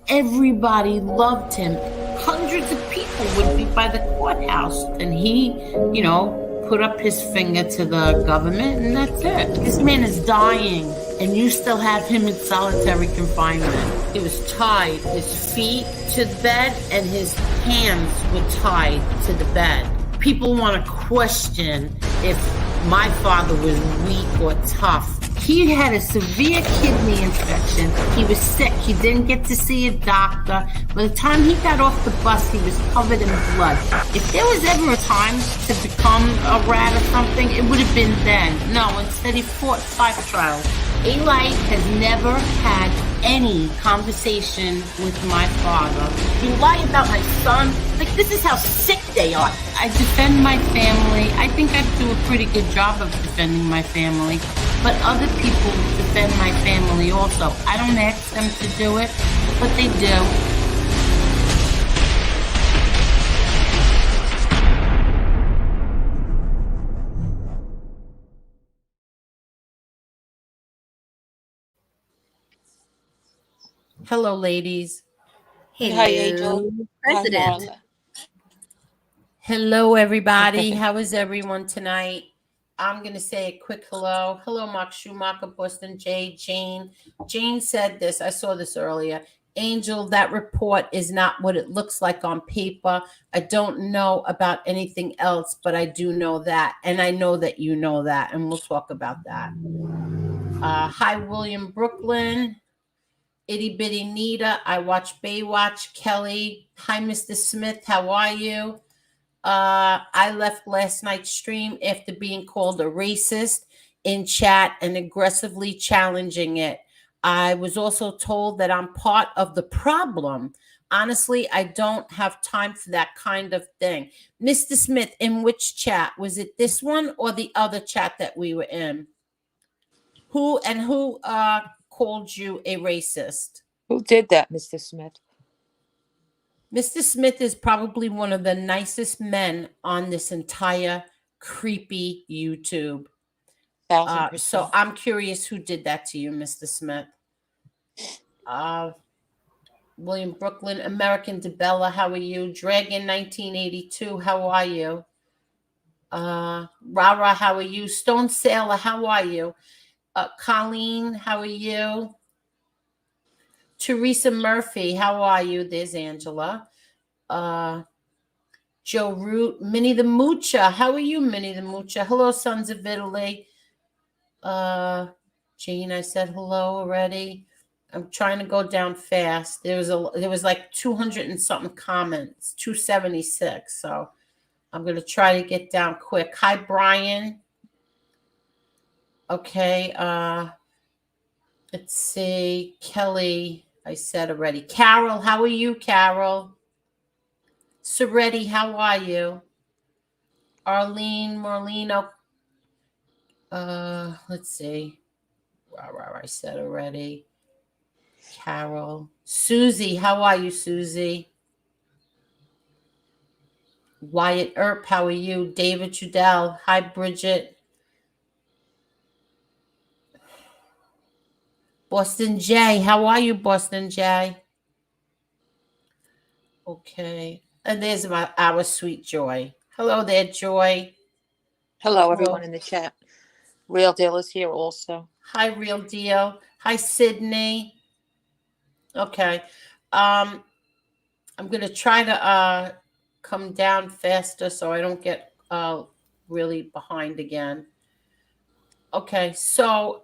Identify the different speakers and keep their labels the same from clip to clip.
Speaker 1: Everybody loved him. Hundreds of people would be by the courthouse, and he, put up his finger to the government, and that's it. This man is dying, and you still have him in solitary confinement. He was tied, his feet to the bed, and his hands were tied to the bed. People want to question if my father was weak or tough. He had a severe kidney infection. He was sick. He didn't get to see a doctor. By the time he got off the bus, he was covered in blood. If there was ever a time to become a rat or something, it would have been then. No, instead he fought 5 trials. Eli has never had any conversation with my father. You lie about my son? Like, this is how sick they are. I defend my family. I think I do a pretty good job of defending my family. But other people defend my family also. I don't ask them to do it, but they do. Hello, ladies.
Speaker 2: Hello,
Speaker 3: Hi, Angel.
Speaker 2: President.
Speaker 3: Hi,
Speaker 1: Hello, everybody. How is everyone tonight? I'm going to say a quick hello. Hello, Mark Schumacher, Boston J, Jane. Jane said this. I saw this earlier. Angel, that report is not what it looks like on paper. I don't know about anything else, but I do know that. And I know that you know that. And we'll talk about that. Hi, William Brooklyn. Itty Bitty Nita. I watch Baywatch. Kelly. Hi, Mr. Smith. How are you? I left last night's stream after being called a racist in chat and aggressively challenging it. I was also told that I'm part of the problem. Honestly, I don't have time for that kind of thing. Mr. Smith, in which chat? Was it this one or the other chat that we were in? Who called you a racist?
Speaker 3: Who did that, Mr. Smith?
Speaker 1: Mr. Smith is probably one of the nicest men on this entire creepy YouTube.
Speaker 3: 1,000%.
Speaker 1: So I'm curious who did that to you, Mr. Smith. William Brooklyn, American DeBella, how are you? Dragon 1982, how are you? Rara, how are you? Stone Sailor, how are you? Colleen, how are you? Teresa Murphy, how are you? There's Angela. Joe Root, Minnie the Moocha. How are you, Minnie the Moocha? Hello, Sons of Italy. Jean, I said hello already. I'm trying to go down fast. There was like 200 and something comments, 276. So I'm going to try to get down quick. Hi, Brian. Okay. Let's see. Kelly, I said already. Carol, how are you, Carol? Soretti, how are you? Arlene, Marlino. Let's see. I said already. Carol. Susie, how are you, Susie? Wyatt Earp, how are you? David Trudell. Hi, Bridget. Boston J, how are you, Boston J? Okay. And there's our sweet Joy. Hello there, Joy.
Speaker 3: Hello, everyone in the chat. Real Deal is here also.
Speaker 1: Hi, Real Deal. Hi, Sydney. Okay. I'm going to try to come down faster so I don't get really behind again. Okay. So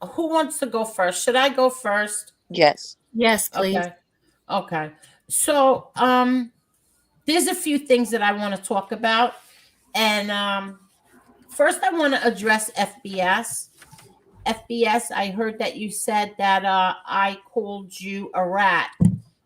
Speaker 1: who wants to go first? Should I go first?
Speaker 3: Yes.
Speaker 2: Yes, please.
Speaker 1: Okay. So there's a few things that I want to talk about. And first I want to address FBS. FBS, I heard that you said that I called you a rat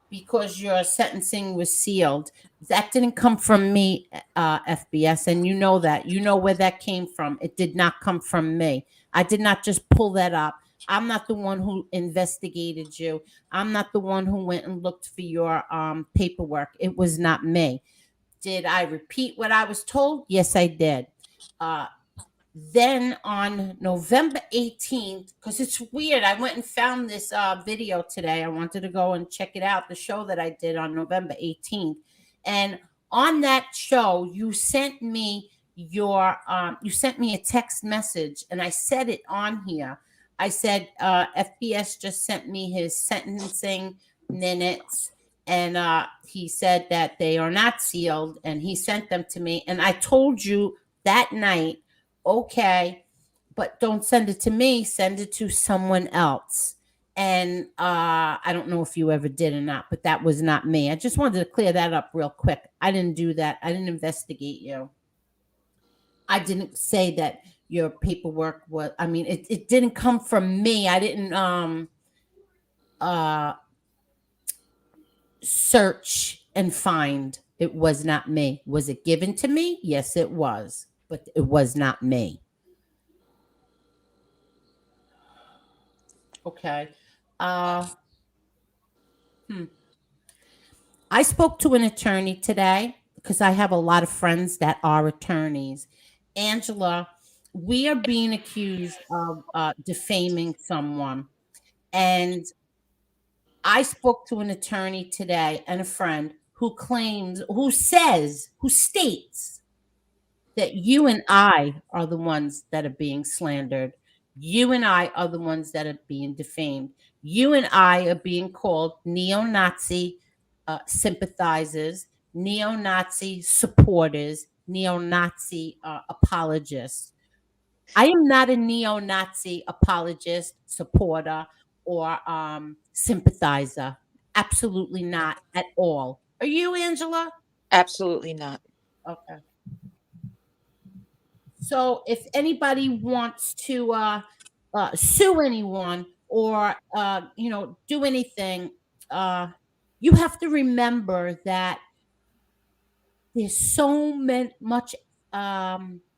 Speaker 1: because your sentencing was sealed. That didn't come from me, FBS, and you know that. You know where that came from. It did not come from me. I did not just pull that up. I'm not the one who investigated you. I'm not the one who went and looked for your paperwork. It was not me. Did I repeat what I was told? Yes, I did. Then on November 18th, because it's weird, I went and found this video today. I wanted to go and check it out, the show that I did on November 18th. And on that show, you sent me a text message, and I said it on here. I said FBS just sent me his sentencing minutes, and he said that they are not sealed, and he sent them to me. And I told you that night, okay, but don't send it to me, send it to someone else. And I don't know if you ever did or not, but that was not me. I just wanted to clear that up real quick. I didn't do that. I didn't investigate you. I didn't say that your paperwork was, I mean, it didn't come from me. I didn't search and find. It was not me. Was it given to me? Yes, it was, but it was not me. Okay. I spoke to an attorney today because I have a lot of friends that are attorneys. Angela, we are being accused of defaming someone. And I spoke to an attorney today and a friend who states that you and I are the ones that are being slandered. You and I are the ones that are being defamed. You and I are being called neo-Nazi sympathizers, neo-Nazi supporters, neo-Nazi apologists. I am not a neo-Nazi apologist, supporter, or sympathizer. Absolutely not at all. Are you, Angela?
Speaker 3: Absolutely not.
Speaker 1: Okay. So if anybody wants to sue anyone or do anything, you have to remember that there's so much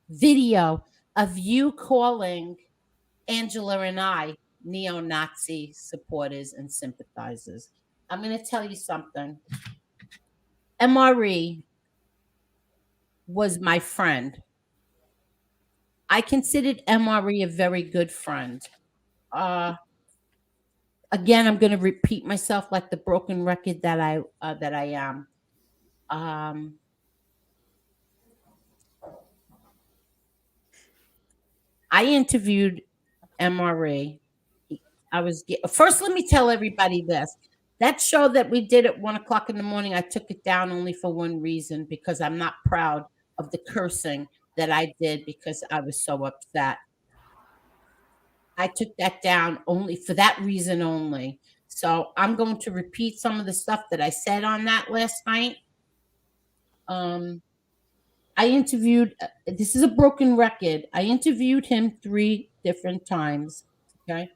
Speaker 1: video of you calling Angela and I neo-Nazi supporters and sympathizers. I'm going to tell you something. MRE was my friend. I considered MRE a very good friend. Again, I'm going to repeat myself like the broken record that I am. I interviewed MRE. First. Let me tell everybody this. That show that we did at 1:00 in the morning, I took it down only for one reason, because I'm not proud of the cursing that I did because I was so upset. I took that down only for that reason only. So I'm going to repeat some of the stuff that I said on that last night. I interviewed, this is a broken record. I interviewed him 3 different times. Okay.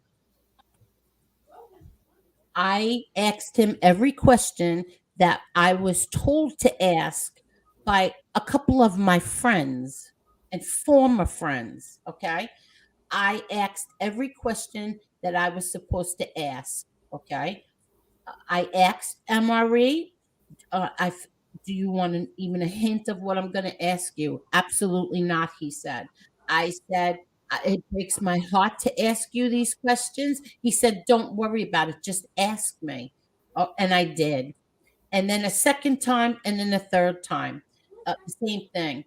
Speaker 1: I asked him every question that I was told to ask by a couple of my friends and former friends. Okay. I asked every question that I was supposed to ask. Okay. I asked MRE, do you want even a hint of what I'm going to ask you? Absolutely not, he said. I said, it breaks my heart to ask you these questions. He said, don't worry about it. Just ask me. Oh, and I did. And then a second time, and then a third time. Same thing.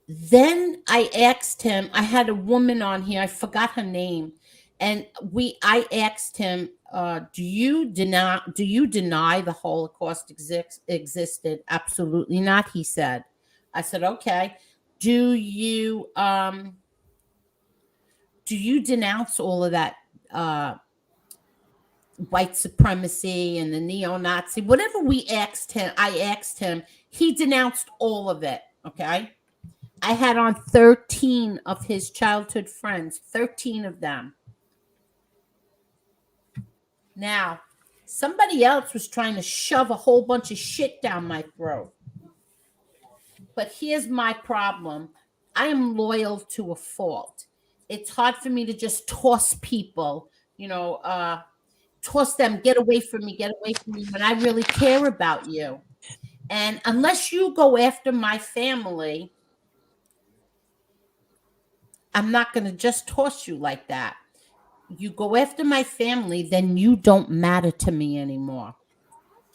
Speaker 1: Then I asked him, I had a woman on here, I forgot her name. And I asked him, do you deny the Holocaust existed? Absolutely not, he said. I said, okay. Do you denounce all of that white supremacy and the neo-Nazi? Whatever I asked him, he denounced all of it. Okay. I had on 13 of his childhood friends, 13 of them. Now, somebody else was trying to shove a whole bunch of shit down my throat. But here's my problem. I am loyal to a fault. It's hard for me to just toss people, toss them, get away from me when I really care about you. And unless you go after my family, I'm not going to just toss you like that. You go after my family, then you don't matter to me anymore.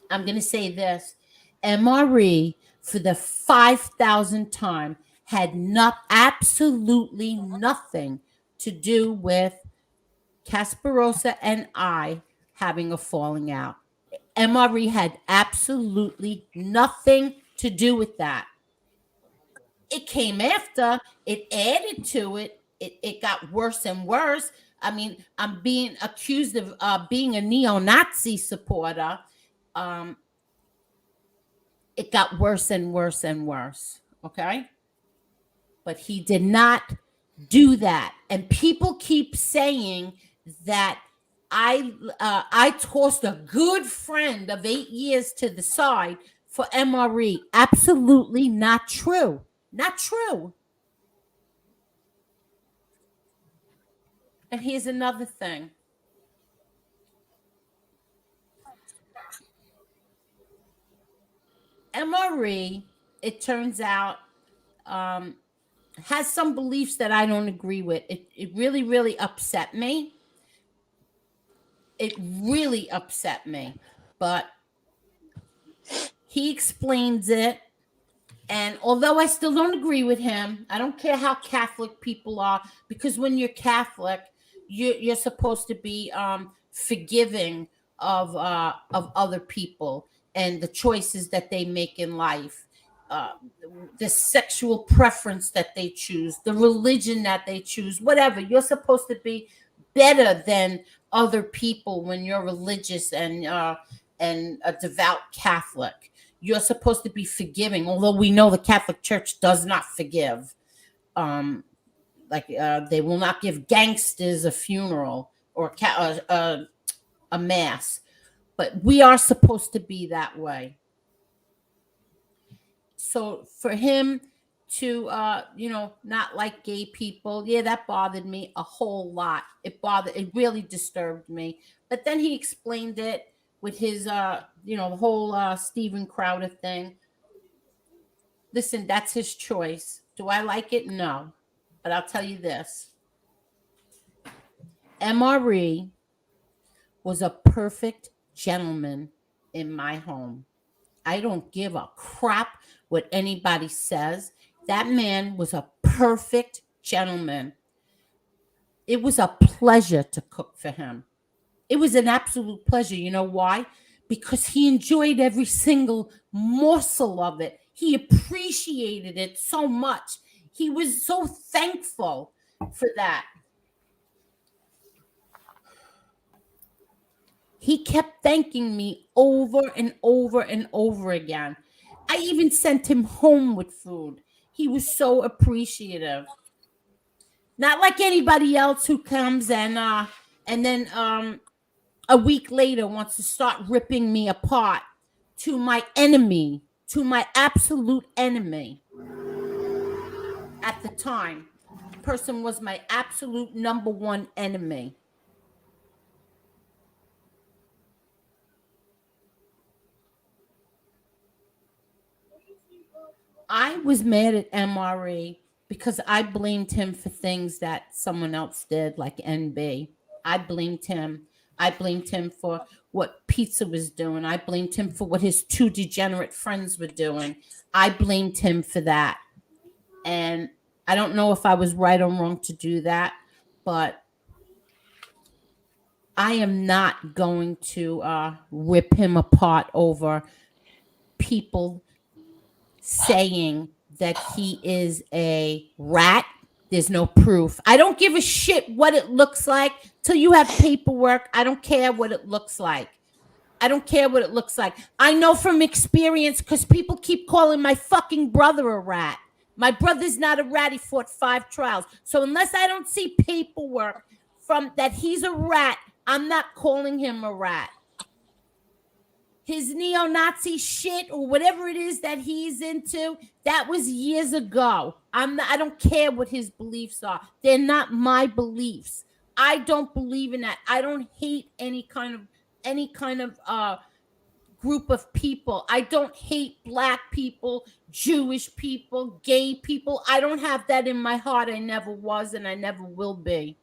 Speaker 1: I'm going to say this. MRE, for the 5,000th time, had absolutely nothing to do with Casparosa and I having a falling out. MRE had absolutely nothing to do with that. It came after, it added to it. It got worse and worse. I mean, I'm being accused of being a neo-Nazi supporter. It got worse and worse and worse. Okay. But he did not do that. And people keep saying that I tossed a good friend of 8 years to the side for MRE. Absolutely not true. Not true. And here's another thing. MRE, it turns out, has some beliefs that I don't agree with. It really, really upset me. It really upset me. But he explains it. And although I still don't agree with him, I don't care how Catholic people are, because when you're Catholic, you're supposed to be forgiving of other people and the choices that they make in life, uh, the sexual preference that they choose, the religion that they choose, whatever. You're supposed to be better than other people when you're religious and a devout Catholic. You're supposed to be forgiving, although we know the Catholic Church does not forgive. They will not give gangsters a funeral or a mass, but we are supposed to be that way. So for him to not like gay people, yeah, that bothered me a whole lot. It really disturbed me. But then he explained it with his the whole Steven Crowder thing. Listen, that's his choice. Do I like it? No. But I'll tell you this. MRE was a perfect gentleman in my home. I don't give a crap what anybody says. That man was a perfect gentleman. It was a pleasure to cook for him. It was an absolute pleasure. You know why? Because he enjoyed every single morsel of it. He appreciated it so much. He was so thankful for that. He kept thanking me over and over and over again. I even sent him home with food. He was so appreciative. Not like anybody else who comes and then a week later wants to start ripping me apart. To my enemy, to my absolute enemy. At the time, the person was my absolute number one enemy. I was mad at MRE because I blamed him for things that someone else did, like NB. I blamed him. I blamed him for what Pizza was doing. I blamed him for what his two degenerate friends were doing. I blamed him for that. And I don't know if I was right or wrong to do that, but I am not going to rip him apart over people saying that he is a rat. There's no proof. I don't give a shit what it looks like till you have paperwork. I don't care what it looks like. I don't care what it looks like. I know from experience because people keep calling my fucking brother a rat. My brother's not a rat. He fought 5 trials. So unless I don't see paperwork from that he's a rat, I'm not calling him a rat. His neo-Nazi shit or whatever it is that he's into, that was years ago. I don't care what his beliefs are. They're not my beliefs. I don't believe in that. I don't hate any kind of group of people. I don't hate black people, Jewish people, gay people. I don't have that in my heart. I never was and I never will be.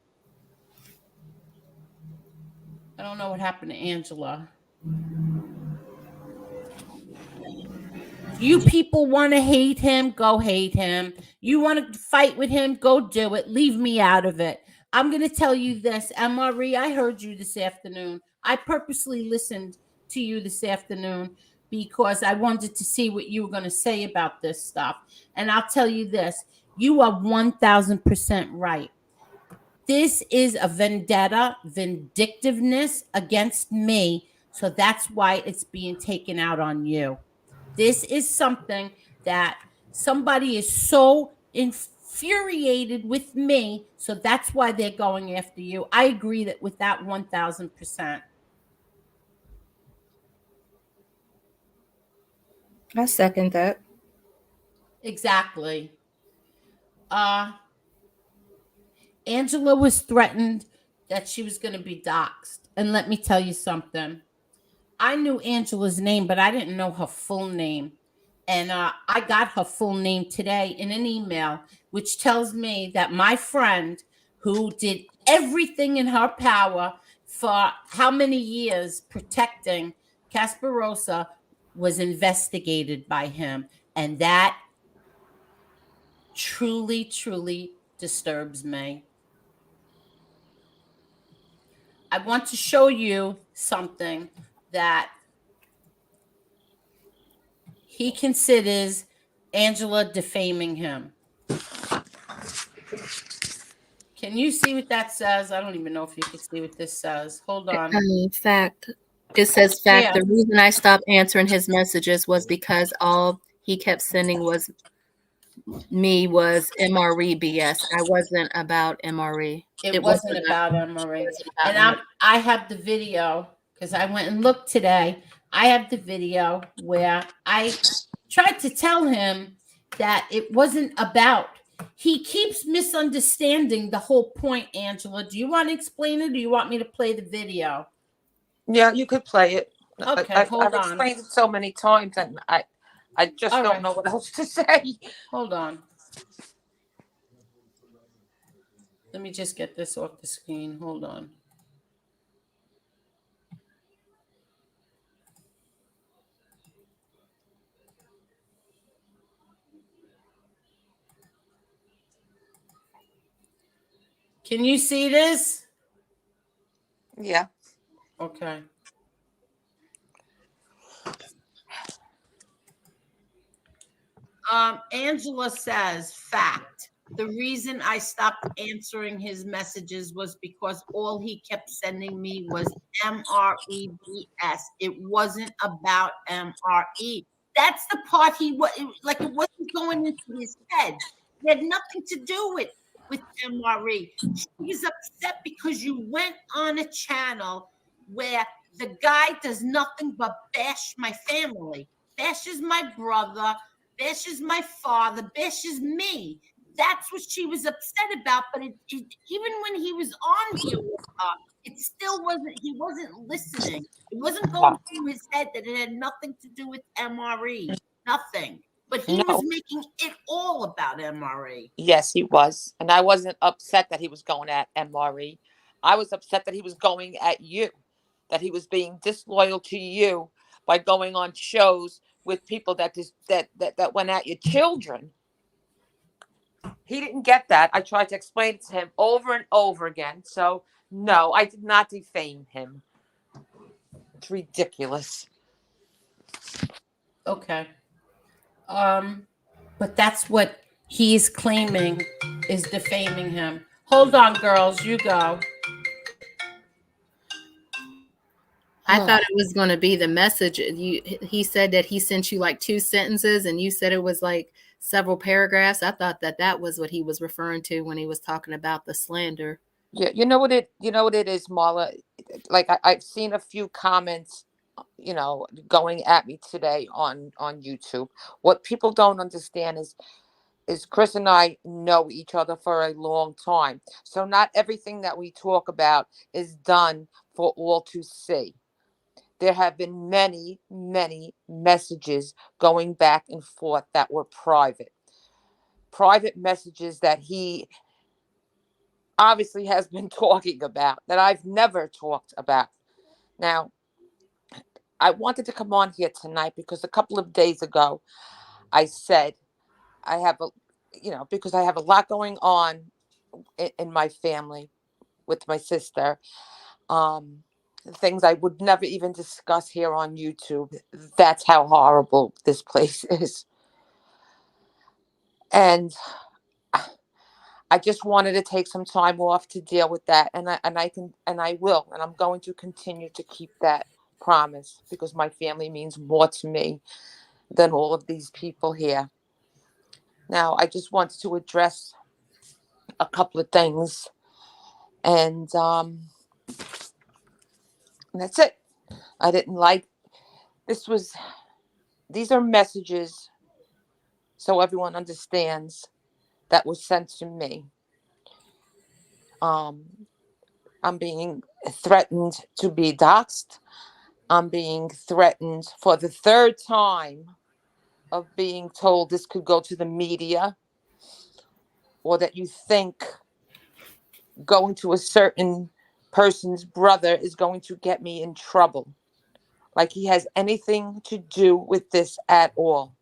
Speaker 1: I don't know what happened to Angela. You people want to hate him, go hate him. You want to fight with him, go do it. Leave me out of it. I'm going to tell you this, MRE, I heard you this afternoon. I purposely listened to you this afternoon because I wanted to see what you were going to say about this stuff. And I'll tell you this, you are 1000% right. This is a vendetta, vindictiveness against me. So that's why it's being taken out on you. This is something that somebody is so infuriated with me. So that's why they're going after you. I agree that with that 1000%.
Speaker 2: I second that.
Speaker 1: Exactly. Angela was threatened that she was going to be doxxed. And let me tell you something. I knew Angela's name, but I didn't know her full name. And I got her full name today in an email, which tells me that my friend, who did everything in her power for how many years protecting Casparosa, was investigated by him. And that truly, truly disturbs me. I want to show you something that he considers Angela defaming him. Can you see what that says? I don't even know if you can see what this says. Hold on.
Speaker 2: Fact. It says fact.
Speaker 1: Yeah.
Speaker 2: The reason I stopped answering his messages was because all he kept sending was MRE BS. I wasn't about MRE.
Speaker 1: It wasn't about MRE. And I have the video because I went and looked today. I have the video where I tried to tell him that it wasn't about. He keeps misunderstanding the whole point, Angela. Do you want to explain it or do you want me to play the video?
Speaker 3: Yeah, you could play it.
Speaker 1: Okay,
Speaker 3: I've
Speaker 1: hold on.
Speaker 3: explained it so many times, and I just don't know what else to say.
Speaker 1: Hold on. Let me just get this off the screen. Hold on. Can you see this?
Speaker 3: Yeah.
Speaker 1: Okay. Angela says, fact. The reason I stopped answering his messages was because all he kept sending me was MREBS. It wasn't about MRE. That's the part he was like, it wasn't going into his head. It had nothing to do with MRE. She was upset because you went on a channel where the guy does nothing but bash my family, bashes my brother, bashes my father, bashes me. That's what she was upset about. But even when he was on here with her, it still wasn't, he wasn't listening. It wasn't going through his head that it had nothing to do with MRE. Nothing. But he was making it all about MRE.
Speaker 3: Yes, he was. And I wasn't upset that he was going at MRE. I was upset that he was going at you, that he was being disloyal to you by going on shows with people that went at your children. He didn't get that. I tried to explain it to him over and over again. So, no, I did not defame him. It's ridiculous.
Speaker 1: Okay. But that's what he's claiming is defaming him. Hold on, girls. You go.
Speaker 2: I thought it was going to be the message. He said that he sent you like 2 sentences and you said it was like several paragraphs. I thought that was what he was referring to when he was talking about the slander.
Speaker 3: Yeah, you know what it is, Marla? Like I've seen a few comments, going at me today on YouTube. What people don't understand is Chris and I know each other for a long time. So not everything that we talk about is done for all to see. There have been many, many messages going back and forth that were private. Private messages that he obviously has been talking about that I've never talked about. Now, I wanted to come on here tonight because a couple of days ago I said I have a, because I have a lot going on in my family with my sister. Um, Things I would never even discuss here on YouTube. That's how horrible this place is. And I just wanted to take some time off to deal with that, and I will, and I'm going to continue to keep that promise because my family means more to me than all of these people here. Now, I just wanted to address a couple of things, and that's it. I didn't like this was these are messages so everyone understands that was sent to me. Um, I'm being threatened to be doxxed. I'm being threatened for the third time of being told this could go to the media, or that you think going to a certain person's brother is going to get me in trouble. Like he has anything to do with this at all.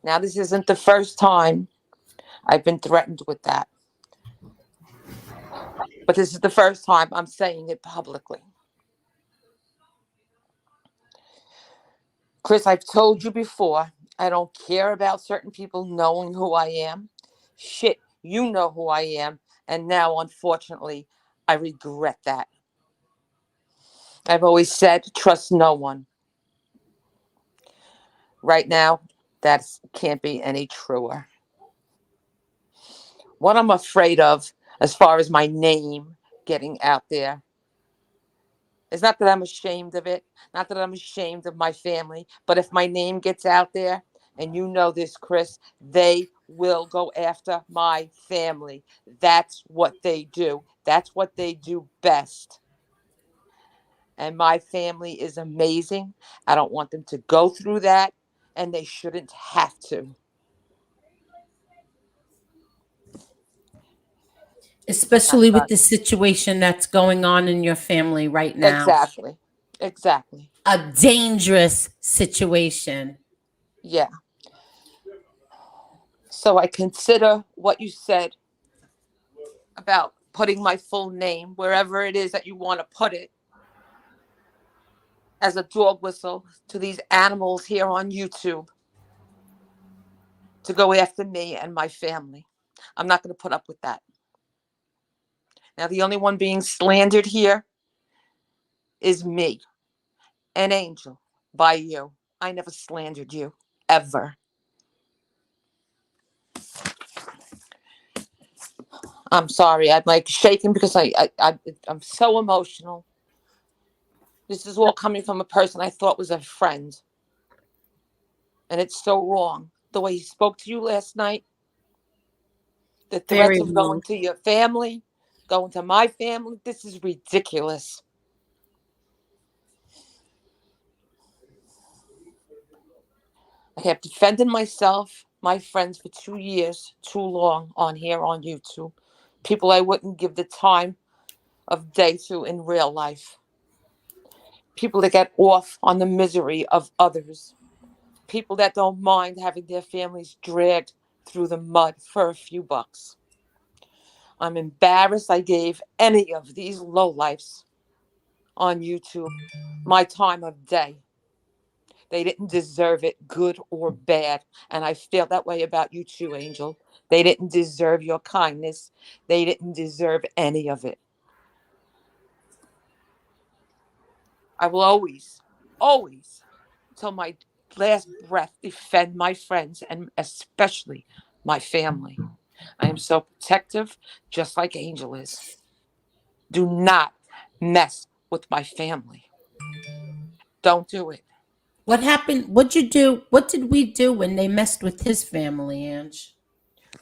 Speaker 3: Now, this isn't the first time I've been threatened with that, but this is the first time I'm saying it publicly. Chris, I've told you before, I don't care about certain people knowing who I am. Shit, you know who I am. And now, unfortunately, I regret that. I've always said, trust no one. Right now, that can't be any truer. What I'm afraid of, as far as my name getting out there, is not that I'm ashamed of it, not that I'm ashamed of my family, but if my name gets out there, and you know this, Chris, they will go after my family. That's what they do. That's what they do best. And my family is amazing. I don't want them to go through that, and they shouldn't have to.
Speaker 1: Especially with the situation that's going on in your family right now.
Speaker 3: Exactly. Exactly.
Speaker 1: A dangerous situation.
Speaker 3: Yeah. So I consider what you said about putting my full name wherever it is that you want to put it as a dog whistle to these animals here on YouTube to go after me and my family. I'm not going to put up with that. Now, the only one being slandered here is me, an angel, by you. I never slandered you, ever. I'm sorry. I'm like shaking because I'm so emotional. This is all coming from a person I thought was a friend. And it's so wrong. The way he spoke to you last night, the threats
Speaker 1: Very
Speaker 3: of going
Speaker 1: rude.
Speaker 3: to your family, going to my family, this is ridiculous. I have defended myself, my friends, for 2 years, too long on here on YouTube. People I wouldn't give the time of day to in real life. People that get off on the misery of others. People that don't mind having their families dragged through the mud for a few bucks. I'm embarrassed I gave any of these lowlifes on YouTube my time of day. They didn't deserve it, good or bad. And I feel that way about you too, Angel. They didn't deserve your kindness. They didn't deserve any of it. I will always, always, till my last breath, defend my friends and especially my family. I am so protective, just like Angel is. Do not mess with my family. Don't do it.
Speaker 1: What happened? What'd you do? What did we do when they messed with his family, Ange?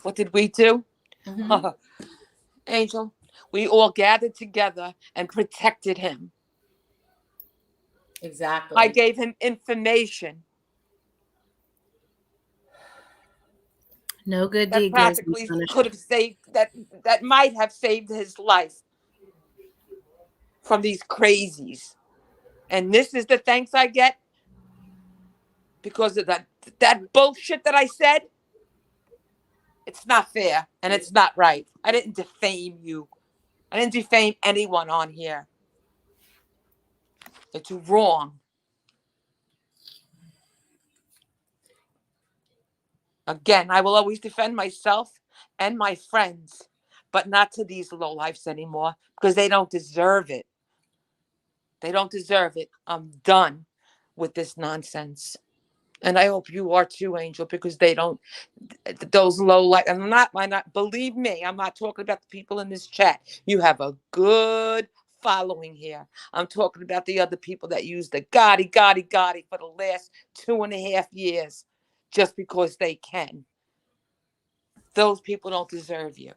Speaker 3: What did we do?
Speaker 1: Mm-hmm.
Speaker 3: Angel, we all gathered together and protected him.
Speaker 1: Exactly.
Speaker 3: I gave him information
Speaker 2: No good
Speaker 3: that
Speaker 2: deed goes
Speaker 3: practically
Speaker 2: unpunished.
Speaker 3: could have saved, that might have saved his life from these crazies. And this is the thanks I get because of that bullshit that I said. It's not fair and it's not right. I didn't defame you. I didn't defame anyone on here. It's wrong. Again, I will always defend myself and my friends, but not to these lowlifes anymore because they don't deserve it. They don't deserve it. I'm done with this nonsense. And I hope you are too, Angel, because they don't, those low life. And I'm not, believe me, I'm not talking about the people in this chat. You have a good following here. I'm talking about the other people that use the Gotti for the last 2.5 years just because they can. Those people don't deserve you.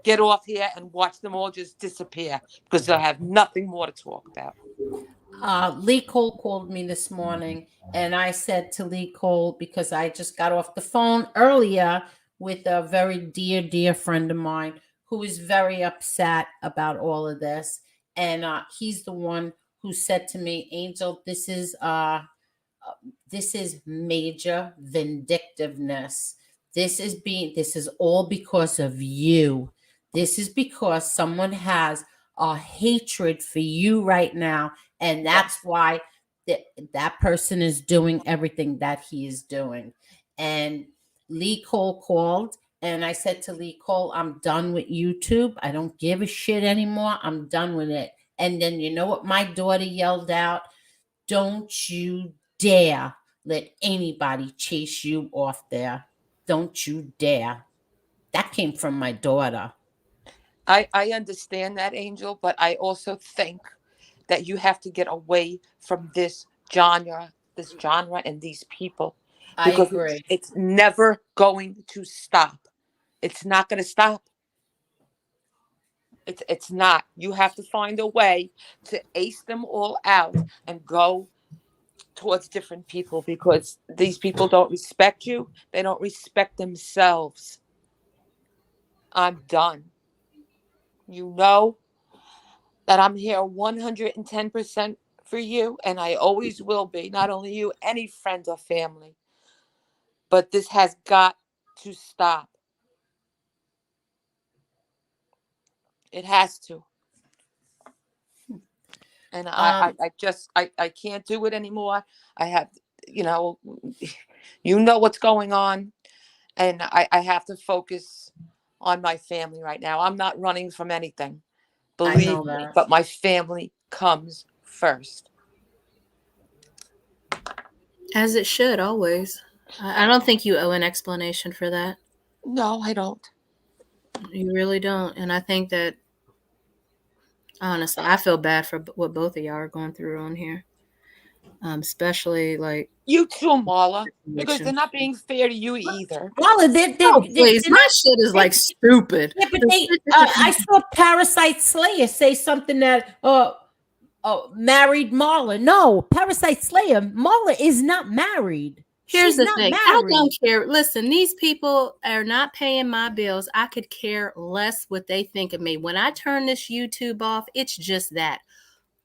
Speaker 3: Get off here and watch them all just disappear because they'll have nothing more to talk about.
Speaker 1: Lee Cole called me this morning, and I said to Lee Cole, because I just got off the phone earlier with a very dear friend of mine who is very upset about all of this. And he's the one who said to me, Angel, this is major vindictiveness. This is all because of you. This is because someone has a hatred for you right now, and that's why that person is doing everything that he is doing. And Lee Cole called, and I said to Lee Cole, I'm done with YouTube. I don't give a shit anymore. I'm done with it. And then you know what my daughter yelled out? Don't you dare let anybody chase you off there. Don't you dare. That came from my daughter.
Speaker 3: I understand that, Angel, but I also think that you have to get away from this genre and these people
Speaker 1: I
Speaker 3: because
Speaker 1: agree.
Speaker 3: it's never going to stop. It's not going to stop. It's not. You have to find a way to ace them all out and go towards different people because these people don't respect you. They don't respect themselves. I'm done. You know that I'm here 110% for you, and I always will be. Not only you, any friend or family. But this has got to stop. It has to. And I can't do it anymore. I have, you know, you know what's going on. And I have to focus on my family right now. I'm not running from anything.
Speaker 1: I know
Speaker 3: Believe me,
Speaker 1: that.
Speaker 3: but my family comes first.
Speaker 2: As it should always. I don't think you owe an explanation for that.
Speaker 3: No, I don't.
Speaker 2: You really don't. And I think that, honestly, I feel bad for what both of y'all are going through on here. Especially like
Speaker 3: You too, Marla, because they're
Speaker 2: conviction.
Speaker 3: not being fair to you either.
Speaker 1: Marla,
Speaker 2: Oh, please.
Speaker 1: they're
Speaker 2: My
Speaker 1: not.
Speaker 2: shit is like stupid.
Speaker 1: Yeah, but I saw Parasite Slayer say something that married Marla. No, Parasite Slayer, Marla is not married.
Speaker 2: Here's
Speaker 1: She's
Speaker 2: the
Speaker 1: not
Speaker 2: thing. I
Speaker 1: married.
Speaker 2: don't care. Listen, these people are not paying my bills. I could care less what they think of me. When I turn this YouTube off, it's just that,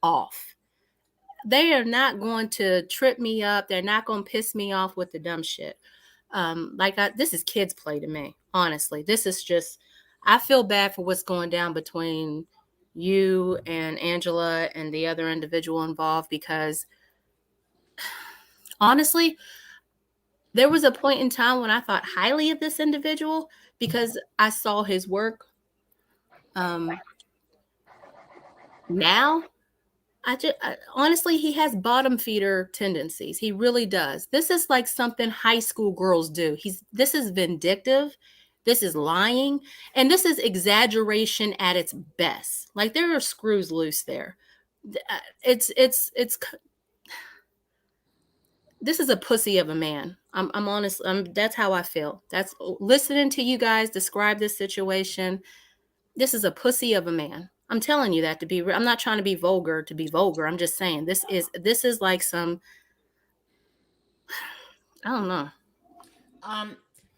Speaker 2: off. They are not going to trip me up. They're not going to piss me off with the dumb shit. This is kids play to me. Honestly, this is just, I feel bad for what's going down between you and Angela and the other individual involved because honestly, there was a point in time when I thought highly of this individual because I saw his work. Now, honestly, he has bottom feeder tendencies. He really does. This is like something high school girls do. This is vindictive. This is lying, and this is exaggeration at its best. Like there are screws loose there. It's this is a pussy of a man. I'm honest. That's how I feel. That's listening to you guys describe this situation. This is a pussy of a man. I'm telling you that to be. I'm not trying to be vulgar to be vulgar. I'm just saying this is like some. I don't know.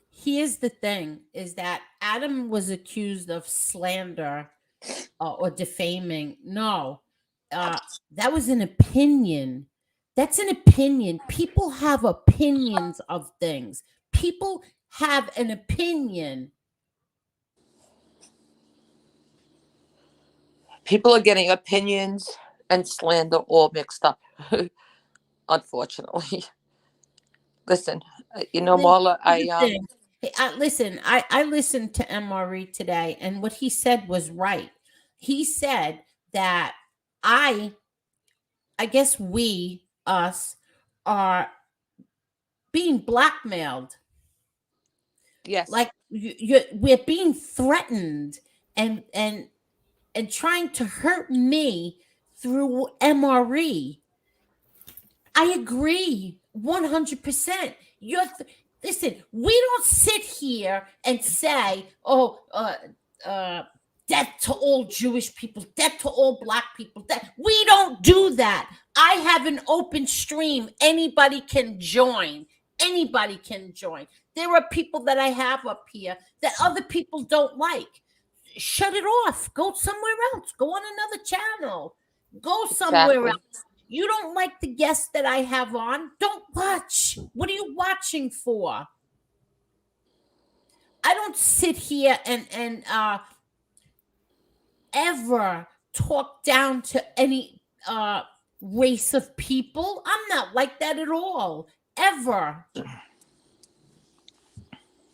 Speaker 1: Here's the thing: is that Adam was accused of slander or defaming. No, that was an opinion. That's an opinion. People have opinions of things. People have an opinion.
Speaker 3: People are getting opinions and slander all mixed up, unfortunately. Listen, Marla,
Speaker 1: Listen, I listened to MRE today, and what he said was right. He said that I guess us are being blackmailed.
Speaker 3: yes,
Speaker 1: Like we're being threatened and trying to hurt me through MRE. I agree 100%. Listen, we don't sit here and say, "Oh, death to all Jewish people, death to all black people." We don't do that. I have an open stream. Anybody can join. Anybody can join. There are people that I have up here that other people don't like. Shut it off. Go somewhere else. Go on another channel. Go somewhere
Speaker 3: exactly.
Speaker 1: else. You don't like the guests that I have on? Don't watch. What are you watching for? I don't sit here and ever talk down to any race of people. I'm not like that at all. Ever.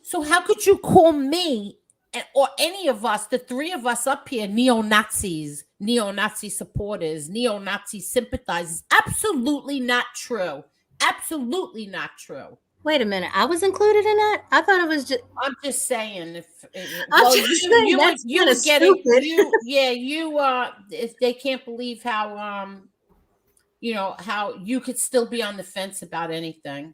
Speaker 1: So how could you call me or any of us, the three of us up here, neo-Nazis, neo-Nazi supporters, neo-Nazi sympathizers? Absolutely not true. Absolutely not true.
Speaker 2: Wait a minute. I was included in that? I thought it was just.
Speaker 1: I'm just saying. If if they can't believe how how you could still be on the fence about anything.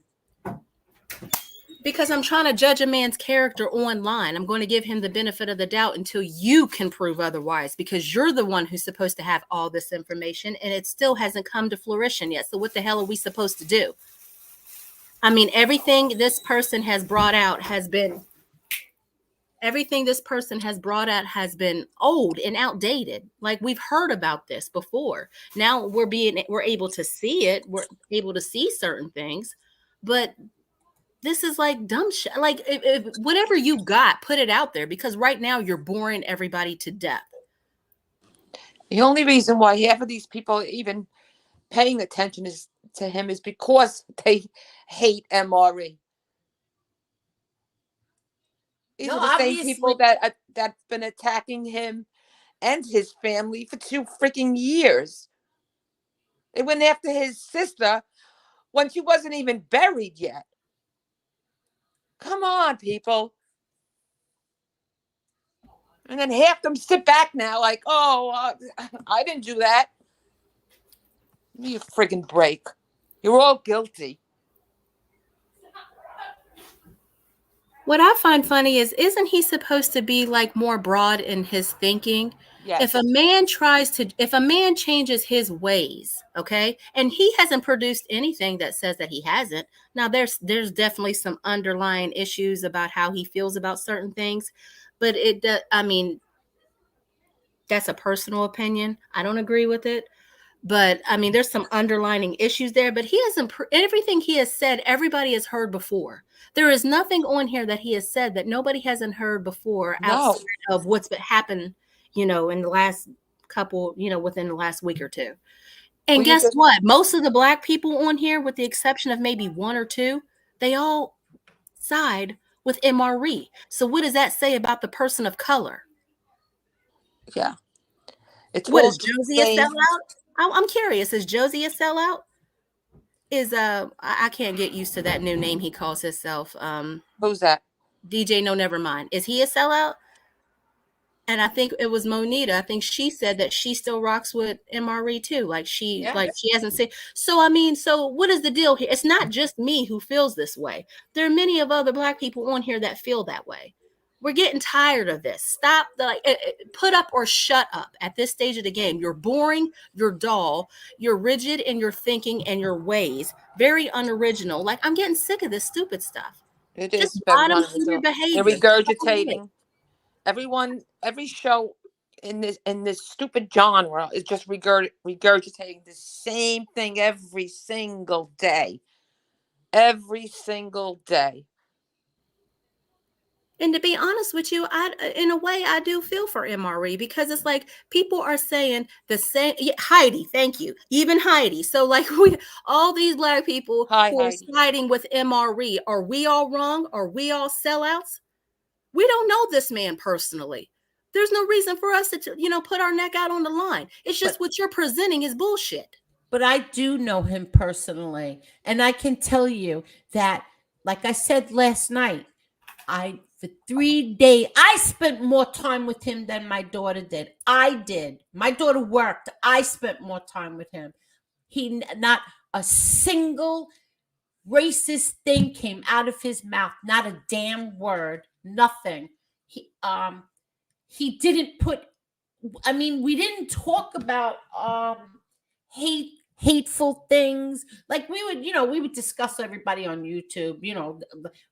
Speaker 2: Because I'm trying to judge a man's character online. I'm going to give him the benefit of the doubt until you can prove otherwise, because you're the one who's supposed to have all this information and it still hasn't come to fruition yet. So what the hell are we supposed to do? I mean, everything this person has brought out has been old and outdated. Like, we've heard about this before. Now we're able to see it. We're able to see certain things, but this is like dumb shit. Like, if whatever you got, put it out there, because right now you're boring everybody to death.
Speaker 3: The only reason why half of these people are even paying attention to him is because they hate MRE. These are the same people that's been attacking him and his family for 2 freaking years. They went after his sister when she wasn't even buried yet. Come on, people. And then half them sit back now like, oh, I didn't do that. Give me a friggin' break. You're all guilty.
Speaker 2: What I find funny is, isn't he supposed to be like more broad in his thinking?
Speaker 3: Yes.
Speaker 2: If a man changes his ways, okay, and he hasn't produced anything that says that he hasn't. Now there's definitely some underlying issues about how he feels about certain things, but I mean, that's a personal opinion. I don't agree with it. But I mean, there's some underlying issues there, but he hasn't, everything he has said, everybody has heard before. There is nothing on here that he has said that nobody hasn't heard before outside of what's been happened, in the last couple, within the last week or two. And guess what? Most of the black people on here, with the exception of maybe one or two, they all side with MRE. So what does that say about the person of color?
Speaker 3: Yeah.
Speaker 2: What is Josie a sellout? I'm curious. Is Josie a sellout? I can't get used to that new name he calls himself.
Speaker 3: Who's that?
Speaker 2: DJ No Nevermind. Is he a sellout? And I think it was Monita. I think she said that she still rocks with MRE too. Like she hasn't said. So I mean, so what is the deal here? It's not just me who feels this way. There are many of other black people on here that feel that way. We're getting tired of this. Stop put up or shut up at this stage of the game. You're boring, you're dull, you're rigid in your thinking and your ways, very unoriginal. Like, I'm getting sick of this stupid stuff.
Speaker 3: It
Speaker 2: Just
Speaker 3: is very
Speaker 2: bottom feeder
Speaker 3: unoriginal. They're
Speaker 2: behavior.
Speaker 3: regurgitating. Every show in this stupid genre is just regurgitating the same thing every single day. Every single day.
Speaker 2: And to be honest with you, in a way, I do feel for MRE, because it's like people are saying the same. Yeah, Heidi, thank you. Even Heidi. So like all these Black people
Speaker 3: Hi,
Speaker 2: who are
Speaker 3: Heidi.
Speaker 2: siding with MRE, are we all wrong? Are we all sellouts? We don't know this man personally. There's no reason for us to, put our neck out on the line. It's just what you're presenting is bullshit.
Speaker 1: But I do know him personally. And I can tell you that, like I said last night, for 3 days, I spent more time with him than my daughter did. I did. My daughter worked. I spent more time with him. Not a single racist thing came out of his mouth. Not a damn word. Nothing. He didn't put. I mean, we didn't talk about hateful things. Like we would discuss everybody on YouTube,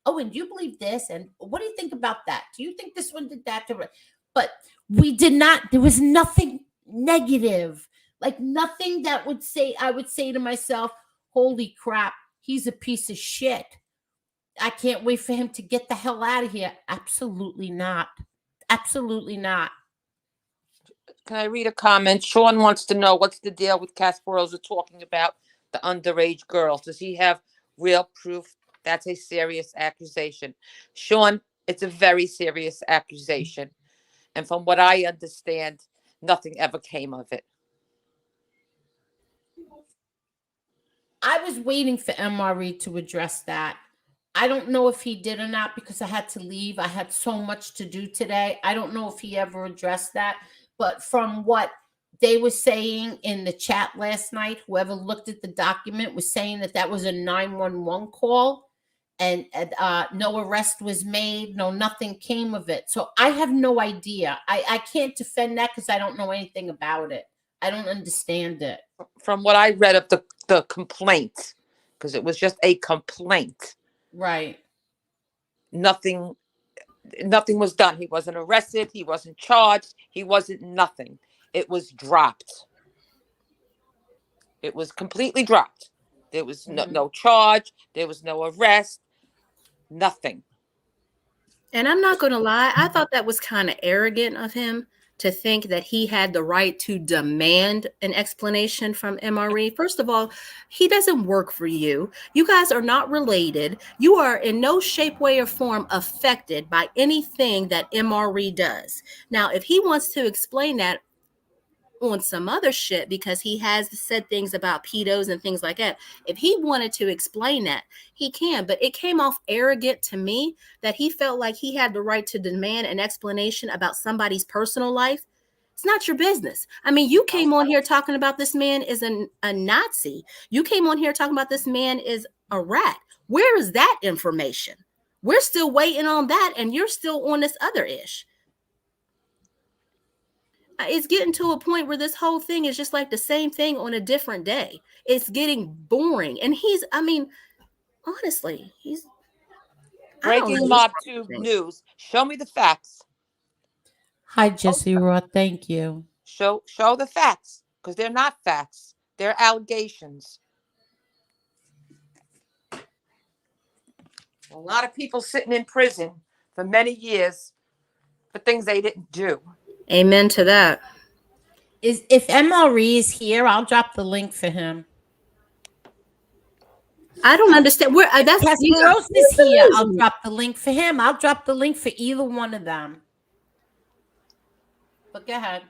Speaker 1: oh, and do you believe this? And what do you think about that? Do you think this one did that? But we did not, there was nothing negative, like nothing that I would say to myself, holy crap, he's a piece of shit. I can't wait for him to get the hell out of here. Absolutely not. Absolutely not.
Speaker 3: Can I read a comment? Sean wants to know what's the deal with Casparosa talking about the underage girls. Does he have real proof? That's a serious accusation. Sean, it's a very serious accusation. And from what I understand, nothing ever came of it.
Speaker 1: I was waiting for MRE to address that. I don't know if he did or not, because I had to leave. I had so much to do today. I don't know if he ever addressed that. But from what they were saying in the chat last night, whoever looked at the document was saying that was a 911 call, and no arrest was made. No, nothing came of it. So I have no idea. I can't defend that because I don't know anything about it. I don't understand it.
Speaker 3: From what I read of the complaint, because it was just a complaint.
Speaker 1: Right.
Speaker 3: Nothing was done. He wasn't arrested. He wasn't charged. He wasn't nothing. It was dropped. It was completely dropped. There was no charge. There was no arrest. Nothing.
Speaker 2: And I'm not going to lie, I thought that was kind of arrogant of him to think that he had the right to demand an explanation from MRE. First of all, he doesn't work for you. You guys are not related. You are in no shape, way, or form affected by anything that MRE does. Now, if he wants to explain that on some other shit, because he has said things about pedos and things like that, if he wanted to explain that, he can. But it came off arrogant to me that he felt like he had the right to demand an explanation about somebody's personal life. It's not your business. I mean, you came on here talking about this man is a Nazi. You came on here talking about this man is a rat. Where is that information? We're still waiting on that, and you're still on this other ish. It's getting to a point where this whole thing is just like the same thing on a different day. It's getting boring. And honestly,
Speaker 3: breaking Mob Tube news. Show me the facts.
Speaker 1: Hi, Jesse Roth. Thank you.
Speaker 3: Show the facts, because they're not facts. They're allegations. A lot of people sitting in prison for many years for things they didn't do.
Speaker 2: Amen to that.
Speaker 1: If MRE is here, I'll drop the link for him.
Speaker 2: I don't understand where that's
Speaker 1: Casparos is here. I'll drop the link for him. I'll drop the link for either one of them. But go ahead.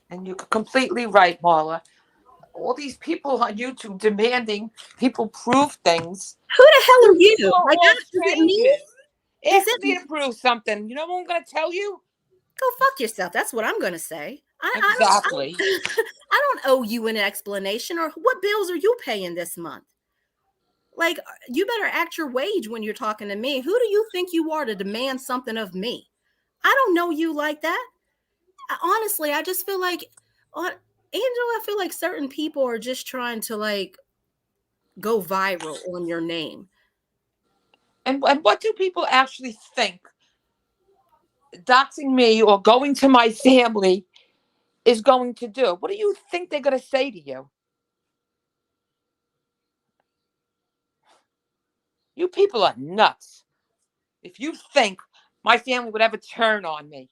Speaker 3: And you're completely right, Marla. All these people on YouTube demanding people prove things.
Speaker 2: Who the hell are you? Like,
Speaker 3: Ask me to prove something. You know what I'm going to tell you?
Speaker 2: Go fuck yourself. That's what I'm going to say.
Speaker 3: Exactly.
Speaker 2: I don't owe you an explanation. Or what bills are you paying this month? Like, you better act your wage when you're talking to me. Who do you think you are to demand something of me? I don't know you like that. Honestly, I just feel like, Angela, I feel like certain people are just trying to like go viral on your name.
Speaker 3: And what do people actually think doxing me or going to my family is going to do? What do you think they're going to say to you? You people are nuts. If you think my family would ever turn on me,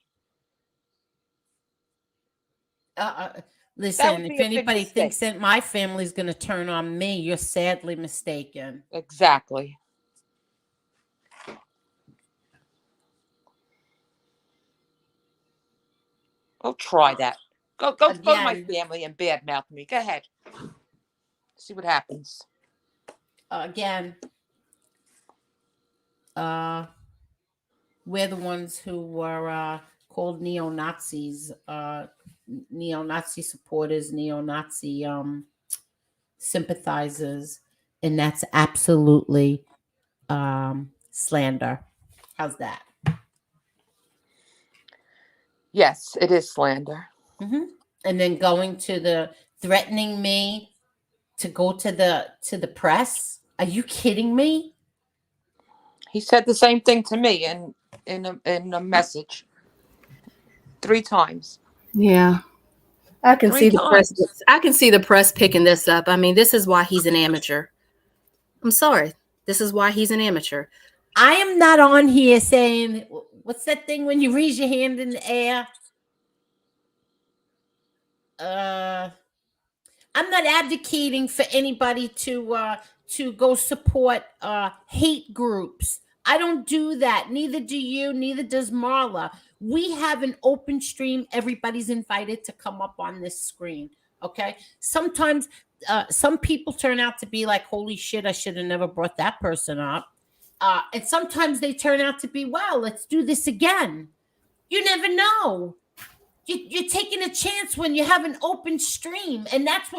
Speaker 3: that
Speaker 4: Listen,
Speaker 3: would
Speaker 4: if
Speaker 3: be a big
Speaker 4: anybody
Speaker 3: mistake.
Speaker 4: thinks that my family's going to turn on me, you're sadly mistaken.
Speaker 3: Exactly. Go try that. Go to my
Speaker 4: Again,
Speaker 3: family and badmouth me. Go ahead. See what happens.
Speaker 4: again, we're the ones who were called neo-Nazis, neo-Nazi supporters, neo-Nazi sympathizers, and that's absolutely slander. How's that?
Speaker 3: Yes, it is slander.
Speaker 4: Mm-hmm. And then going to the threatening me to go to the press. Are you kidding me?
Speaker 3: He said the same thing to me in a message 3 times.
Speaker 2: Yeah. I can
Speaker 3: 3
Speaker 2: see the press.
Speaker 3: times.
Speaker 2: I can see the press picking this up. I mean, this is why he's an amateur. I'm sorry. This is why he's an amateur.
Speaker 4: I am not on here saying, what's that thing when you raise your hand in the air? I'm not advocating for anybody to go support hate groups. I don't do that. Neither do you. Neither does Marla. We have an open stream. Everybody's invited to come up on this screen. Okay. Sometimes some people turn out to be like, holy shit, I should have never brought that person up. And sometimes they turn out to be, wow, let's do this again. You never know. You're taking a chance when you have an open stream, and that's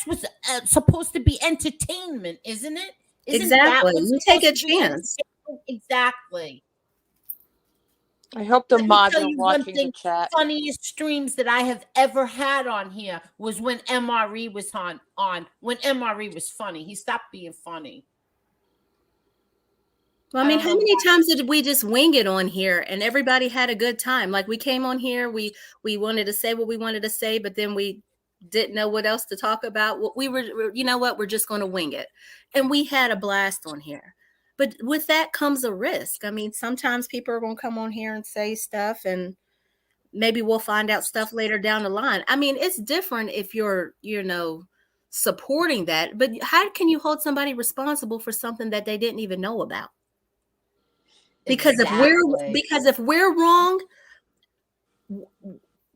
Speaker 4: what's supposed to be entertainment, isn't it? Isn't that
Speaker 2: Exactly.
Speaker 4: what's
Speaker 2: You take
Speaker 4: supposed
Speaker 2: a
Speaker 4: to be
Speaker 2: chance.
Speaker 4: entertainment? Exactly.
Speaker 3: I hope the
Speaker 4: Let me
Speaker 3: mods
Speaker 4: tell
Speaker 3: are
Speaker 4: you one
Speaker 3: watching the
Speaker 4: thing.
Speaker 3: chat.
Speaker 4: Funniest streams that I have ever had on here was when MRE was on. When MRE was funny, he stopped being funny.
Speaker 2: Well, I
Speaker 4: I
Speaker 2: mean,
Speaker 4: don't
Speaker 2: how
Speaker 4: know
Speaker 2: many
Speaker 4: why.
Speaker 2: times did we just wing it on here and everybody had a good time? Like, we came on here, we wanted to say what we wanted to say, but then we didn't know what else to talk about. What we were, you know what, we're just going to wing it. And we had a blast on here. But with that comes a risk. I mean, sometimes people are going to come on here and say stuff, and maybe we'll find out stuff later down the line. I mean, it's different if you're, supporting that, but how can you hold somebody responsible for something that they didn't even know about? Because
Speaker 4: Exactly.
Speaker 2: if we're wrong,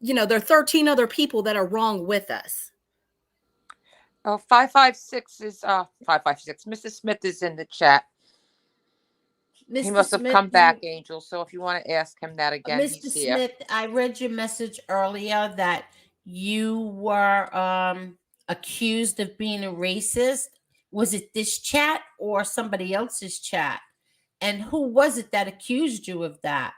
Speaker 2: there are 13 other people that are wrong with us.
Speaker 3: Oh, 556 is 556. Mr. Smith is in the chat.
Speaker 4: Mr.
Speaker 3: He must have
Speaker 4: Smith,
Speaker 3: come back, Angel. So if you want to ask him that again,
Speaker 4: Mr.
Speaker 3: he's here.
Speaker 4: Smith, I read your message earlier that you were accused of being a racist. Was it this chat or somebody else's chat? And who was it that accused you of that?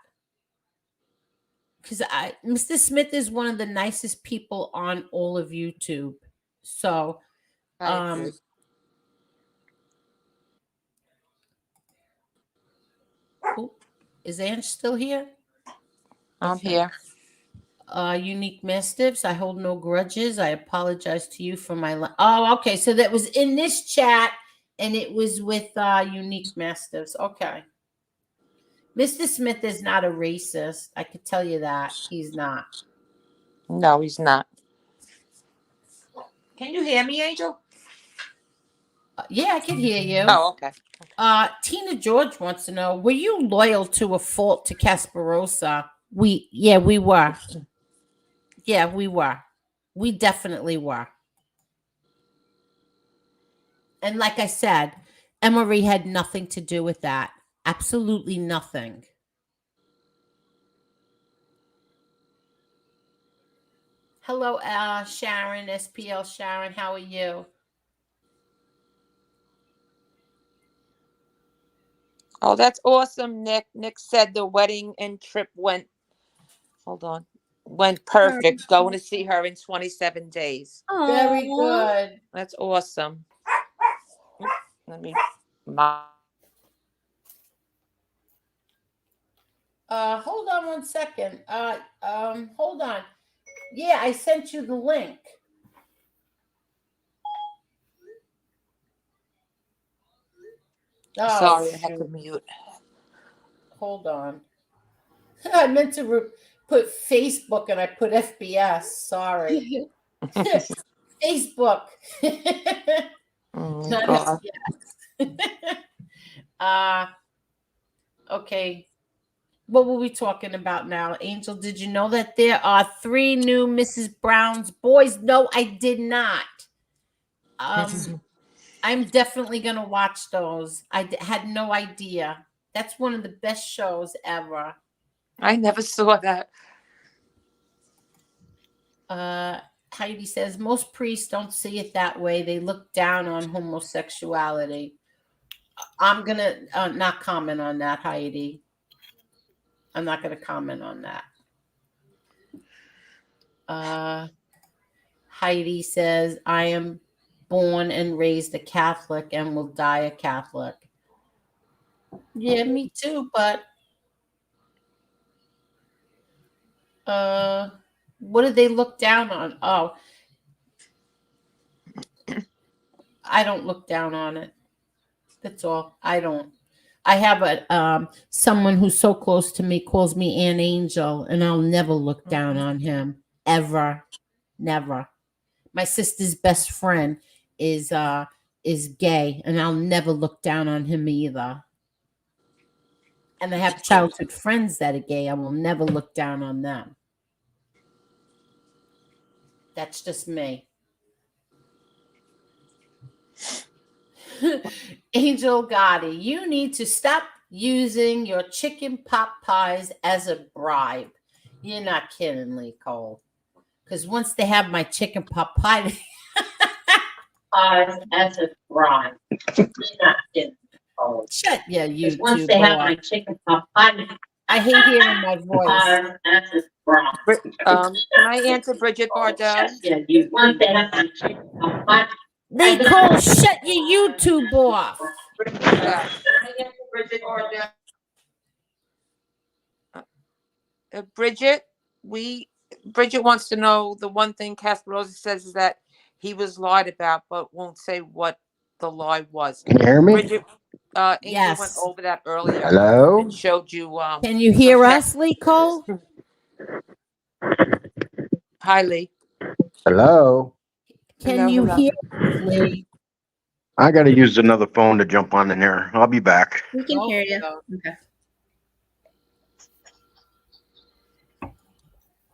Speaker 4: Because Mr. Smith is one of the nicest people on all of YouTube. So,
Speaker 3: I agree.
Speaker 4: Is Ange still here?
Speaker 3: I'm here.
Speaker 4: Unique Mastiffs, I hold no grudges. I apologize to you for my oh, okay. So that was in this chat, and it was with Unique Mastiffs. Okay. Mr. Smith is not a racist. I could tell you that. He's not.
Speaker 3: No, he's not. Can you hear me, Angel?
Speaker 4: Yeah, I can hear you.
Speaker 3: Oh, okay.
Speaker 4: Tina George wants to know, were you loyal to a fault to Casparosa? We were. Yeah, we were. We definitely were. And like I said, Emery had nothing to do with that. Absolutely nothing. Hello, Sharon, SPL Sharon. How are you?
Speaker 3: Oh, that's awesome, Nick. Nick said the wedding and trip went, hold on, went perfect. Going to see her in 27 days.
Speaker 4: Very
Speaker 2: Aw.
Speaker 4: good.
Speaker 3: That's awesome. Let me, my,
Speaker 4: Hold on one second. Hold on. Yeah, I sent you the link. Oh,
Speaker 3: sorry, I had to
Speaker 4: shoot.
Speaker 3: mute.
Speaker 4: Hold on. I meant to put Facebook and I put FBS. Sorry. Facebook.
Speaker 3: Oh,
Speaker 4: Not
Speaker 3: God.
Speaker 4: FBS. Okay. What were we talking about now? Angel, did you know that there are 3 new Mrs. Brown's boys? No, I did not. I'm definitely going to watch those. I had no idea. That's one of the best shows ever.
Speaker 3: I never saw that.
Speaker 4: Heidi says most priests don't see it that way. They look down on homosexuality. I'm going to not comment on that, Heidi. I'm not going to comment on that. Heidi says, I am born and raised a Catholic and will die a Catholic. Yeah, me too, but what did they look down on? Oh, I don't look down on it. That's all. I don't. I have a someone who's so close to me calls me an angel, and I'll never look down on him ever, never. My sister's best friend is gay, and I'll never look down on him either. And I have childhood friends that are gay. I will never look down on them. That's just me. Angel Gotti, you need to stop using your chicken pot pies as a bribe. You're not kidding, Lee Cole. Because once they have my chicken pot pie as a bribe, you're not kidding. Oh. Shut your YouTube. Once they have my chicken pot pie, I hate hearing my voice.
Speaker 3: Can I answer Bridget Bardot?
Speaker 4: Once they have my chicken pot pie. Nicole, shut your YouTube off.
Speaker 3: Bridget, Bridget wants to know the one thing Casperosa says is that he was lied about, but won't say what the lie was.
Speaker 5: Can you hear me?
Speaker 3: Bridget, Angel
Speaker 4: Yes.
Speaker 3: went over that earlier.
Speaker 5: Hello?
Speaker 3: And showed you.
Speaker 4: Can you hear us, Lee Cole?
Speaker 3: Hi, Lee.
Speaker 5: Hello?
Speaker 4: Can you hear us, Lee?
Speaker 5: I got to use another phone to jump on in here. I'll be back.
Speaker 2: We can hear you. Okay.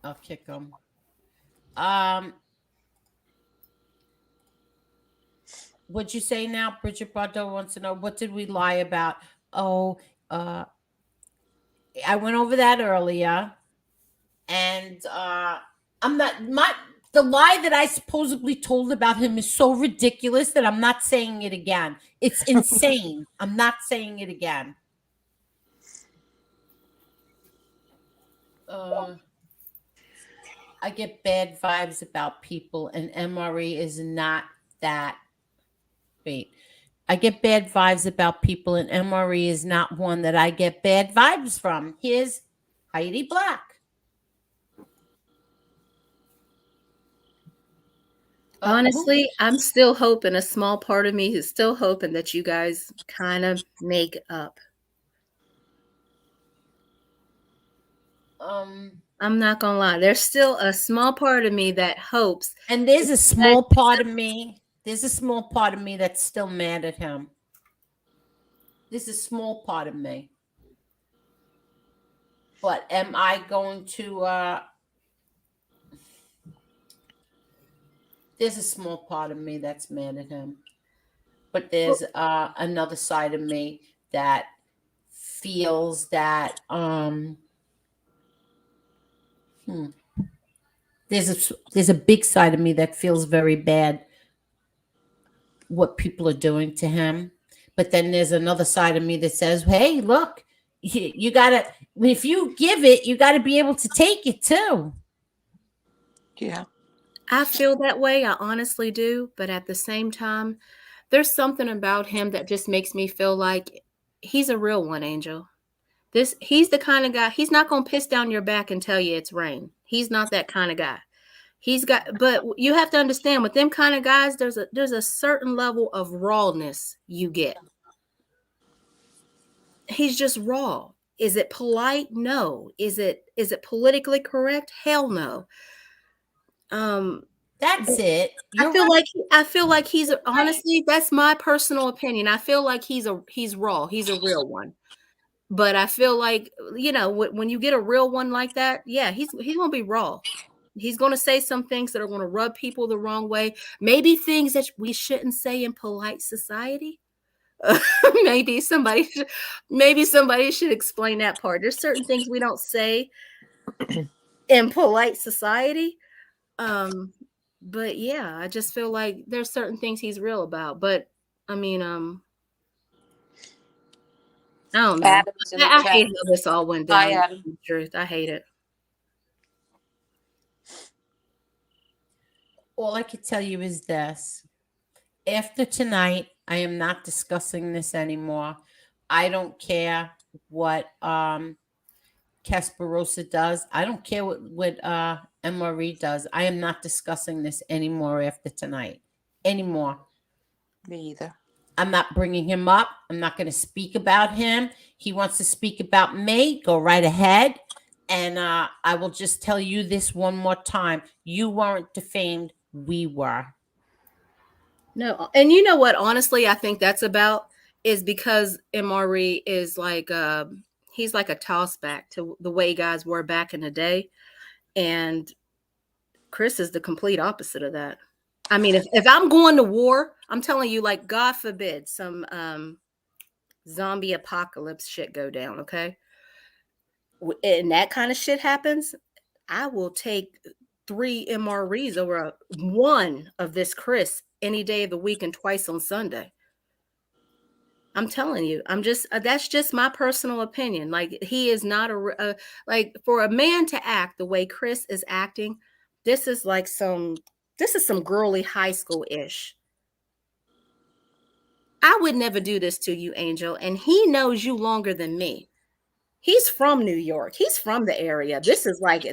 Speaker 4: I'll kick him. What'd you say now? Bridget Bardot wants to know, what did we lie about? Oh, I went over that earlier, and I'm not the lie that I supposedly told about him is so ridiculous that I'm not saying it again. It's insane. I'm not saying it again. I get bad vibes about people, and MRE is not that. Wait. I get bad vibes about people, and MRE is not one that I get bad vibes from. Here's Heidi Black.
Speaker 2: Honestly, I'm still hoping, a small part of me is still hoping that you guys kind of make up. I'm not gonna lie. There's still a small part of me that hopes.
Speaker 4: And there's a small part of me. There's a small part of me that's still mad at him. There's a small part of me. But am I going to there's a small part of me that's mad at him. But there's another side of me that feels that there's a big side of me that feels very bad what people are doing to him. But then there's another side of me that says, hey, look, you gotta, if you give it, you gotta be able to take it too.
Speaker 3: Yeah.
Speaker 2: I feel that way. I honestly do. But at the same time, there's something about him that just makes me feel like he's a real one, Angel. He's the kind of guy, he's not going to piss down your back and tell you it's rain. He's not that kind of guy. But you have to understand with them kind of guys, there's a certain level of rawness you get. He's just raw. Is it polite? No. Is it politically correct? Hell no.
Speaker 4: That's it.
Speaker 2: I feel like he's honestly, that's my personal opinion. I feel like he's raw. He's a real one. But I feel like, when you get a real one like that, yeah, he's going to be raw. He's going to say some things that are going to rub people the wrong way. Maybe things that we shouldn't say in polite society. maybe somebody should explain that part. There's certain things we don't say in polite society. But yeah, I just feel like there's certain things he's real about. But I mean, I don't know.
Speaker 3: Adam's in the
Speaker 2: I
Speaker 3: chat.
Speaker 2: hate how this all went
Speaker 3: Hi,
Speaker 2: down.
Speaker 3: Adam.
Speaker 2: The truth, I hate it.
Speaker 4: All I could tell you is this. After tonight, I am not discussing this anymore. I don't care what Casparosa does. I don't care what MRE does. I am not discussing this anymore after tonight. Anymore.
Speaker 3: Me either.
Speaker 4: I'm not bringing him up. I'm not going to speak about him. He wants to speak about me. Go right ahead. And I will just tell you this one more time. You weren't defamed. We were.
Speaker 2: No, and you know what? Honestly, I think that's about is because MRE is like he's like a toss back to the way guys were back in the day, and Chris is the complete opposite of that. I mean, if I'm going to war, I'm telling you, like, God forbid some zombie apocalypse shit go down, okay? And that kind of shit happens, I will take 3 MREs over one of this Chris any day of the week and twice on Sunday. I'm telling you, that's just my personal opinion. Like, he is not like, for a man to act the way Chris is acting, this is some girly high school-ish. I would never do this to you, Angel, and he knows you longer than me. He's from New York. He's from the area. This is like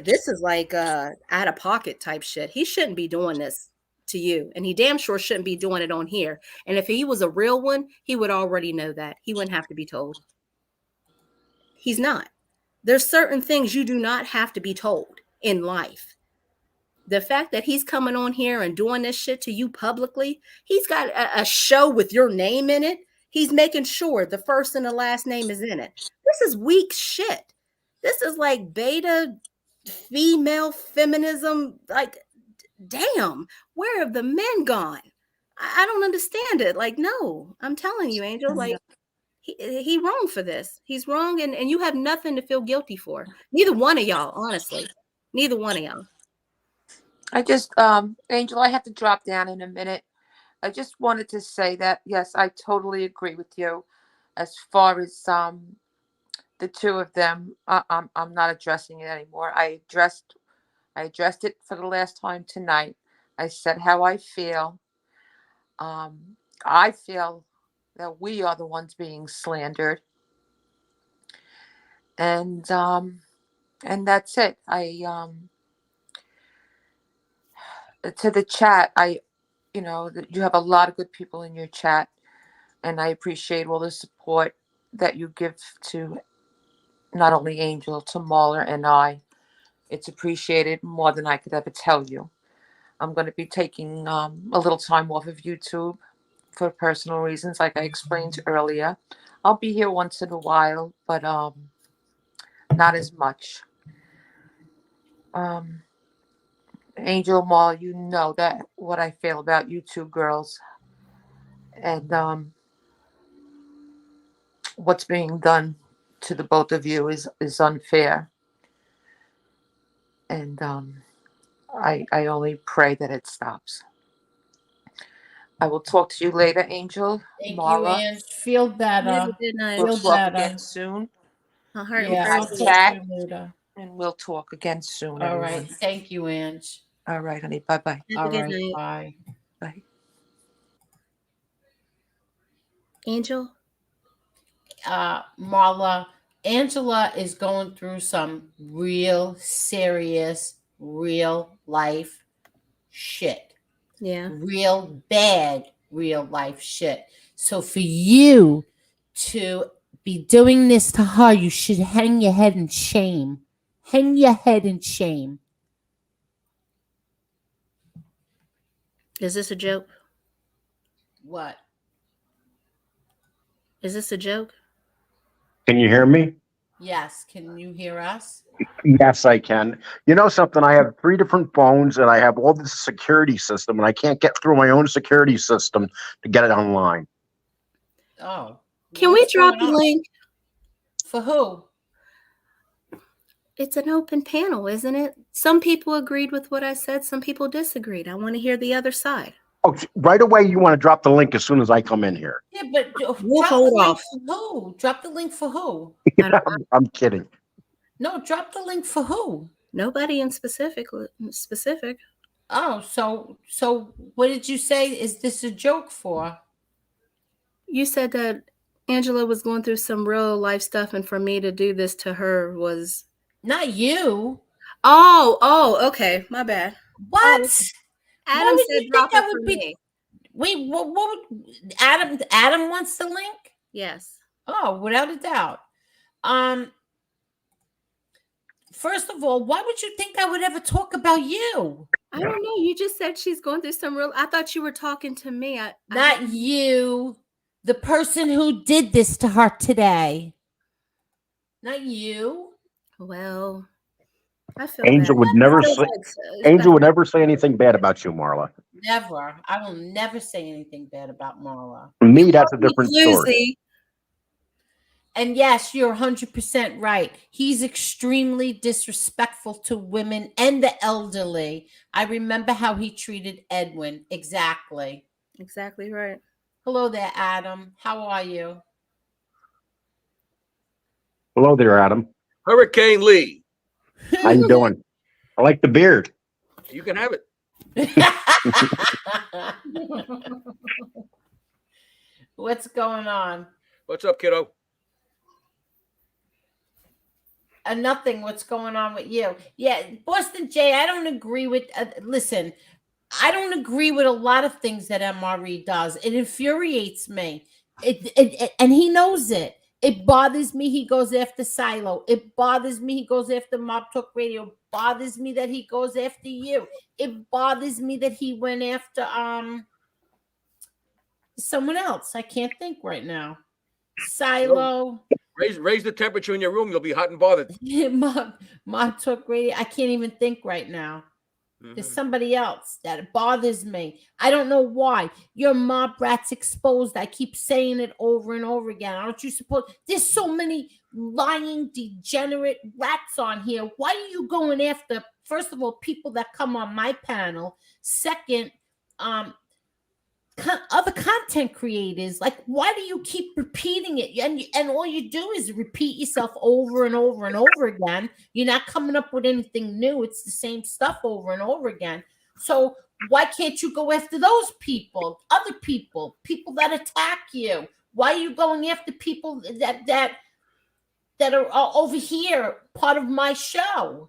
Speaker 2: out of pocket type shit. He shouldn't be doing this to you, and he damn sure shouldn't be doing it on here. And if he was a real one, he would already know that. He wouldn't have to be told. He's not. There's certain things you do not have to be told in life. The fact that he's coming on here and doing this shit to you publicly, he's got a show with your name in it. He's making sure the first and the last name is in it. This is weak shit. This is like beta female feminism. Like, damn, where have the men gone? I don't understand it. Like, no, I'm telling you, Angel, like, he wrong for this. He's wrong, and you have nothing to feel guilty for. Neither one of y'all, honestly. Neither one of y'all.
Speaker 3: I just, Angel, I have to drop down in a minute. I just wanted to say that, yes, I totally agree with you. As far as the two of them, I'm not addressing it anymore. I addressed it for the last time tonight. I said how I feel. I feel that we are the ones being slandered, and that's it. To the chat, you have a lot of good people in your chat, and I appreciate all the support that you give to not only Angel, to Mahler and I. It's appreciated more than I could ever tell you. I'm going to be taking a little time off of YouTube for personal reasons, like I explained earlier. I'll be here once in a while, but not as much. Angel, Mall, you know that what I feel about you two girls, and what's being done to the both of you is unfair, and I only pray that it stops. I will talk to you later, Angel.
Speaker 4: Thank you,
Speaker 3: Marla.
Speaker 4: Ange. Feel
Speaker 2: Have
Speaker 4: better.
Speaker 2: a good night.
Speaker 3: We'll
Speaker 4: Feel
Speaker 3: talk
Speaker 4: better.
Speaker 3: again soon.
Speaker 2: My heart and
Speaker 4: Yeah,
Speaker 2: prayers
Speaker 4: I'll
Speaker 2: with
Speaker 4: talk to
Speaker 3: chat.
Speaker 4: you later.
Speaker 3: And we'll talk again soon,
Speaker 4: All
Speaker 3: everyone.
Speaker 4: right. Thank you, Ange.
Speaker 3: All right, honey. Bye-bye.
Speaker 2: you. Have
Speaker 4: All
Speaker 2: a good
Speaker 4: right.
Speaker 2: night.
Speaker 4: Bye.
Speaker 3: Bye.
Speaker 2: Angel?
Speaker 4: Marla, Angela is going through some real serious, real life shit.
Speaker 2: Yeah.
Speaker 4: Real bad, real life shit. So for you to be doing this to her, you should hang your head in shame. Hang your head in shame.
Speaker 2: Is this a joke?
Speaker 4: What?
Speaker 2: Is this a joke?
Speaker 5: Can you hear me?
Speaker 4: Yes. Can you hear us?
Speaker 5: Yes, I can. You know something? I have 3 different phones and I have all this security system and I can't get through my own security system to get it online.
Speaker 4: Oh.
Speaker 2: Can we
Speaker 4: What's
Speaker 2: drop
Speaker 4: going
Speaker 2: the
Speaker 4: on?
Speaker 2: link?
Speaker 4: For who?
Speaker 2: It's an open panel, isn't it? Some people agreed with what I said. Some people disagreed. I want to hear the other side.
Speaker 5: Oh, right away, you want to drop the link as soon as I come in here.
Speaker 4: Yeah, but
Speaker 2: We'll
Speaker 4: drop
Speaker 2: hold
Speaker 4: the link
Speaker 2: off.
Speaker 4: for who? Drop the link for who?
Speaker 5: I'm kidding.
Speaker 4: No, drop the link for who?
Speaker 2: Nobody in specific.
Speaker 4: Oh, so what did you say? Is this a joke for?
Speaker 2: You said that Angela was going through some real life stuff, and for me to do this to her was.
Speaker 4: Not you.
Speaker 2: Oh, okay. My bad.
Speaker 4: What?
Speaker 2: Adam
Speaker 4: What would
Speaker 2: said
Speaker 4: you
Speaker 2: drop
Speaker 4: think
Speaker 2: it
Speaker 4: that
Speaker 2: for
Speaker 4: would be?
Speaker 2: me.
Speaker 4: Wait, what would Adam wants the link?
Speaker 2: Yes.
Speaker 4: Oh, without a doubt. First of all, why would you think I would ever talk about you?
Speaker 2: I don't know. You just said she's going through some real. I thought you were talking to me.
Speaker 4: Not you, the person who did this to her today. Not you.
Speaker 2: Well, I feel
Speaker 5: Angel
Speaker 2: bad.
Speaker 5: would never
Speaker 2: I feel
Speaker 5: say.
Speaker 2: bad.
Speaker 5: Angel would never say anything bad about you, Marla.
Speaker 4: Never. I will never say anything bad about Marla.
Speaker 5: For me, that's a different story.
Speaker 2: Floozy.
Speaker 4: And yes, you're 100% right. He's extremely disrespectful to women and the elderly. I remember how he treated Edwin. Exactly.
Speaker 2: Exactly right.
Speaker 4: Hello there, Adam. How are you?
Speaker 5: Hello there, Adam.
Speaker 6: Hurricane Lee,
Speaker 5: How you doing? I like the beard.
Speaker 6: you can have it.
Speaker 4: What's going on?
Speaker 6: What's up, kiddo?
Speaker 4: Nothing. What's going on with you? Yeah, Boston Jay, I don't agree with. Listen, I don't agree with a lot of things that MRE does. It infuriates me. And he knows it. It bothers me. He goes after Silo. It bothers me. He goes after Mob Talk Radio. It bothers me that he goes after you. It bothers me that he went after someone else. I can't think right now. Silo.
Speaker 6: Raise the temperature in your room. You'll be hot and bothered.
Speaker 4: Mob Talk Radio. I can't even think right now. There's somebody else that bothers me. I don't know why. Your mob rats exposed. I keep saying it over and over again. Aren't you supposed? There's so many lying, degenerate rats on here. Why are you going after, first of all, people that come on my panel? Second, other content creators. Like, why do you keep repeating it? And all you do is repeat yourself over and over and over again. You're not coming up with anything new. It's the same stuff over and over again. So why can't you go after those people, other people that attack you? Why are you going after people that are over here, part of my show?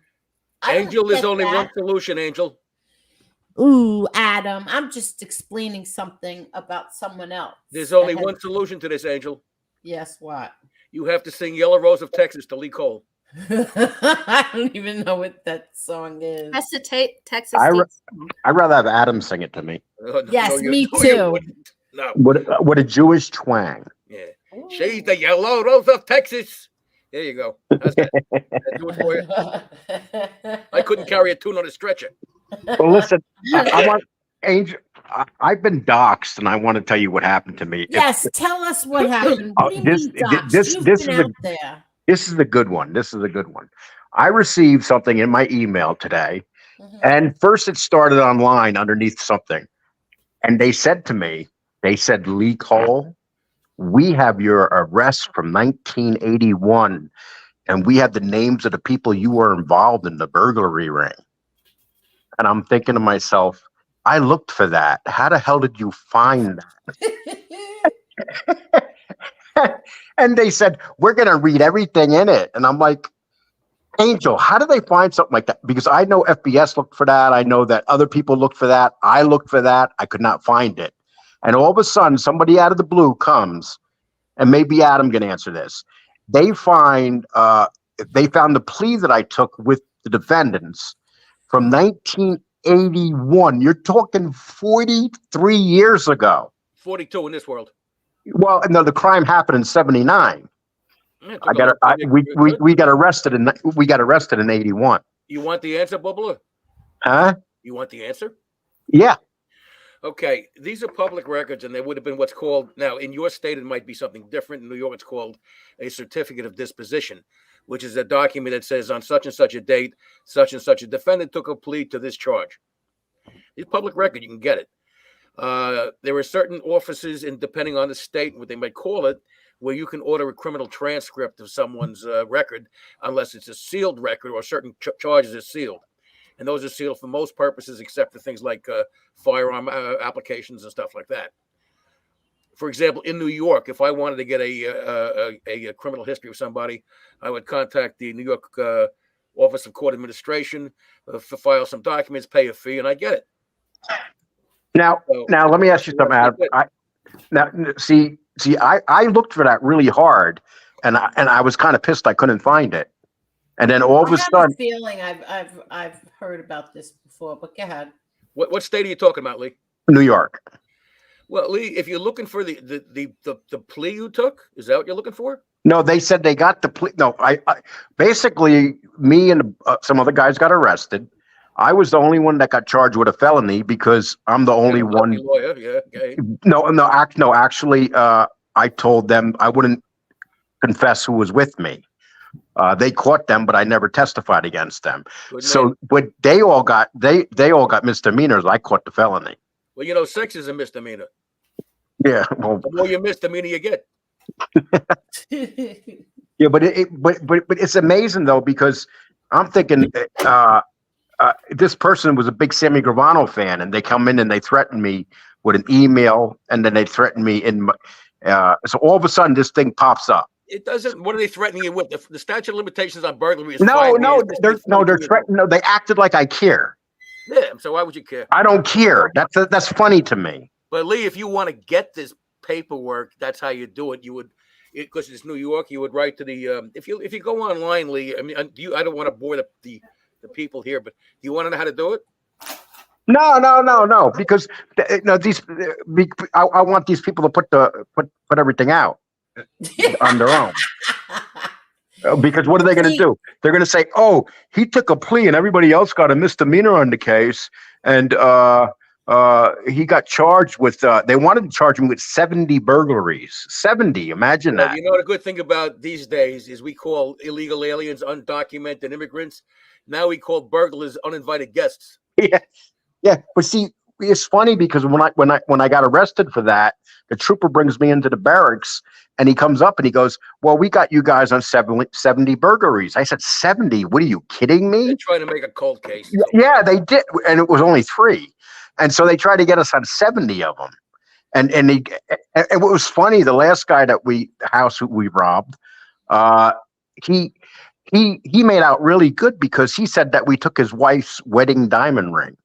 Speaker 6: Angel, there's only one solution, Angel.
Speaker 4: Ooh, Adam, I'm just explaining something about someone else.
Speaker 6: There's only one solution to this, Angel.
Speaker 4: Yes, what?
Speaker 6: You have to sing Yellow Rose of Texas to Lee Cole.
Speaker 4: I don't even know what that song is.
Speaker 2: That's the Texas.
Speaker 5: I'd rather have Adam sing it to me.
Speaker 4: Yes, me too.
Speaker 6: No.
Speaker 5: What a Jewish twang.
Speaker 6: Yeah. She's the Yellow Rose of Texas. There you go. That's it. Do it for you. I couldn't carry a tune on a stretcher.
Speaker 5: Well, listen, I want Angel. I've been doxxed, and I want to tell you what happened to me.
Speaker 4: Yes, tell us what happened. What do you mean, doxxed? You've been out there.
Speaker 5: This is a good one. This is a good one. I received something in my email today, and first it started online underneath something. And they said to me, they said, Lee Cole, we have your arrest from 1981, and we have the names of the people you were involved in the burglary ring. And I'm thinking to myself, I looked for that. How the hell did you find that? And they said, we're going to read everything in it. And I'm like, Angel, how do they find something like that? Because I know FBS looked for that. I know that other people looked for that. I looked for that. I could not find it. And all of a sudden, somebody out of the blue comes, and maybe Adam can answer this. They found the plea that I took with the defendants from 1981. You're talking 43 years ago.
Speaker 6: 42 in this world.
Speaker 5: Well, no, the crime happened in 79. We got arrested in 81.
Speaker 6: You want the answer, Bubbler?
Speaker 5: Huh?
Speaker 6: You want the answer?
Speaker 5: Yeah.
Speaker 6: Okay, these are public records, and they would have been what's called, now in your state it might be something different. In New York, it's called a certificate of disposition, which is a document that says on such and such a date, such and such a defendant took a plea to this charge. It's public record, you can get it. There are certain offices, and depending on the state, what they might call it, where you can order a criminal transcript of someone's record, unless it's a sealed record or certain charges are sealed. And those are sealed for most purposes, except for things like firearm applications and stuff like that. For example, in New York, if I wanted to get a criminal history of somebody, I would contact the New York Office of Court Administration, file some documents, pay a fee, and I get it.
Speaker 5: Now, let me ask you something, Adam. I looked for that really hard, and I was kind of pissed I couldn't find it. And then all of a sudden,
Speaker 4: I have a feeling I've heard about this before, but go ahead.
Speaker 6: What state are you talking about, Lee?
Speaker 5: New York.
Speaker 6: Well, Lee, if you're looking for the plea you took, is that what you're looking for?
Speaker 5: No, they said they got the plea. No, I basically, me and some other guys got arrested. I was the only one that got charged with a felony because I'm the only one.
Speaker 6: Lawyer, yeah. Okay.
Speaker 5: No. Actually, I told them I wouldn't confess who was with me. They caught them, but I never testified against them. So, but they all got misdemeanors. I caught the felony.
Speaker 6: Well, sex is a misdemeanor.
Speaker 5: Yeah. Well,
Speaker 6: the more you misdemeanor, you get.
Speaker 5: Yeah, but it's amazing though, because I'm thinking this person was a big Sammy Gravano fan, and they come in and they threaten me with an email, and then they threaten me so all of a sudden this thing pops up.
Speaker 6: It doesn't. What are they threatening you with? The statute of limitations on burglary is
Speaker 5: they're threatening. No, they acted like I care.
Speaker 6: Yeah. So why would you care?
Speaker 5: I don't care. That's funny to me.
Speaker 6: But Lee, if you want to get this paperwork, that's how you do it. You would, because it's New York, you would write to the. If you go online, Lee. I mean, I don't want to bore the people here, but do you want to know how to do it?
Speaker 5: No. Because I want these people to put everything out on their own. Because what are they going to do? They're going to say, "Oh, he took a plea, and everybody else got a misdemeanor on the case, and he got charged with." They wanted to charge him with 70 burglaries. 70. Imagine that.
Speaker 6: You know, the good thing about these days is we call illegal aliens undocumented immigrants. Now we call burglars uninvited guests.
Speaker 5: Yeah. But see, it's funny because when I got arrested for that, the trooper brings me into the barracks, and he comes up and he goes, "Well, we got you guys on 70 burglaries." I said, 70? What are you kidding me?
Speaker 6: They're trying to make a cold case.
Speaker 5: Yeah, they did, and it was only 3, and so they tried to get us on 70 of them. And what was funny, the last guy that we robbed, he made out really good because he said that we took his wife's wedding diamond ring,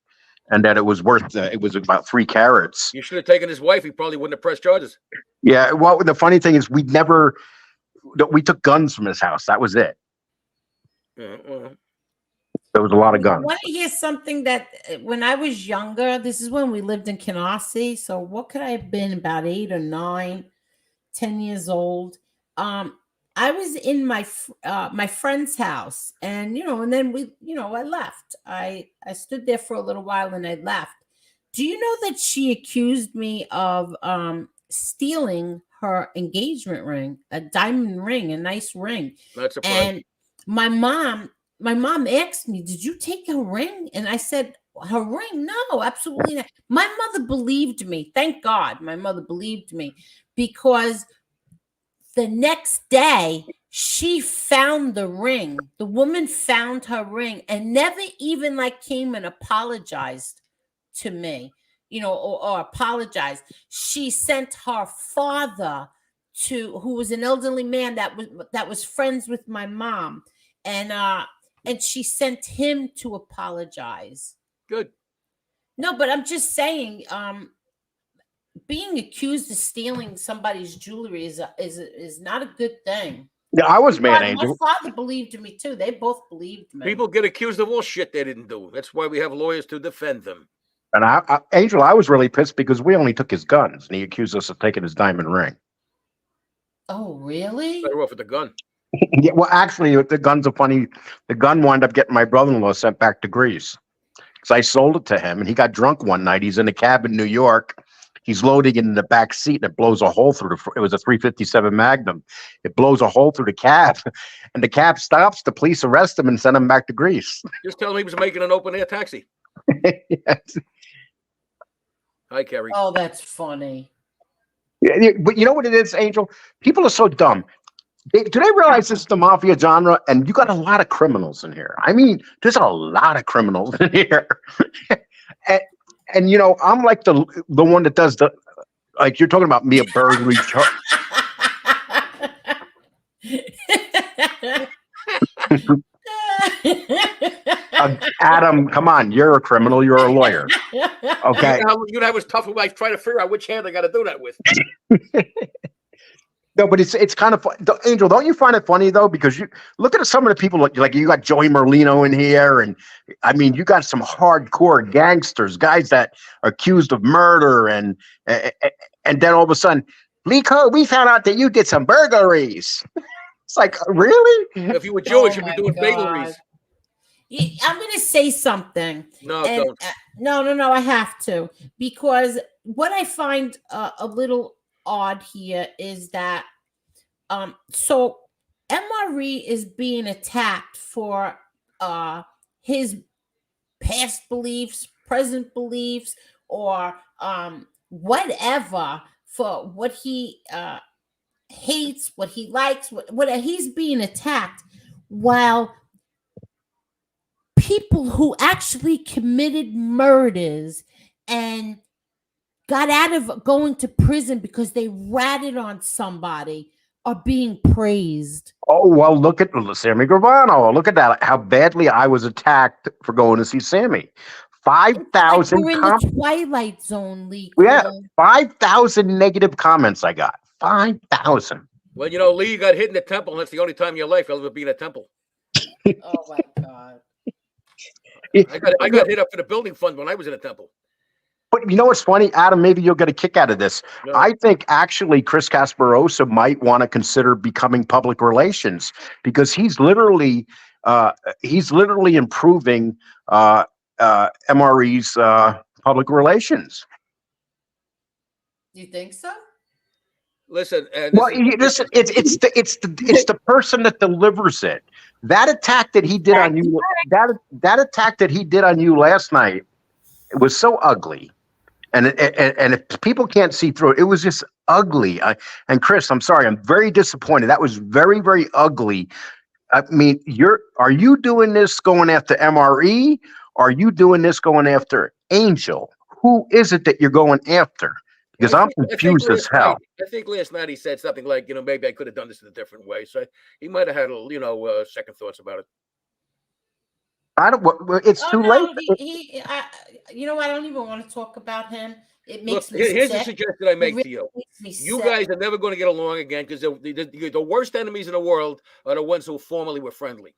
Speaker 5: and that it was worth it was about 3 carats.
Speaker 6: You should have taken his wife. He probably wouldn't have pressed charges.
Speaker 5: Yeah. Well, the funny thing is, we took guns from his house. That was it. There was a lot of guns.
Speaker 4: I want to hear something that when I was younger, this is when we lived in Canarsie. So what could I have been, about 8 or 9, 10 years old? I was in my friend's house, and and then I left. I stood there for a little while and I left. Do you know that she accused me of stealing her engagement ring, a diamond ring, a nice ring?
Speaker 6: Not surprised.
Speaker 4: And my mom asked me, "Did you take her ring?" And I said, her ring. No, absolutely not. My mother believed me. Thank God my mother believed me, because the next day she found the ring. The woman found her ring and never even like came and apologized to me, or apologized. She sent her father who was an elderly man that was friends with my mom, and she sent him to apologize.
Speaker 6: Good.
Speaker 4: No, but I'm just saying, being accused of stealing somebody's jewelry is not a good thing.
Speaker 5: Yeah, I was mad,
Speaker 4: My
Speaker 5: Angel.
Speaker 4: father believed me too. They both believed me.
Speaker 6: People get accused of all shit they didn't do. That's why we have lawyers to defend them.
Speaker 5: And Angel, I was really pissed because we only took his guns, and he accused us of taking his diamond ring.
Speaker 4: Oh, really?
Speaker 6: Better off with the gun.
Speaker 5: Yeah, well, actually, the gun's a funny. The gun wound up getting my brother-in-law sent back to Greece because I sold it to him, and he got drunk one night. He's in a cab in New York. He's loading it in the back seat, and it blows a hole through it was a 357 Magnum. It blows a hole through the cab, and the cab stops. The police arrest him and send him back to Greece.
Speaker 6: Just tell him he was making an open-air taxi.
Speaker 5: Yes.
Speaker 6: Hi, Kerry.
Speaker 4: Oh, that's funny.
Speaker 5: Yeah, but you know what it is, Angel? People are so dumb. Do they realize this is the mafia genre? And you got a lot of criminals in here. I mean, there's a lot of criminals in here. and I'm like the one that does like you're talking about me, a burglary charge. Adam, come on, you're a criminal. You're a lawyer. Okay.
Speaker 6: You know, I was tough when I trying to figure out which hand I got to do that with.
Speaker 5: No, but it's kind of fun. Angel, don't you find it funny though? Because you look at some of the people, like you got Joey Merlino in here, and I mean, you got some hardcore gangsters, guys that are accused of murder, and then all of a sudden, Lico, we found out that you did some burglaries. It's like, really?
Speaker 6: If you were Jewish, you'd be doing bagleries.
Speaker 4: I'm going to say something.
Speaker 6: No, don't.
Speaker 4: No, I have to. Because what I find a little odd here is that, so MRE is being attacked for his past beliefs, present beliefs, or whatever, for what he hates, what he likes, what he's being attacked, while people who actually committed murders and got out of going to prison because they ratted on somebody are being praised.
Speaker 5: Oh, well, look at Sammy Gravano. Look at that. How badly I was attacked for going to see Sammy. 5,000
Speaker 4: We're in the Twilight Zone, Lee.
Speaker 5: Yeah, 5,000 negative comments I got. 5,000.
Speaker 6: Well, you know, Lee, you got hit in the temple, and that's the only time in your life you'll ever be in a temple.
Speaker 4: Oh, my God.
Speaker 6: I got hit up for the building fund when I was in a temple.
Speaker 5: But you know what's funny, Adam? Maybe you'll get a kick out of this.
Speaker 6: No.
Speaker 5: I think actually Chris Casparosa might want to consider becoming public relations because he's literally improving MRE's public relations.
Speaker 4: You think so?
Speaker 6: Listen,
Speaker 5: listen. It's the person that delivers it. That attack that he did on you, that attack that he did on you last night, it was so ugly. And if people can't see through it, it was just ugly. And Chris, I'm sorry, I'm very disappointed. That was very, very ugly. I mean, are you doing this going after MRE? Are you doing this going after Angel? Who is it that you're going after? Because I'm confused as hell.
Speaker 6: I think last night he said something like, maybe I could have done this in a different way. So he might have had second thoughts about it.
Speaker 5: It's too late.
Speaker 4: I don't even want to talk about him. It makes me
Speaker 6: here's
Speaker 4: sick.
Speaker 6: a suggestion I make to you. You guys are never going to get along again because the worst enemies in the world are the ones who formerly were friendly.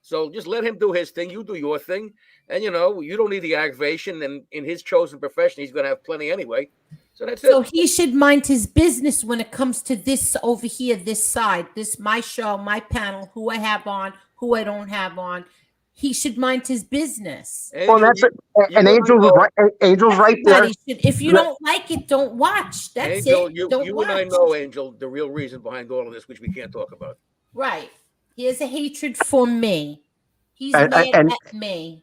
Speaker 6: So just let him do his thing. You do your thing. And, you don't need the aggravation. And in his chosen profession, he's going to have plenty anyway. So that's it.
Speaker 4: So he should mind his business when it comes to this over here, this side, this my show, my panel, who I have on, who I don't have on. He should mind his business.
Speaker 5: Well, that's it. And Angel's right there.
Speaker 4: If you don't like it, don't watch. That's
Speaker 6: Angel,
Speaker 4: it.
Speaker 6: You
Speaker 4: watch.
Speaker 6: and I know, Angel, the real reason behind all of this, which we can't talk about.
Speaker 4: Right. He has a hatred for me. He's mad at me.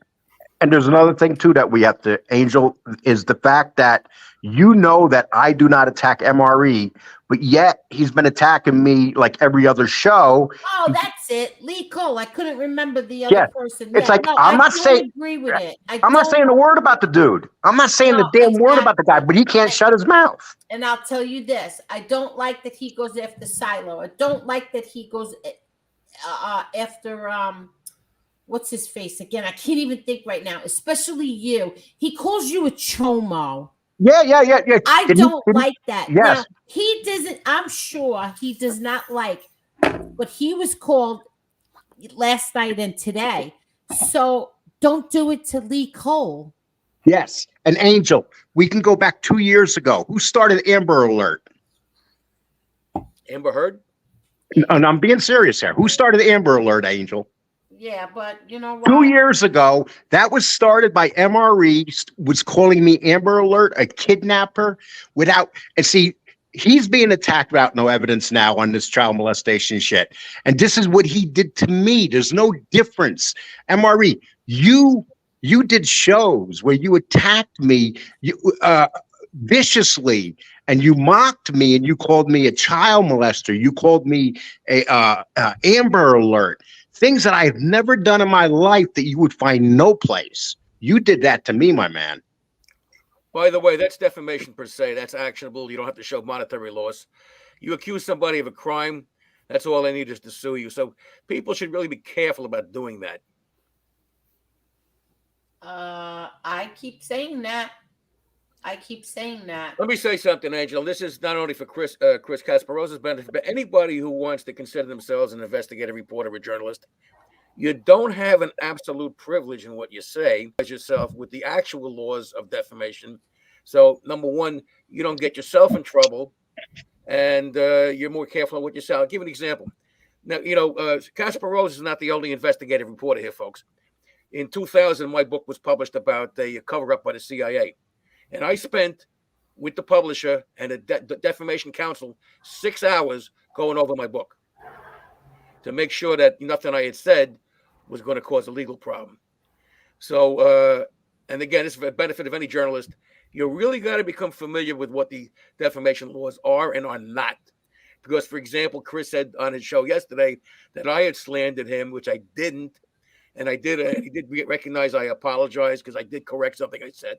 Speaker 5: And there's another thing too that we have to, Angel, is the fact that you know that I do not attack MRE, but yet he's been attacking me like every other show.
Speaker 4: Oh, that's it. Lee Cole. I couldn't remember the other
Speaker 5: Yeah.
Speaker 4: person.
Speaker 5: It's
Speaker 4: Yeah,
Speaker 5: like,
Speaker 4: no,
Speaker 5: I'm
Speaker 4: I
Speaker 5: not
Speaker 4: don't
Speaker 5: saying-
Speaker 4: agree with it.
Speaker 5: I'm not saying a word about the dude. I'm not saying the
Speaker 4: No,
Speaker 5: damn word about the guy, but he can't shut his mouth.
Speaker 4: And I'll tell you this: I don't like that he goes after Silo. I don't like that he goes after what's his face again? I can't even think right now. Especially you. He calls you a chomo.
Speaker 5: Yeah.
Speaker 4: I don't like that.
Speaker 5: Yes.
Speaker 4: Now, he doesn't. I'm sure he does not like what he was called last night and today. So don't do it to Lee Cole.
Speaker 5: Yes. And Angel, we can go back 2 years ago. Who started Amber Alert?
Speaker 6: Amber Heard?
Speaker 5: And I'm being serious here. Who started Amber Alert, Angel?
Speaker 4: Yeah, but you know what?
Speaker 5: 2 years ago, that was started by MRE, was calling me Amber Alert, a kidnapper, without, and see, he's being attacked without no evidence now on this child molestation shit. And this is what he did to me. There's no difference. MRE, you did shows where you attacked me viciously, and you mocked me, and you called me a child molester. You called me a Amber Alert. Things that I've never done in my life that you would find no place. You did that to me, my man.
Speaker 6: By the way, that's defamation per se. That's actionable. You don't have to show monetary loss. You accuse somebody of a crime, that's all they need is to sue you. So people should really be careful about doing that.
Speaker 4: I keep saying that.
Speaker 6: Let me say something, Angel. This is not only for Chris Kasparosa's benefit, but anybody who wants to consider themselves an investigative reporter or journalist. You don't have an absolute privilege in what you say as yourself with the actual laws of defamation. So, number one, you don't get yourself in trouble, and you're more careful on what you say. I'll give an example. Now, Kasparosa is not the only investigative reporter here, folks. In 2000, my book was published about a cover-up by the CIA. And I spent, with the publisher and the Defamation Council, 6 hours going over my book to make sure that nothing I had said was going to cause a legal problem. So, and again, this is for the benefit of any journalist. You really got to become familiar with what the defamation laws are and are not. Because, for example, Chris said on his show yesterday that I had slandered him, which I didn't. And I did. He did recognize I apologized because I did correct something I said.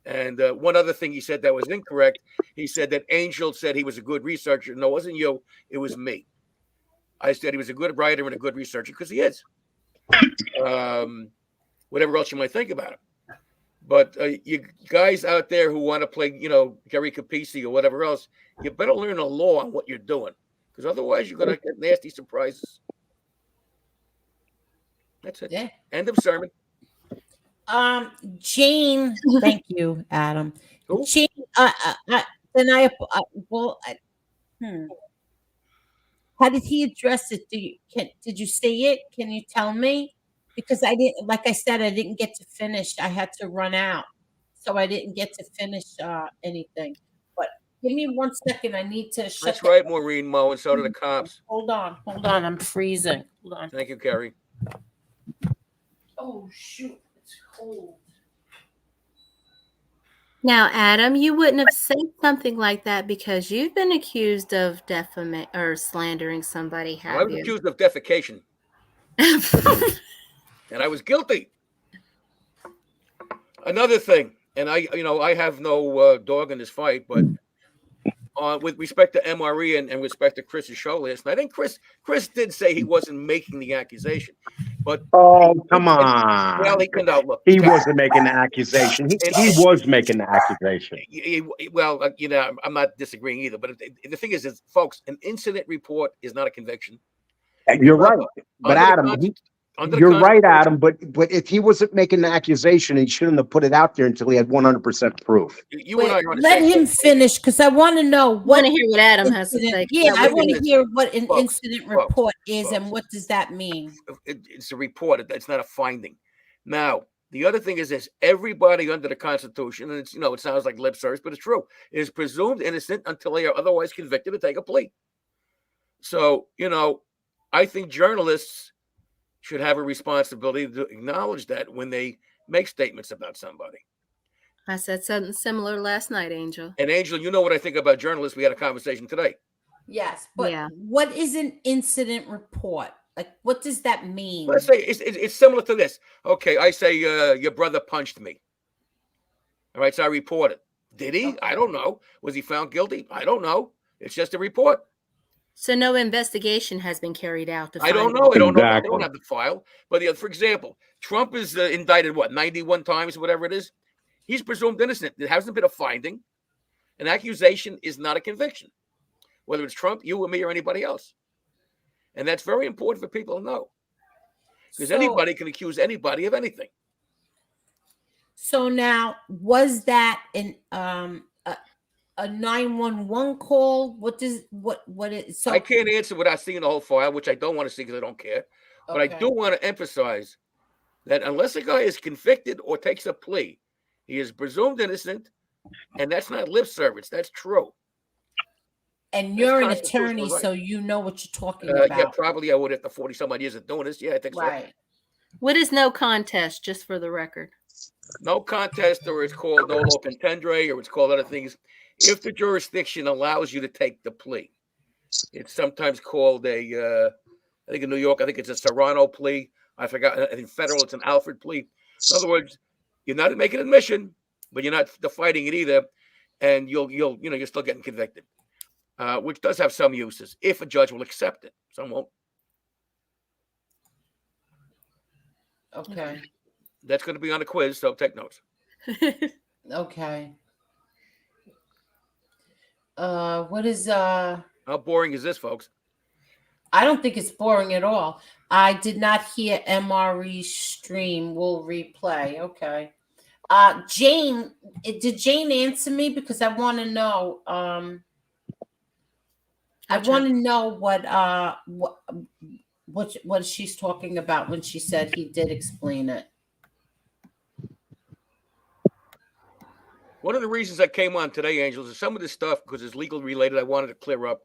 Speaker 6: And one other thing he said that was incorrect. He said that Angel said he was a good researcher. No, it wasn't you. It was me. I said he was a good writer and a good researcher because he is. Whatever else you might think about him. But you guys out there who want to play, Gary Capisi or whatever else, you better learn the law on what you're doing. Because otherwise you're going to get nasty surprises. That's it.
Speaker 4: Yeah.
Speaker 6: End of sermon.
Speaker 4: Jane, thank you, Adam.
Speaker 6: Who?
Speaker 4: Jane, how did he address it? Did you say it? Can you tell me? Because I didn't, like I said, I didn't get to finish. I had to run out, so I didn't get to finish anything. But give me 1 second. I need to shut.
Speaker 6: That's right, Maureen Moe, and so do the cops.
Speaker 4: Hold on. I'm freezing. Hold on.
Speaker 6: Thank you, Kerry.
Speaker 4: Oh shoot, it's cold.
Speaker 2: Now, Adam, you wouldn't have said something like that because you've been accused of defamation or slandering somebody,
Speaker 6: I
Speaker 2: have
Speaker 6: was
Speaker 2: you?
Speaker 6: accused of defecation, and I was guilty. Another thing, and I have no dog in this fight, but with respect to MRE and respect to Chris's show last night, I think Chris did say he wasn't making the accusation, but
Speaker 5: Come on.
Speaker 6: well, he can look.
Speaker 5: He wasn't making the accusation. He was making the accusation.
Speaker 6: I'm not disagreeing either, but the thing is, folks, an incident report is not a conviction.
Speaker 5: You're right, but Adam, you're right, Adam. But if he wasn't making the accusation, he shouldn't have put it out there until he had 100% proof.
Speaker 6: You and I are on the
Speaker 4: Let
Speaker 6: same
Speaker 4: him
Speaker 6: page.
Speaker 4: finish because I want to know
Speaker 2: Want to hear what Adam has to say?
Speaker 4: Yeah, I
Speaker 6: Listen
Speaker 4: want
Speaker 6: to
Speaker 4: to
Speaker 6: this,
Speaker 4: hear what an
Speaker 6: folks,
Speaker 4: incident report is
Speaker 6: folks.
Speaker 4: and what does that mean.
Speaker 6: It's a report. It's not a finding. Now, the other thing is this: everybody under the Constitution, and it sounds like lip service, but it's true, is presumed innocent until they are otherwise convicted to take a plea. So, I think journalists should have a responsibility to acknowledge that when they, make statements about somebody.
Speaker 2: I said something similar last night, Angel.
Speaker 6: And Angel, you know what I think about journalists. We had a conversation today.
Speaker 4: Yes, but
Speaker 2: Yeah.
Speaker 4: what is an incident report? Like, what does that mean?
Speaker 6: Let's say it's similar to this. Okay, I say your brother punched me. All right, so I report it. Did he?
Speaker 4: Okay.
Speaker 6: I don't know. Was he found guilty? I don't know. It's just a report.
Speaker 2: So no investigation has been carried out.
Speaker 6: I don't know. I don't know. I
Speaker 5: Exactly.
Speaker 6: don't have the file. But for example, Trump is indicted, 91 times, whatever it is. He's presumed innocent. There hasn't been a finding. An accusation is not a conviction, whether it's Trump, you, or me, or anybody else. And that's very important for people to know. Because anybody can accuse anybody of anything.
Speaker 4: So now, was that a 911 call? What is? So
Speaker 6: I can't answer without seeing the whole file, which I don't want to see because I don't care. But I do want to emphasize that unless a guy is convicted or takes a plea, he is presumed innocent, and that's not lip service. That's true.
Speaker 4: And you're an
Speaker 6: That's constitutional
Speaker 4: attorney,
Speaker 6: right.
Speaker 4: so you know what you're talking about.
Speaker 6: Yeah, probably I would after 40-some odd years of doing this. Yeah, I think so.
Speaker 4: Right.
Speaker 2: What is no contest, just for the record?
Speaker 6: No contest, or it's called no low contendere, or it's called other things. If the jurisdiction allows you to take the plea, it's sometimes called I think in New York, I think it's a Serrano plea. I forgot. In federal, it's an Alfred plea. In other words, you're not making admission, but you're not fighting it either, and you're still getting convicted, which does have some uses if a judge will accept it. Some won't.
Speaker 4: Okay.
Speaker 6: That's going to be on the quiz, so take notes.
Speaker 4: Okay. What is
Speaker 6: How boring is this, folks?
Speaker 4: I don't think it's boring at all. I did not hear MRE stream. We'll replay. Okay. Jane, did Jane answer me? Because I want to know. I want to know what she's talking about when she said he did explain it.
Speaker 6: One of the reasons I came on today, Angels, is some of this stuff, because it's legal related, I wanted to clear up,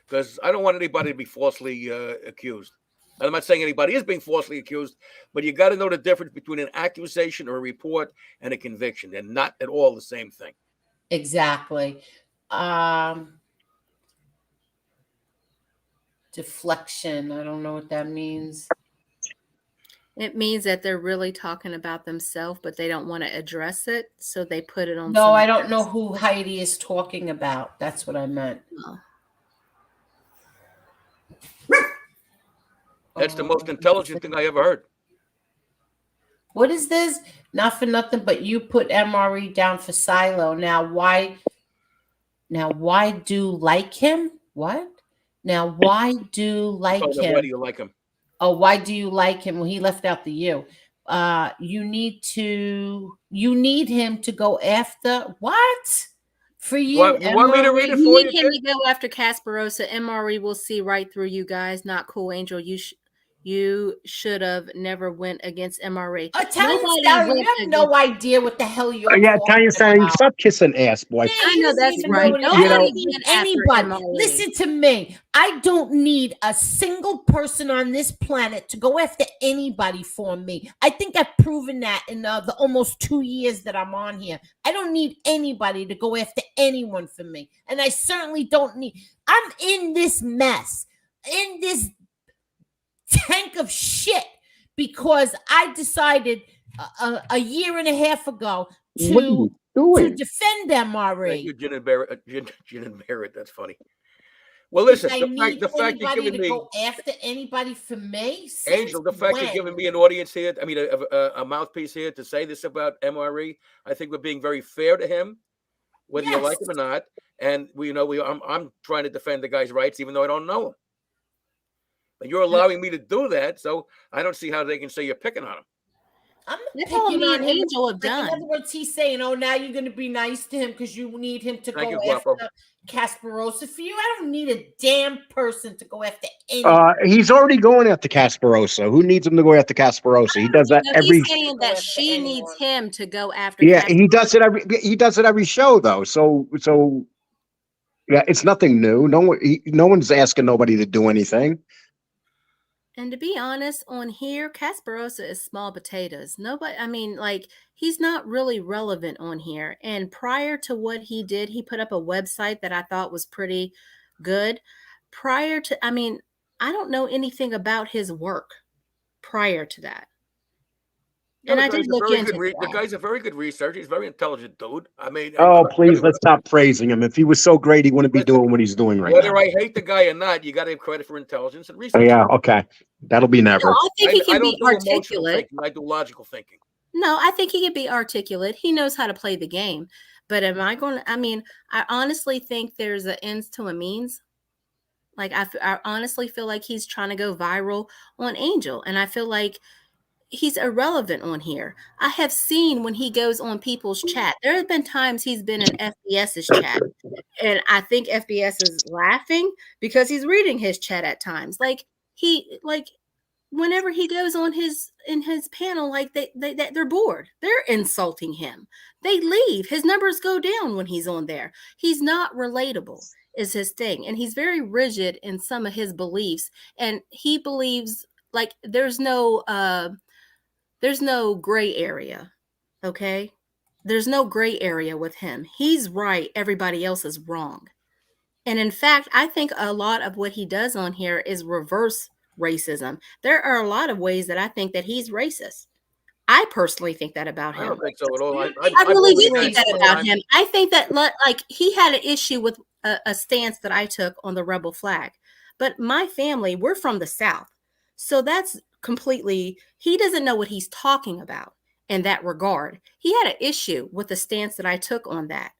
Speaker 6: because I don't want anybody to be falsely accused. And I'm not saying anybody is being falsely accused, but you got to know the difference between an accusation or a report and a conviction. They're not at all the same thing.
Speaker 4: Exactly. Deflection. I don't know what that means.
Speaker 2: It means that they're really talking about themselves, but they don't want to address it, so they put it on.
Speaker 4: No, I don't know who Heidi is talking about. That's what I meant.
Speaker 2: Oh.
Speaker 6: That's the most intelligent thing I ever heard.
Speaker 4: What is this? Not for nothing, but you put MRE down for Silo. Now why do like him? What? Now why do like him?
Speaker 6: Why do you like him?
Speaker 4: Oh, why do you like him? Well, he left out the you. You need him to go after what? For you,
Speaker 6: You want me to read it
Speaker 2: You
Speaker 6: for
Speaker 2: need
Speaker 6: you?
Speaker 2: him to go after Casperosa. MRE will see right through you guys. Not cool, Angel. You should have never went against MRE.
Speaker 4: Italian Stallion, you have no idea what the hell you're
Speaker 5: Yeah, Italian Stallion,
Speaker 4: about.
Speaker 5: stop kissing ass, boy.
Speaker 4: Yeah,
Speaker 2: I
Speaker 4: he
Speaker 2: know
Speaker 4: doesn't
Speaker 2: that's
Speaker 4: even
Speaker 2: right.
Speaker 4: know
Speaker 2: Nobody
Speaker 4: anything.
Speaker 2: went after
Speaker 4: Anybody.
Speaker 2: MRE.
Speaker 4: Listen to me. I don't need a single person on this planet to go after anybody for me. I think I've proven that in the almost 2 years that I'm on here. I don't need anybody to go after anyone for me. And I certainly don't need. I'm in this mess, in this tank of shit, because I decided a year and a half ago
Speaker 5: What are you doing?
Speaker 4: defend
Speaker 6: Thank
Speaker 4: MRE.
Speaker 6: you, Jen and Barrett. Jen and Barrett. That's funny. Well, listen,
Speaker 4: I
Speaker 6: the
Speaker 4: need
Speaker 6: fact you're
Speaker 4: anybody
Speaker 6: giving
Speaker 4: to
Speaker 6: me,
Speaker 4: go after anybody for me.
Speaker 6: Angel, the fact you're giving me an audience here, I mean, a mouthpiece here to say this about MRE, I think we're being very fair to him, whether you like him or not. And I'm trying to defend the guy's rights, even though I don't know him. But you're allowing me to do that, so I don't see how they can say you're picking on him.
Speaker 4: I'm
Speaker 2: That's all
Speaker 4: picking
Speaker 2: me
Speaker 4: on
Speaker 2: and
Speaker 4: him.
Speaker 2: Angel have
Speaker 4: Like, in
Speaker 2: done.
Speaker 4: other words, he's saying, "Oh, now you're going to be nice to him because you need him to
Speaker 6: Thank
Speaker 4: go
Speaker 6: you, Guapo.
Speaker 4: after Casperosa for you." I don't need a damn person to go after anyone.
Speaker 5: He's already going after Casperosa. Who needs him to go after Casperosa? He does that
Speaker 2: No,
Speaker 5: every.
Speaker 2: he's saying that
Speaker 4: after
Speaker 2: she
Speaker 4: anyone.
Speaker 2: needs him to go after.
Speaker 5: Yeah, he does it every. He does it every show though. So yeah, it's nothing new. No one's asking nobody to do anything.
Speaker 2: And to be honest, on here, Casperosa is small potatoes. Nobody, I mean, like, he's not really relevant on here. And prior to what he did, he put up a website that I thought was pretty good. Prior to, I mean, I don't know anything about his work prior to that.
Speaker 6: No,
Speaker 2: And
Speaker 6: the
Speaker 2: I did
Speaker 6: guy's a
Speaker 2: look
Speaker 6: very
Speaker 2: into
Speaker 6: good. The
Speaker 2: that.
Speaker 6: guy's a very good researcher. He's a very intelligent dude. I mean,
Speaker 5: Oh, please, let's stop praising him. If he was so great, he wouldn't be
Speaker 6: Listen,
Speaker 5: doing what he's doing right
Speaker 6: whether
Speaker 5: now.
Speaker 6: I hate the guy or not, you got to give credit for intelligence and
Speaker 5: Oh,
Speaker 6: research.
Speaker 5: yeah, okay. That'll be
Speaker 2: No,
Speaker 5: never.
Speaker 2: I think he
Speaker 6: I
Speaker 2: can
Speaker 6: don't
Speaker 2: be
Speaker 6: do emotional
Speaker 2: articulate.
Speaker 6: thinking. I do logical thinking.
Speaker 2: No, I think he can be articulate. He knows how to play the game. But am I going to, I mean, I honestly think there's an ends to a means. Like, I honestly feel like he's trying to go viral on Angel. And I feel like he's irrelevant on here. I have seen when he goes on people's chat, there have been times he's been in FBS's chat. And I think FBS is laughing because he's reading his chat at times. Like, whenever he goes on his panel, like they're bored, they're insulting him, they leave, his numbers go down when he's on there. He's not relatable is his thing, and he's very rigid in some of his beliefs, and he believes like there's no gray area. Okay, there's no gray area with him. He's right, everybody else is wrong. And in fact, I think a lot of what he does on here is reverse racism. There are a lot of ways that I think that he's racist. I personally think that about
Speaker 6: I
Speaker 2: him.
Speaker 6: don't think so at all.
Speaker 2: I
Speaker 6: I've
Speaker 2: really
Speaker 6: always
Speaker 2: do think
Speaker 6: had
Speaker 2: that
Speaker 6: a
Speaker 2: about
Speaker 6: time.
Speaker 2: him. I think that like he had an issue with a stance that I took on the rebel flag. But my family, we're from the South. So that's completely, he doesn't know what he's talking about in that regard. He had an issue with the stance that I took on that.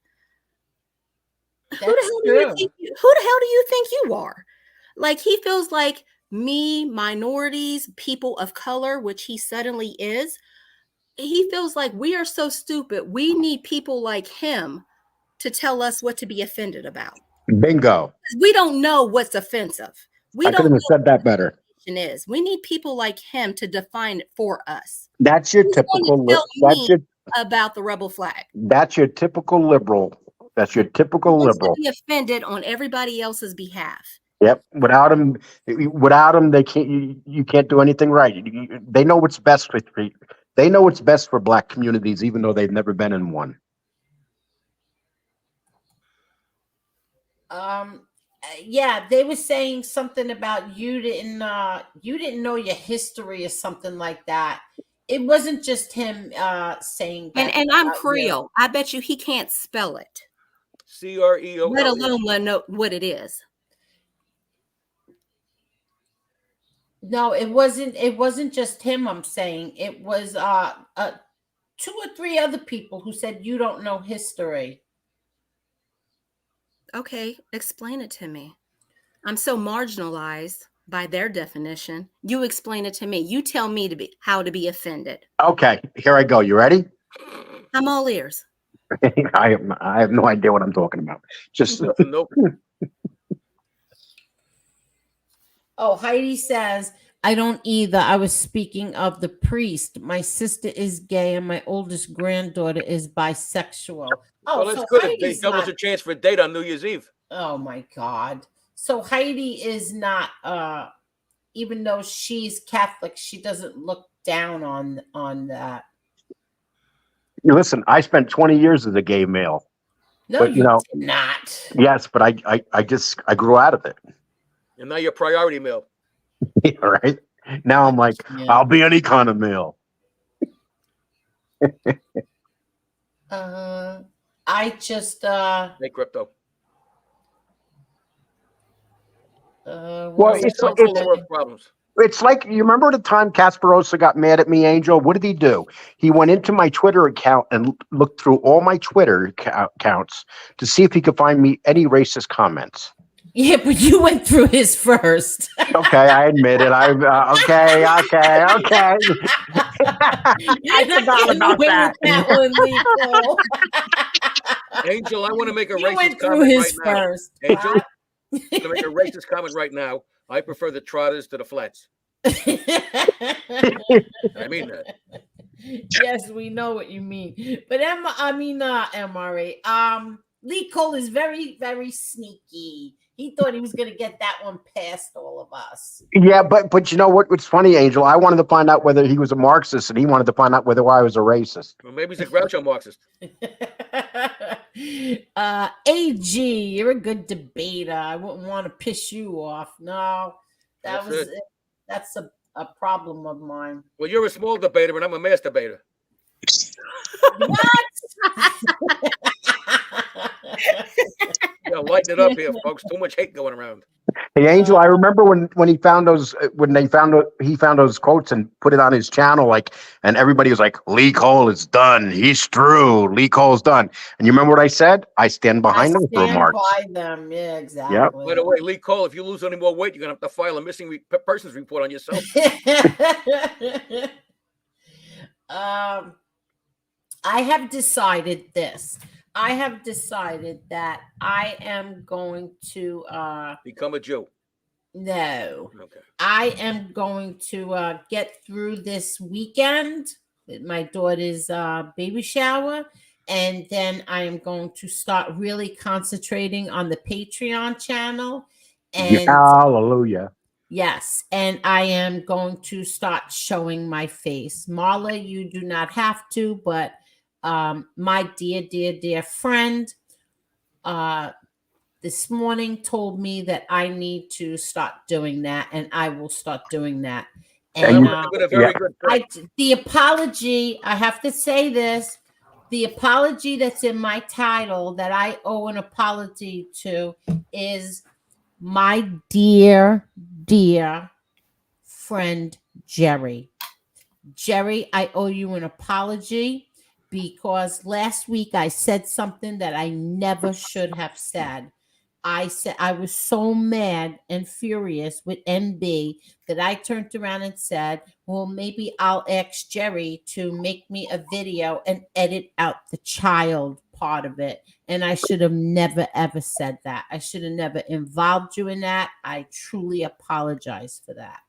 Speaker 2: Who the hell do you think you are? Like, he feels like me, minorities, people of color, which he suddenly is. He feels like we are so stupid. We need people like him to tell us what to be offended about.
Speaker 5: Bingo.
Speaker 2: We don't know what's offensive. We
Speaker 5: I
Speaker 2: don't
Speaker 5: couldn't
Speaker 2: know
Speaker 5: have said that better.
Speaker 2: what is. We need people like him to define it for us.
Speaker 5: That's your
Speaker 2: Who's
Speaker 5: typical.
Speaker 2: going to tell me about the rebel flag?
Speaker 5: That's your typical liberal. That's your typical
Speaker 2: Wants
Speaker 5: liberal.
Speaker 2: to be offended on everybody else's behalf.
Speaker 5: Yep. Without them, they can't. You can't do anything right. They know what's best for. They know what's best for Black communities, even though they've never been in one.
Speaker 4: Yeah, they were saying something about you didn't know your history or something like that. It wasn't just him saying that.
Speaker 2: And I'm Creole. I bet you he can't spell it.
Speaker 6: CREOL.
Speaker 2: Let alone know what it is.
Speaker 4: No, it wasn't just him, I'm saying. It was 2 or 3 other people who said you don't know history.
Speaker 2: Okay, explain it to me. I'm so marginalized by their definition. You explain it to me. You tell me how to be offended.
Speaker 5: Okay, here I go. You ready?
Speaker 2: I'm all ears.
Speaker 5: I have no idea what I'm talking about. Just
Speaker 6: Nope.
Speaker 4: Oh, Heidi says, I don't either. I was speaking of the priest. My sister is gay and my oldest granddaughter is bisexual. Oh,
Speaker 6: well, that's
Speaker 4: so
Speaker 6: good.
Speaker 4: Heidi's
Speaker 6: They doubles a chance for a date on New Year's Eve.
Speaker 4: Oh my God. So Heidi is not even though she's Catholic, she doesn't look down on that.
Speaker 5: listen. I spent 20 years as a gay male.
Speaker 4: No,
Speaker 5: but,
Speaker 4: you did not.
Speaker 5: Yes, but I grew out of it.
Speaker 6: And now you're priority male.
Speaker 5: All right. Now I'm like, I'll be any kind of male.
Speaker 4: I just
Speaker 6: Hey, crypto.
Speaker 5: Well,
Speaker 6: problems.
Speaker 5: It's like, you remember the time Casperosa got mad at me, Angel? What did he do? He went into my Twitter account and looked through all my Twitter accounts to see if he could find me any racist comments.
Speaker 4: Yeah, but you went through his first.
Speaker 5: Okay, I admit it. Okay.
Speaker 4: I
Speaker 5: forgot about that.
Speaker 6: Angel, I want to make a
Speaker 4: You
Speaker 6: racist
Speaker 4: went through
Speaker 6: comment
Speaker 4: his
Speaker 6: right
Speaker 4: first.
Speaker 6: now. Angel, I'm going to make a racist comment right now. I prefer the trotters to the flats. I mean that.
Speaker 4: Yes, we know what you mean. But MRA. Lee Cole is very, very sneaky. He thought he was going to get that one past all of us.
Speaker 5: Yeah, but you know what? What's funny, Angel? I wanted to find out whether he was a Marxist, and he wanted to find out whether I was a racist.
Speaker 6: Well, maybe he's a Groucho Marxist.
Speaker 4: AG, you're a good debater. I wouldn't want to piss you off. No, that's a problem of mine.
Speaker 6: Well, you're a small debater, and I'm a mass debater.
Speaker 4: What?
Speaker 6: Yeah, lighten it up here, folks. Too much hate going around.
Speaker 5: Hey, Angel, I remember when he found those he found those quotes and put it on his channel, like, and everybody was like, Lee Cole is done. He's through. Lee Cole's done. And you remember what I said? I stand behind those remarks.
Speaker 4: By them, yeah, exactly.
Speaker 5: Yep.
Speaker 6: By the way, Lee Cole, if you lose any more weight, you're gonna have to file a missing persons report on yourself.
Speaker 4: I have decided this. I have decided that I am going to
Speaker 6: Become a Jew.
Speaker 4: No.
Speaker 6: Okay.
Speaker 4: I am going to get through this weekend with my daughter's baby shower, and then I am going to start really concentrating on the Patreon channel. And
Speaker 5: hallelujah.
Speaker 4: yes, and I am going to start showing my face. Marla, you do not have to, but my dear friend this morning told me that I need to start doing that, and I will start doing that. And the apology, I have to say this, the apology that's in my title that I owe an apology to is my dear friend Jerry. Jerry, I owe you an apology because last week I said something that I never should have said. I said I was so mad and furious with MB that I turned around and said, well, maybe I'll ask Jerry to make me a video and edit out the child part of it. And I should have never, ever said that. I should have never involved you in that. I truly apologize for that.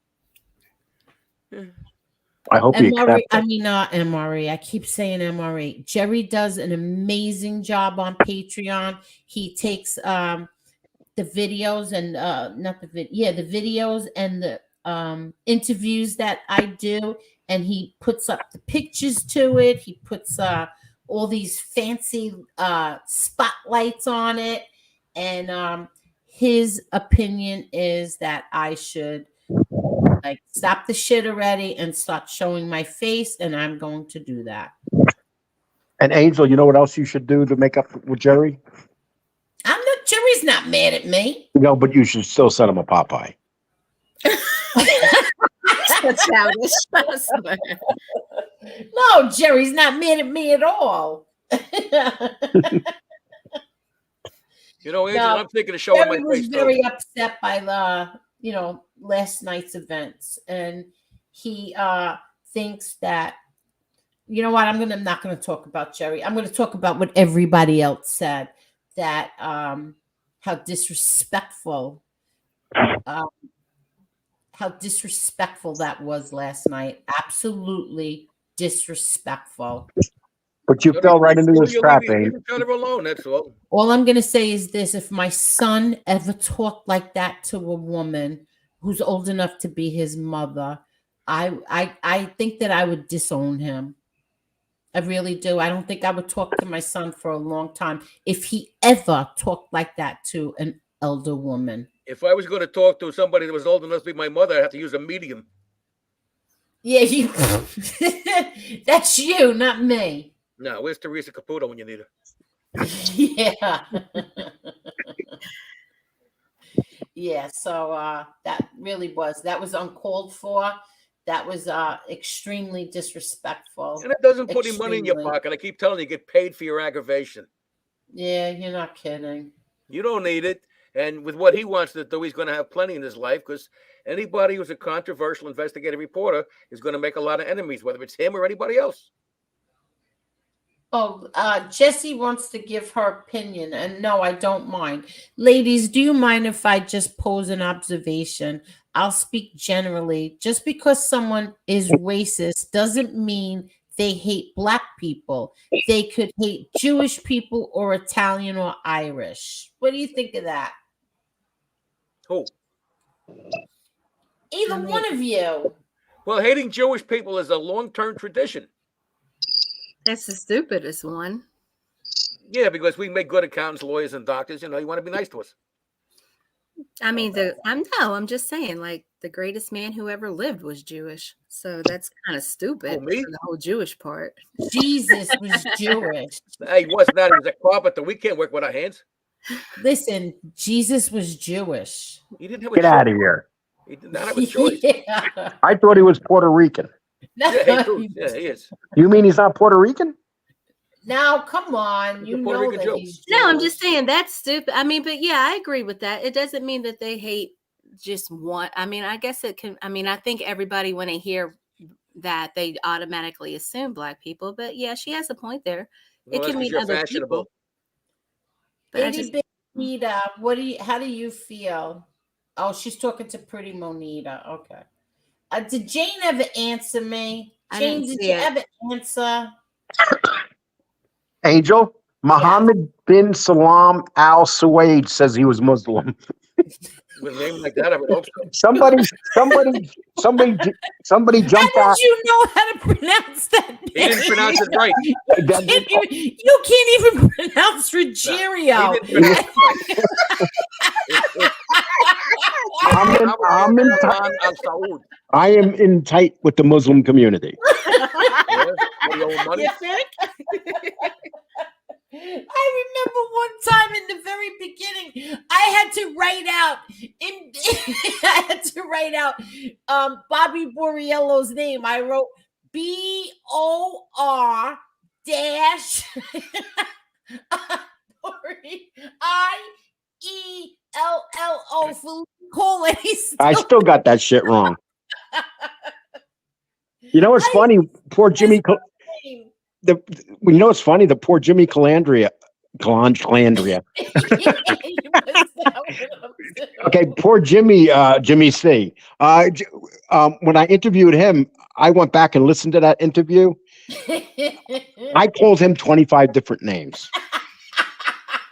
Speaker 5: I hope you accept it.
Speaker 4: I mean, not MRE. I keep saying MRE. Jerry does an amazing job on Patreon. He takes the videos and the videos and the interviews that I do, and he puts up the pictures to it. He puts all these fancy spotlights on it, and his opinion is that I should stop the shit already and start showing my face, and I'm going to do that.
Speaker 5: And Angel, you know what else you should do to make up with Jerry?
Speaker 4: Jerry's not mad at me.
Speaker 5: No, but you should still send him a Popeye.
Speaker 2: That's childish.
Speaker 4: No, Jerry's not mad at me at all.
Speaker 6: You know, Angel, I'm thinking of showing my face.
Speaker 4: Jerry was very upset by the, last night's events, and he thinks that, you know what? I'm not going to talk about Jerry. I'm going to talk about what everybody else said. That how disrespectful that was last night. Absolutely disrespectful.
Speaker 5: But you fell right into this trap, Angel.
Speaker 6: Alone, that's all.
Speaker 4: All I'm going to say is this: if my son ever talked like that to a woman who's old enough to be his mother, I think that I would disown him. I really do. I don't think I would talk to my son for a long time if he ever talked like that to an elder woman.
Speaker 6: If I was going to talk to somebody that was old enough to be my mother, I'd have to use a medium.
Speaker 4: Yeah, you. That's you, not me.
Speaker 6: No, where's Teresa Caputo when you need her?
Speaker 4: Yeah. Yeah, so that was uncalled for. That was extremely disrespectful.
Speaker 6: And it doesn't put any money in your pocket. I keep telling you, get paid for your aggravation.
Speaker 4: Yeah, you're not kidding.
Speaker 6: You don't need it. And with what he wants to do, he's going to have plenty in his life, because anybody who's a controversial investigative reporter is going to make a lot of enemies, whether it's him or anybody else.
Speaker 4: Oh, Jessie wants to give her opinion, and no, I don't mind. Ladies, do you mind if I just pose an observation? I'll speak generally. Just because someone is racist doesn't mean they hate Black people. They could hate Jewish people or Italian or Irish. What do you think of that?
Speaker 6: Who?
Speaker 4: Either one of you.
Speaker 6: Well, hating Jewish people is a long-term tradition.
Speaker 2: That's the stupidest one.
Speaker 6: Yeah, because we make good accountants, lawyers, and doctors. You want to be nice to us.
Speaker 2: I mean, I'm just saying, like, the greatest man who ever lived was Jewish. So that's kind of stupid.
Speaker 6: Who, me?
Speaker 2: For the whole Jewish part.
Speaker 4: Jesus was Jewish.
Speaker 6: He was not. He was a carpenter. We can't work with our hands.
Speaker 4: Listen, Jesus was Jewish.
Speaker 6: He didn't have a
Speaker 5: Get
Speaker 6: choice.
Speaker 5: out of here.
Speaker 6: He did not have a choice.
Speaker 4: Yeah.
Speaker 5: I thought he was Puerto Rican.
Speaker 6: Yeah, he is.
Speaker 5: You mean he's not Puerto Rican?
Speaker 4: Now, come on.
Speaker 6: He's
Speaker 4: You
Speaker 6: a Puerto
Speaker 4: know
Speaker 6: Rican
Speaker 4: that
Speaker 6: Jew.
Speaker 4: he's Jewish.
Speaker 2: No, I'm just saying that's stupid. I mean, but yeah, I agree with that. It doesn't mean that they hate just one. I mean, I guess it can. I mean, I think everybody, when they hear that, they automatically assume Black people. But yeah, she has a point there.
Speaker 6: Well,
Speaker 2: It can mean
Speaker 6: you're
Speaker 2: other
Speaker 6: fashionable.
Speaker 2: people. But I
Speaker 4: Itty
Speaker 2: just,
Speaker 4: bitty Monita, how do you feel? Oh, she's talking to Pretty Monita. Okay. Did Jane ever answer me?
Speaker 2: I
Speaker 4: Jane,
Speaker 2: didn't
Speaker 4: did
Speaker 2: see
Speaker 4: you
Speaker 2: it.
Speaker 4: ever answer?
Speaker 5: Angel, Mohammed bin Salam Al Suwaid says he was Muslim.
Speaker 6: With a name like that, I would hope so.
Speaker 5: Somebody jumped
Speaker 4: How
Speaker 5: out.
Speaker 4: did you know how to pronounce that
Speaker 6: He didn't pronounce it right.
Speaker 4: You can't even pronounce
Speaker 6: He
Speaker 4: Ruggiero.
Speaker 6: didn't pronounce it right.
Speaker 5: I am in tight with the Muslim community.
Speaker 4: You think? I remember one time in the very beginning, I had to write out Bobby Borriello's name. I wrote BOR dash IELLO for colon.
Speaker 5: I still got that shit wrong. You know what's funny? Poor Jimmy. You know what's funny? The poor Jimmy Calandria. Okay, poor Jimmy. Jimmy C. When I interviewed him, I went back and listened to that interview. I called him 25 different names.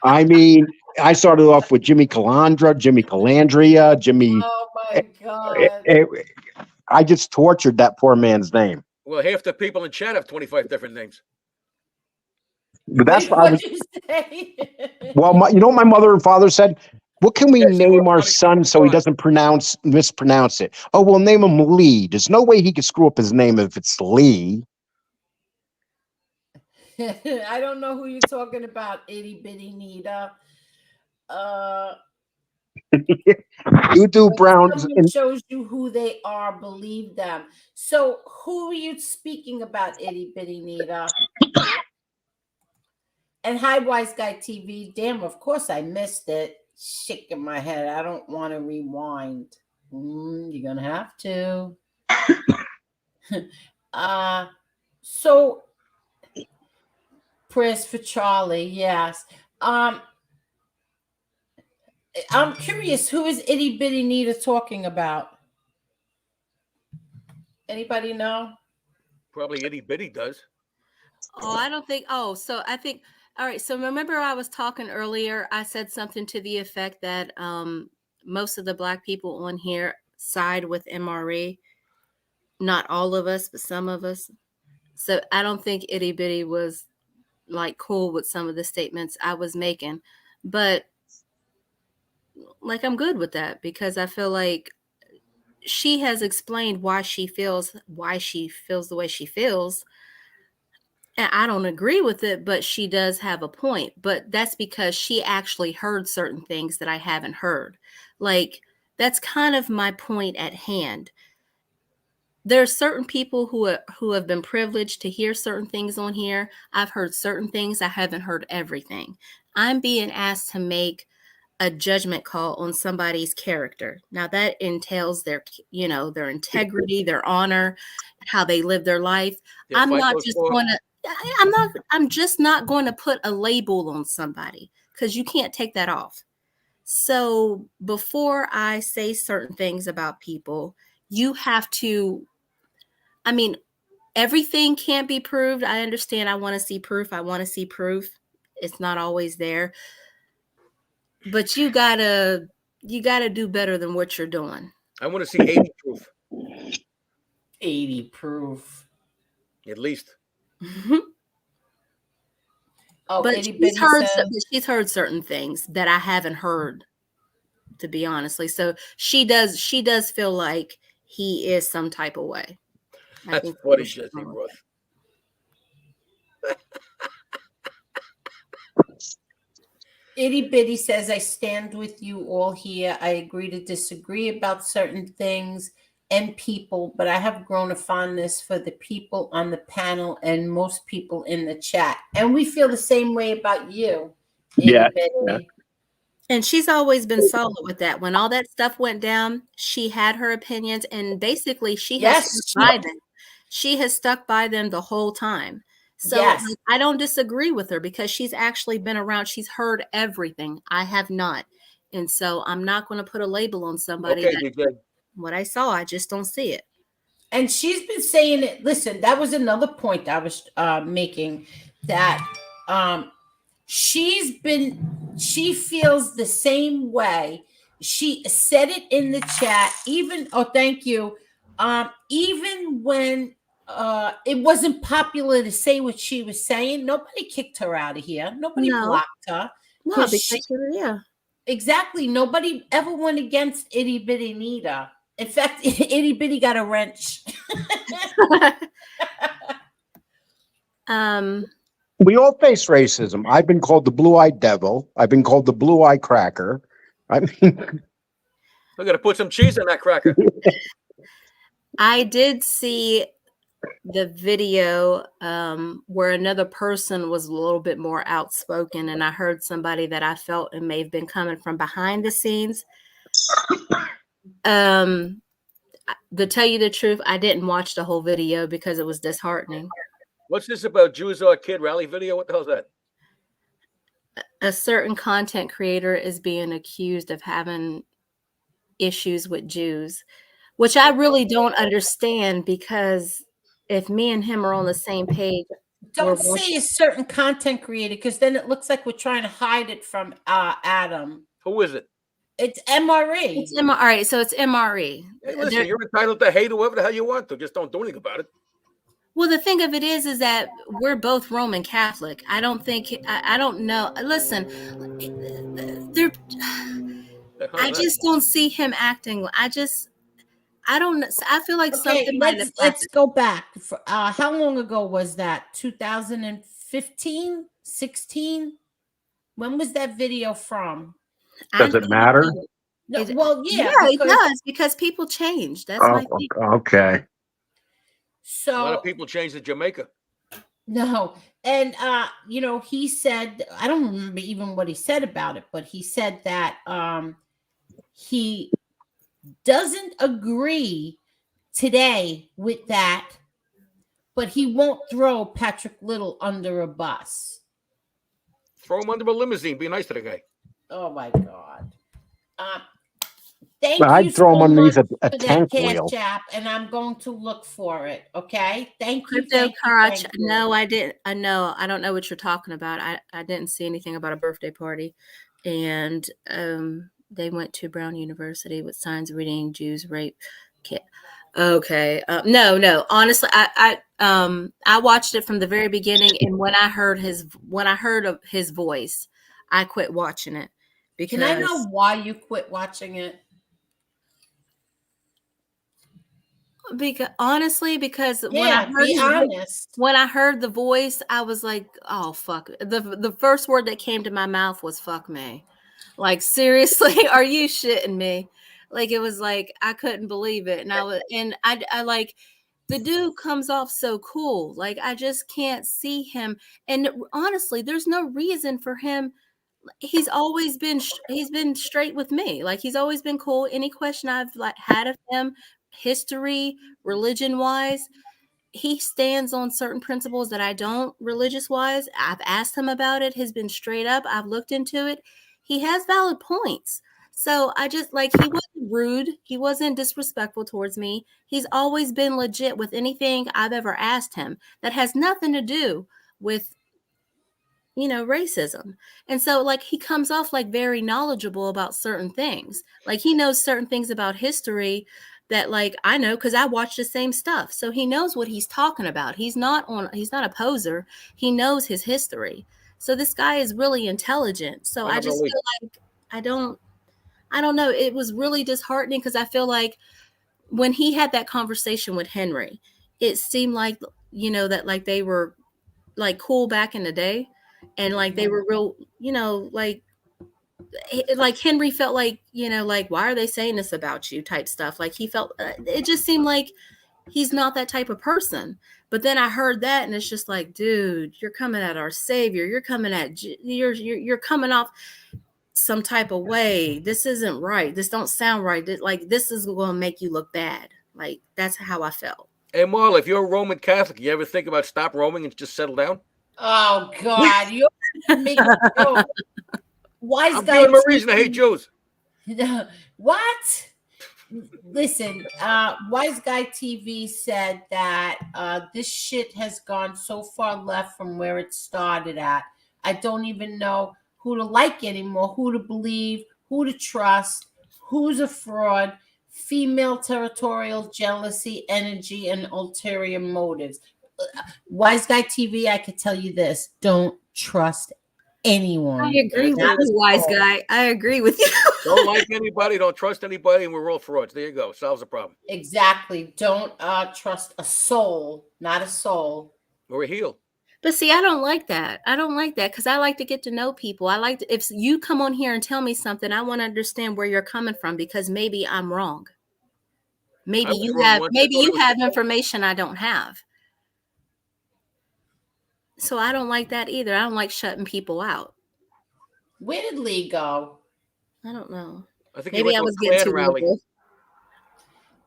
Speaker 5: I mean, I started off with Jimmy Calandra, Jimmy Calandria, Jimmy.
Speaker 4: Oh my God.
Speaker 5: I just tortured that poor man's name.
Speaker 6: Well, half the people in chat have 25 different names.
Speaker 5: But that's
Speaker 4: Wait,
Speaker 5: what I
Speaker 4: what'd
Speaker 5: was.
Speaker 4: you say?
Speaker 5: Well, you know what my mother and father said? What can we name our son so he doesn't mispronounce it? Oh, we'll name him Lee. There's no way he could screw up his name if it's Lee.
Speaker 4: I don't know who you're talking about, itty bitty Nita.
Speaker 5: You do Browns.
Speaker 4: Someone shows you who they are, believe them. So who are you speaking about, itty bitty Nita? And hi, Wise Guy TV. Damn, of course I missed it. Shaking my head. I don't want to rewind. You're gonna have to. So prayers for Charlie. Yes. I'm curious. Who is itty bitty Nita talking about? Anybody know?
Speaker 6: Probably itty bitty does.
Speaker 2: Oh, I don't think. Oh, so I think. All right. So remember, I was talking earlier. I said something to the effect that most of the Black people on here side with MRE. Not all of us, but some of us. So I don't think itty bitty was like cool with some of the statements I was making, but like I'm good with that because I feel like she has explained why she feels the way she feels. And I don't agree with it, but she does have a point. But that's because she actually heard certain things that I haven't heard. Like, that's kind of my point at hand. There are certain people who have been privileged to hear certain things on here. I've heard certain things. I haven't heard everything. I'm being asked to make a judgment call on somebody's character. Now that entails their integrity, their honor, how they live their life. I'm just not going to put a label on somebody because you can't take that off. So before I say certain things about people, you have to, I mean, everything can't be proved. I understand. I want to see proof. It's not always there. But you gotta you got to do better than what you're doing.
Speaker 6: I want to see 80 proof
Speaker 4: 80 proof.
Speaker 6: at least.
Speaker 4: Oh,
Speaker 2: But
Speaker 4: itty bitty says.
Speaker 2: she's heard certain things that I haven't heard, to be honestly. So she does feel like he is some type of way. I
Speaker 6: That's
Speaker 2: think
Speaker 6: funny,
Speaker 2: she's
Speaker 6: Jesse
Speaker 2: going with
Speaker 6: Roth.
Speaker 4: Itty bitty says, I stand with you all here. I agree to disagree about certain things and people, but I have grown a fondness for the people on the panel and most people in the chat. And we feel the same way about you,
Speaker 5: Yeah.
Speaker 4: Itty bitty.
Speaker 2: And she's always been solid with that. When all that stuff went down, she had her opinions, and basically she has stuck by them. She has stuck by them the whole time. So
Speaker 4: Yes.
Speaker 2: I don't disagree with her because she's actually been around. She's heard everything. I have not. And so I'm not going to put a label on somebody
Speaker 6: Okay,
Speaker 2: that
Speaker 6: DJ.
Speaker 2: what I saw, I just don't see it.
Speaker 4: And she's been saying it. Listen, that was another point I was making, that she feels the same way. She said it in the chat, even, oh, thank you. Even when it wasn't popular to say what she was saying, nobody kicked her out of here. Nobody blocked her.
Speaker 2: No, because yeah.
Speaker 4: Exactly. Nobody ever went against Itty Bitty Nita. In fact, Itty Bitty got a wrench.
Speaker 5: We all face racism. I've been called the blue-eyed devil. I've been called the blue-eyed cracker. I mean,
Speaker 6: We're gonna put some cheese on that cracker.
Speaker 2: I did see the video where another person was a little bit more outspoken, and I heard somebody that I felt it may have been coming from behind the scenes. To tell you the truth, I didn't watch the whole video because it was disheartening.
Speaker 6: What's this about Jews or kid rally video? What the hell's that?
Speaker 2: A certain content creator is being accused of having issues with Jews, which I really don't understand, because if me and him are on the same page,
Speaker 4: don't say a certain content creator, because then it looks like we're trying to hide it from Adam.
Speaker 6: Who is it?
Speaker 4: It's MRE.
Speaker 2: It's all right, so it's MRE.
Speaker 6: Hey, listen, you're entitled to hate whoever the hell you want to. Just don't do anything about it.
Speaker 2: Well, the thing of it is that we're both Roman Catholic. I don't think, I don't know. Listen, I just don't see him acting. I don't. I feel like something might have happened.
Speaker 4: Let's go back. How long ago was that? 2015, 16? When was that video from?
Speaker 5: does it matter?
Speaker 4: No, well, yeah,
Speaker 2: it does, because people change. That's my thing.
Speaker 5: Okay.
Speaker 4: So
Speaker 6: a lot of people changed to Jamaica.
Speaker 4: No, and he said, I don't remember even what he said about it, but he said that he doesn't agree today with that, but he won't throw Patrick Little under a bus.
Speaker 6: Throw him under a limousine. Be nice to the guy.
Speaker 4: Oh my God. Thank you.
Speaker 5: I'd throw him underneath a tank
Speaker 4: cash
Speaker 5: wheel.
Speaker 4: app, and I'm going to look for it. Okay. Thank you.
Speaker 2: Crypto Crotch. No, I didn't. I know. I don't know what you're talking about. I didn't see anything about a birthday party. And they went to Brown University with signs reading Jews rape kit. Okay. No. Honestly, I watched it from the very beginning, and when I heard of his voice, I quit watching it. Because
Speaker 4: can I know why you quit watching it?
Speaker 2: Because honestly, when I heard the voice, I was like, oh fuck. The first word that came to my mouth was fuck me. Like, seriously, are you shitting me? Like, it was like I couldn't believe it. And I like, the dude comes off so cool. Like, I just can't see him. And honestly, there's no reason for him. He's been straight with me. Like, he's always been cool. Any question I've had of him, history, religion wise, he stands on certain principles that I don't, religious wise. I've asked him about it. He's been straight up. I've looked into it. He has valid points. So I just, like, he wasn't rude. He wasn't disrespectful towards me. He's always been legit with anything I've ever asked him that has nothing to do with racism. And so like he comes off like very knowledgeable about certain things. Like he knows certain things about history that like I know because I watch the same stuff. So he knows what he's talking about. He's not a poser. He knows his history. So this guy is really intelligent. So I just feel like I don't know. It was really disheartening because I feel like when he had that conversation with Henry, it seemed like, that like they were like cool back in the day. And like they were real, like Henry felt like, like, why are they saying this about you type stuff. Like he felt, it just seemed like he's not that type of person. But then I heard that and it's just like, dude, you're coming at our savior. You're coming at, you're coming off some type of way. This isn't right. This don't sound right. Like this is going to make you look bad. Like that's how I felt.
Speaker 6: Hey, Marla, if you're a Roman Catholic, you ever think about stop roaming and just settle down?
Speaker 4: Oh God, you make a joke. Wise
Speaker 6: I'm
Speaker 4: guy.
Speaker 6: giving him a reason to hate Jews.
Speaker 4: What? Listen, Wise Guy TV said that this shit has gone so far left from where it started at. I don't even know who to like anymore, who to believe, who to trust, who's a fraud, female territorial jealousy, energy, and ulterior motives. Wise Guy TV, I could tell you this: don't trust anyone.
Speaker 2: I agree with you, Wise Guy. I agree with you.
Speaker 6: Don't like anybody, don't trust anybody, and we're all frauds. There you go. Solves the problem.
Speaker 4: Exactly. Don't trust a soul, not a soul.
Speaker 6: Or a heel.
Speaker 2: But see, I don't like that. I don't like that because I like to get to know people. I like to, if you come on here and tell me something, I want to understand where you're coming from because maybe I'm wrong. Maybe you have information I don't have. So I don't like that either. I don't like shutting people out.
Speaker 4: Where did Lee go?
Speaker 2: I don't know.
Speaker 6: I think
Speaker 2: maybe I was getting too rally.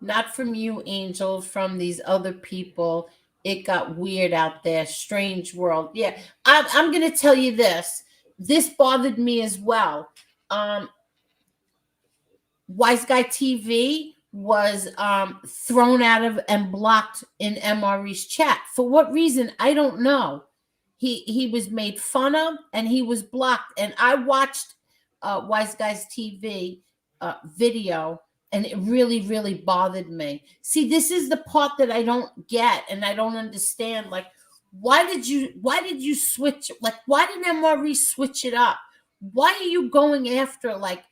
Speaker 4: Not from you, Angel, from these other people. It got weird out there. Strange world. Yeah, I'm going to tell you this. This bothered me as well. Wise Guy TV was thrown out of and blocked in MRE's chat. For what reason? I don't know. He was made fun of and he was blocked. And I watched Wise Guys TV video. And it really, really bothered me. See, this is the part that I don't get and I don't understand. Like, why did you switch? Like, why did MRE switch it up? Why are you going after like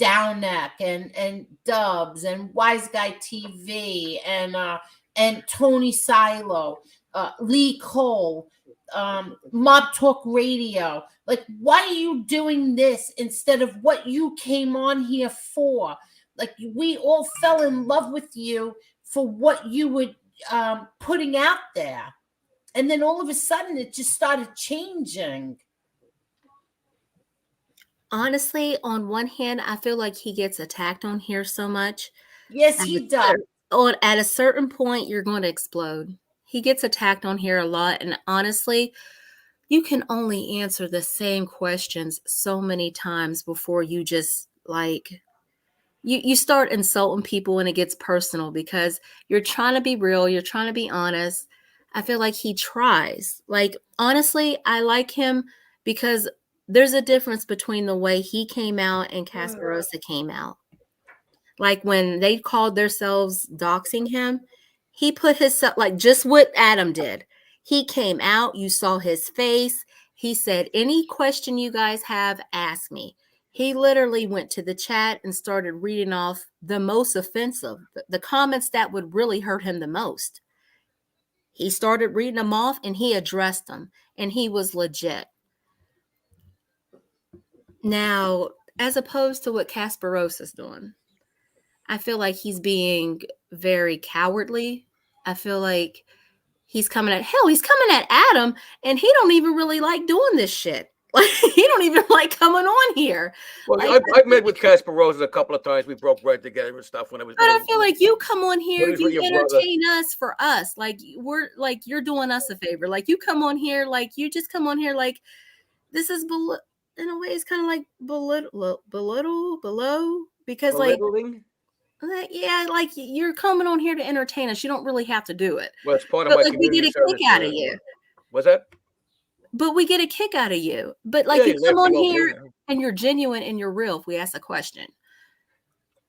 Speaker 4: Downneck and Dubs and Wise Guy TV and Tony Silo, Lee Cole, Mob Talk Radio? Like, why are you doing this instead of what you came on here for? Like, we all fell in love with you for what you were putting out there. And then all of a sudden it just started changing.
Speaker 2: Honestly, on one hand, I feel like he gets attacked on here so much.
Speaker 4: Yes, he does.
Speaker 2: At a certain point, you're going to explode. He gets attacked on here a lot. And honestly, you can only answer the same questions so many times before you just like, you start insulting people and it gets personal because you're trying to be real. You're trying to be honest. I feel like he tries. Like, honestly, I like him because there's a difference between the way he came out and Casperosa came out. Like when they called themselves doxing him, he put himself, like just what Adam did. He came out, you saw his face. He said, any question you guys have, ask me. He literally went to the chat and started reading off the most offensive, the comments that would really hurt him the most. He started reading them off and he addressed them and he was legit. Now, as opposed to what Casperosa's doing, I feel like he's being very cowardly. I feel like he's coming at Adam and he don't even really like doing this shit. Like he don't even like coming on here.
Speaker 6: Well,
Speaker 2: like,
Speaker 6: I've met with Casperosa a couple of times. We broke bread together and stuff when I was.
Speaker 2: But I feel like you come on here, you entertain
Speaker 6: brother.
Speaker 2: us for us. Like we're like you're doing us a favor. Like you come on here, like you just come on here, like this is in a way it's kind of like below because
Speaker 6: Belittling?
Speaker 2: like yeah, like you're coming on here to entertain us. You don't really have to do it.
Speaker 6: Well, it's part of my
Speaker 2: like we get a kick out of you.
Speaker 6: Was that?
Speaker 2: but we get a kick out of you. But like
Speaker 6: Yeah,
Speaker 2: you
Speaker 6: you
Speaker 2: come
Speaker 6: laugh
Speaker 2: on
Speaker 6: them over,
Speaker 2: here
Speaker 6: yeah.
Speaker 2: and you're genuine and you're real if we ask a question.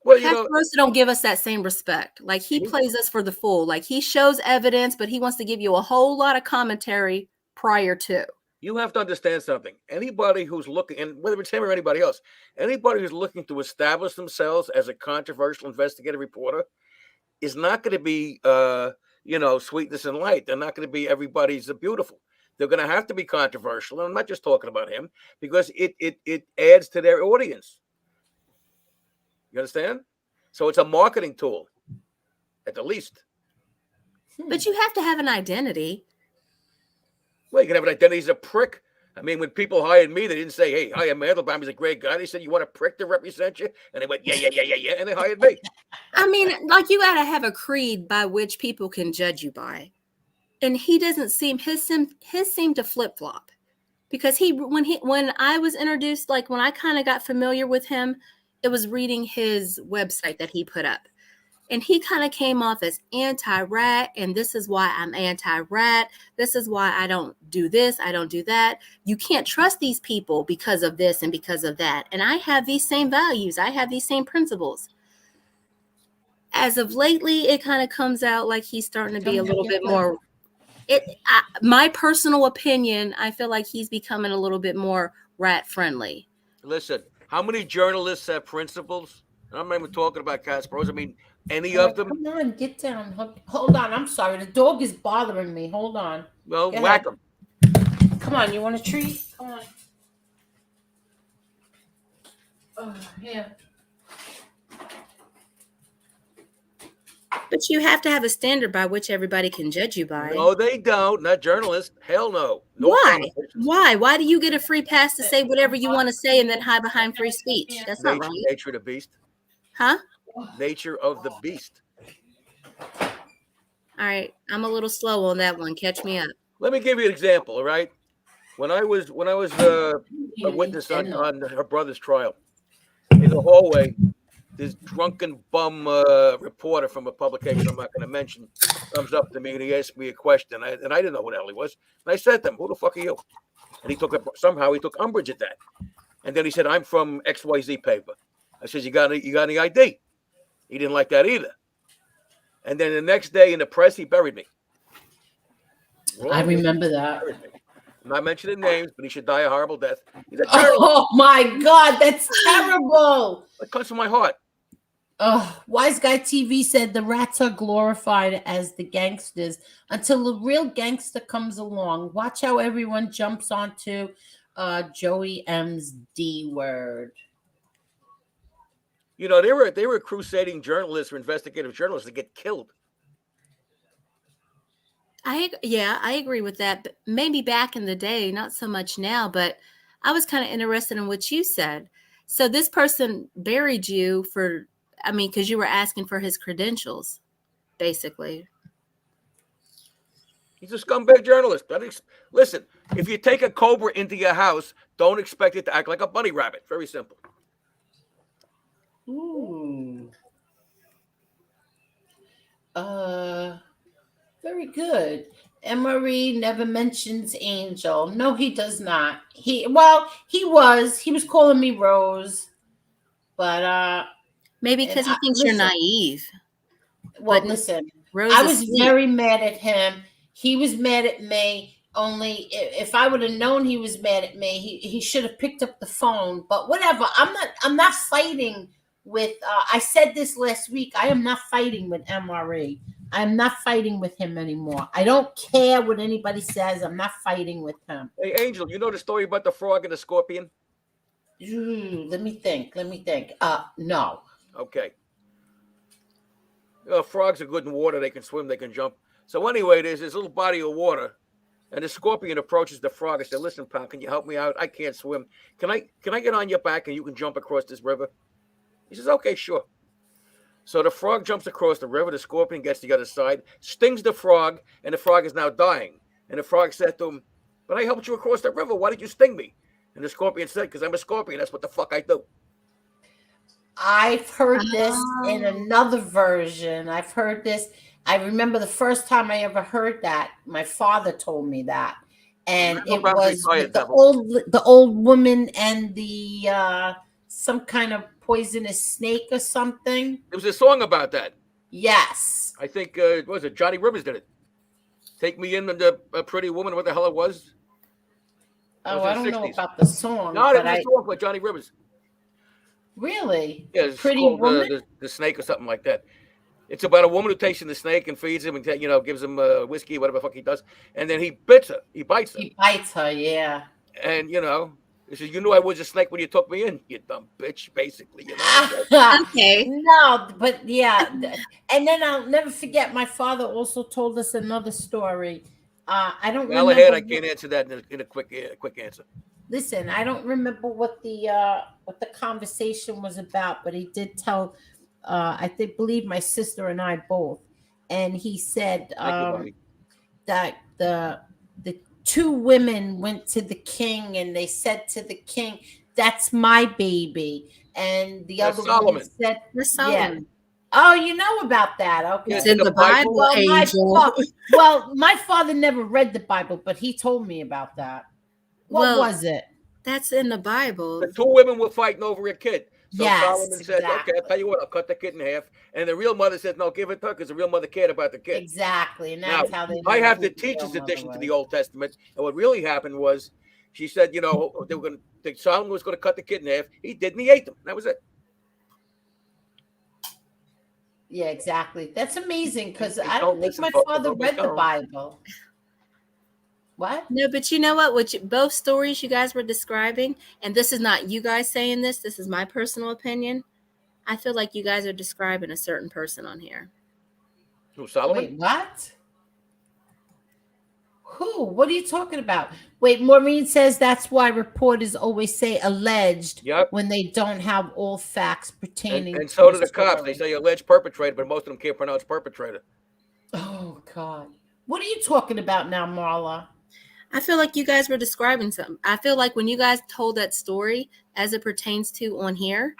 Speaker 6: Well, you
Speaker 2: Pastor
Speaker 6: know,
Speaker 2: Rosa don't give us that same respect. Like he plays us for the fool. Like he shows evidence, but he wants to give you a whole lot of commentary prior to.
Speaker 6: you have to understand something. Anybody who's looking, and whether it's him or anybody else, anybody who's looking to establish themselves as a controversial investigative reporter is not going to be, sweetness and light. They're not going to be everybody's beautiful. They're going to have to be controversial. And I'm not just talking about him because it adds to their audience. You understand? So it's a marketing tool, at the least.
Speaker 2: But you have to have an identity.
Speaker 6: Well, you can have an identity as a prick. I mean, when people hired me, they didn't say, "Hey, hi, I'm Mandelbaum. He's a great guy." They said, "You want a prick to represent you?" And they went, "Yeah," and they hired me.
Speaker 2: I mean, like you got to have a creed by which people can judge you by. And he doesn't seem his seem to flip flop, because when I was introduced, like when I kind of got familiar with him, it was reading his website that he put up. And he kind of came off as anti-rat, and this is why I'm anti-rat. This is why I don't do this, I don't do that. You can't trust these people because of this and because of that. And I have these same values. I have these same principles. As of lately, it kind of comes out like he's starting to be a little bit more. My personal opinion, I feel like he's becoming a little bit more rat friendly.
Speaker 6: Listen, how many journalists have principles? I'm not even talking about Kasparovs. I mean, any of them?
Speaker 4: Come on, get down. Hold on. I'm sorry. The dog is bothering me. Hold on.
Speaker 6: Well,
Speaker 4: Go
Speaker 6: whack
Speaker 4: ahead.
Speaker 6: them.
Speaker 4: Come on. You want a treat? Come on. Oh, yeah.
Speaker 2: But you have to have a standard by which everybody can judge you by.
Speaker 6: No, they don't. Not journalists. Hell no.
Speaker 2: Why? Why do you get a free pass to say whatever you want to say and then hide behind free speech? That's not right.
Speaker 6: Nature of the beast.
Speaker 2: Huh?
Speaker 6: Nature of the beast.
Speaker 2: All right. I'm a little slow on that one. Catch me up.
Speaker 6: Let me give you an example, all right? When I was a witness on her brother's trial, in the hallway, this drunken bum reporter from a publication I'm not going to mention comes up to me and he asked me a question, and I didn't know who the hell he was. And I said to him, "Who the fuck are you?" And he took umbrage at that. And then he said, "I'm from XYZ paper." I said, "You got any ID?" He didn't like that either. And then the next day in the press, he buried me.
Speaker 4: I remember that.
Speaker 6: I'm not mentioning names, but he should die a horrible death.
Speaker 4: Oh my God, that's terrible.
Speaker 6: It comes from my heart.
Speaker 4: Wise Guy TV said the rats are glorified as the gangsters until the real gangster comes along. Watch how everyone jumps onto Joey M's D word.
Speaker 6: You know, they were crusading journalists or investigative journalists to get killed.
Speaker 2: I agree with that. But maybe back in the day, not so much now, but I was kind of interested in what you said. So this person buried you because you were asking for his credentials, basically.
Speaker 6: He's a scumbag journalist. Listen, if you take a cobra into your house, don't expect it to act like a bunny rabbit. Very simple.
Speaker 4: Ooh. Very good. Emery never mentions Angel. No, he does not. He was calling me Rose, but
Speaker 2: maybe because he thinks you're naive.
Speaker 4: Well, listen,
Speaker 2: Rose
Speaker 4: I was very mad at him. He was mad at me. Only if I would have known he was mad at me, he should have picked up the phone. But whatever. I'm not fighting with. I said this last week. I am not fighting with MRE. I'm not fighting with him anymore. I don't care what anybody says. I'm not fighting with him.
Speaker 6: Hey, Angel, you know the story about the frog and the scorpion?
Speaker 4: Let me think. No.
Speaker 6: Okay. Frogs are good in water. They can swim. They can jump. So anyway, there's this little body of water, and the scorpion approaches the frog and says, "Listen, pal, can you help me out? I can't swim. Can I get on your back and you can jump across this river?" He says, "Okay, sure." So the frog jumps across the river. The scorpion gets to the other side, stings the frog, and the frog is now dying. And the frog said to him, "But I helped you across the river. Why did you sting me?" And the scorpion said, "Because I'm a scorpion. That's what the fuck I do."
Speaker 4: I've heard this in another version. I've heard this. I remember the first time I ever heard that. My father told me that. and
Speaker 6: Randall
Speaker 4: it
Speaker 6: Brown's
Speaker 4: was
Speaker 6: retired
Speaker 4: with the
Speaker 6: devil.
Speaker 4: old woman and the some kind of poisonous snake or something.
Speaker 6: There was a song about that.
Speaker 4: Yes.
Speaker 6: I think what was it? Johnny Rivers did it. Take Me In, the Pretty Woman, what the hell it was.
Speaker 4: Oh,
Speaker 6: was
Speaker 4: I
Speaker 6: in
Speaker 4: don't
Speaker 6: the
Speaker 4: know
Speaker 6: 60s.
Speaker 4: about the song,
Speaker 6: No, it
Speaker 4: but
Speaker 6: was a song by Johnny Rivers.
Speaker 4: really,
Speaker 6: Yeah,
Speaker 4: the
Speaker 6: it's
Speaker 4: pretty
Speaker 6: called
Speaker 4: woman.
Speaker 6: the Snake or something like that. It's about a woman who takes in the snake and feeds him and gives him whiskey, whatever the fuck he does, and then he bites her. He bites her,
Speaker 4: He bites her, yeah.
Speaker 6: and he says, "You knew I was a snake when you took me in, you dumb bitch." Basically,
Speaker 2: Okay.
Speaker 4: No, but yeah, and then I'll never forget. My father also told us another story. I don't
Speaker 6: Galahad,
Speaker 4: remember.
Speaker 6: I can't answer that in a quick answer.
Speaker 4: Listen, I don't remember what the conversation was about, but he did tell. Believe my sister and I both, and he said
Speaker 6: Thank you, Bobby.
Speaker 4: that the two women went to the king and they said to the king, "That's my baby," and the
Speaker 6: That's
Speaker 4: other woman
Speaker 6: Solomon.
Speaker 4: said,
Speaker 2: That's
Speaker 4: "Yeah."
Speaker 2: Solomon.
Speaker 4: Oh, you know about that? Okay.
Speaker 2: It's in the Bible,
Speaker 4: Well,
Speaker 2: Angel.
Speaker 4: my father never read the Bible, but he told me about that. What was it?
Speaker 2: That's in the Bible.
Speaker 6: The two women were fighting over a kid. So
Speaker 4: Yes,
Speaker 6: Solomon said,
Speaker 4: exactly.
Speaker 6: "Okay, I'll tell you what, I'll cut the kid in half." And the real mother said, "No, give it to her," because the real mother cared about the kid.
Speaker 4: Exactly, and
Speaker 6: Now,
Speaker 4: that's how they.
Speaker 6: I
Speaker 4: knew
Speaker 6: have
Speaker 4: who
Speaker 6: the
Speaker 4: the real
Speaker 6: teacher's
Speaker 4: mother
Speaker 6: edition to
Speaker 4: was.
Speaker 6: the Old Testament, and what really happened was, she said, they were going to. Solomon was going to cut the kid in half. He did, and he ate them. That was it.
Speaker 4: Yeah, exactly. That's amazing because
Speaker 6: Hey,
Speaker 4: I
Speaker 6: don't
Speaker 4: don't think
Speaker 6: listen,
Speaker 4: my
Speaker 6: folks.
Speaker 4: father
Speaker 6: Nobody
Speaker 4: read the
Speaker 6: tell 'em.
Speaker 4: Bible. What?
Speaker 2: No, but you know what? Both stories you guys were describing, and this is not you guys saying this. This is my personal opinion. I feel like you guys are describing a certain person on here.
Speaker 6: Who, Solomon?
Speaker 4: Wait, what? Who? What are you talking about? Wait, Maureen says that's why reporters always say alleged when they don't have all facts pertaining
Speaker 6: And
Speaker 4: to
Speaker 6: so do the cops.
Speaker 4: story.
Speaker 6: They say alleged perpetrator, but most of them can't pronounce perpetrator.
Speaker 4: Oh, God. What are you talking about now, Marla?
Speaker 2: I feel like you guys were describing something. I feel like when you guys told that story as it pertains to on here,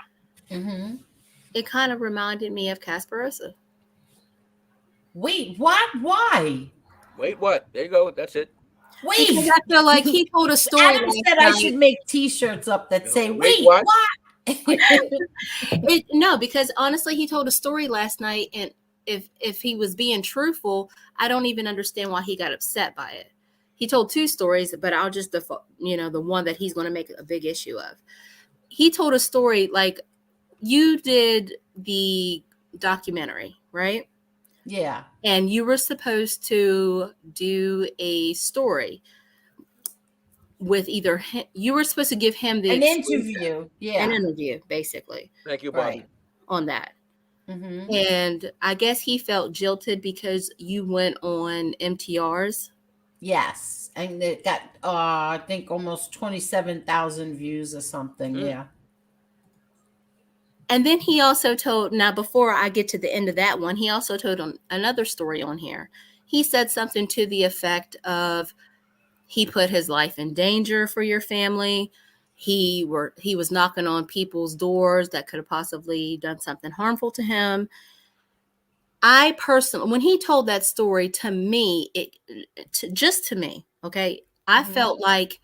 Speaker 2: it kind of reminded me of Casperosa.
Speaker 4: Wait, what? Why?
Speaker 6: Wait, what? There you go. That's it.
Speaker 4: Wait.
Speaker 2: Because I feel like he told a story.
Speaker 4: Adam said I should make T-shirts up that say, wait, what?
Speaker 2: No, because honestly, he told a story last night, and if he was being truthful, I don't even understand why he got upset by it. He told two stories, but I'll just the one that he's going to make a big issue of. He told a story like you did the documentary, right?
Speaker 4: Yeah.
Speaker 2: And you were supposed to do a story with either him, you were supposed to give him
Speaker 4: an interview. Yeah.
Speaker 2: An interview, basically.
Speaker 6: Thank you, Bobby.
Speaker 4: Right.
Speaker 2: On that. And I guess he felt jilted because you went on MTRs.
Speaker 4: Yes. And it got, I think, almost 27,000 views or something. Yeah.
Speaker 2: And then he also told, now before I get to the end of that one, he also told another story on here. He said something to the effect of he put his life in danger for your family. He was knocking on people's doors that could have possibly done something harmful to him. I personally, when he told that story to me, just to me, okay, I felt like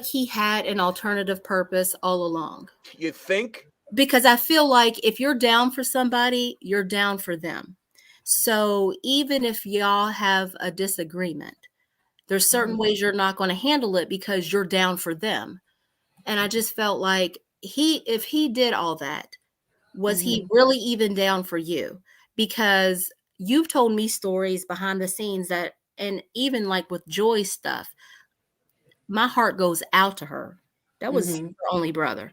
Speaker 2: he had an alternative purpose all along.
Speaker 6: You think?
Speaker 2: Because I feel like if you're down for somebody, you're down for them. So even if y'all have a disagreement, there's certain ways you're not going to handle it because you're down for them. And I just felt like if he did all that, was he really even down for you? Because you've told me stories behind the scenes that, and even like with Joy's stuff, my heart goes out to her. That was her only brother.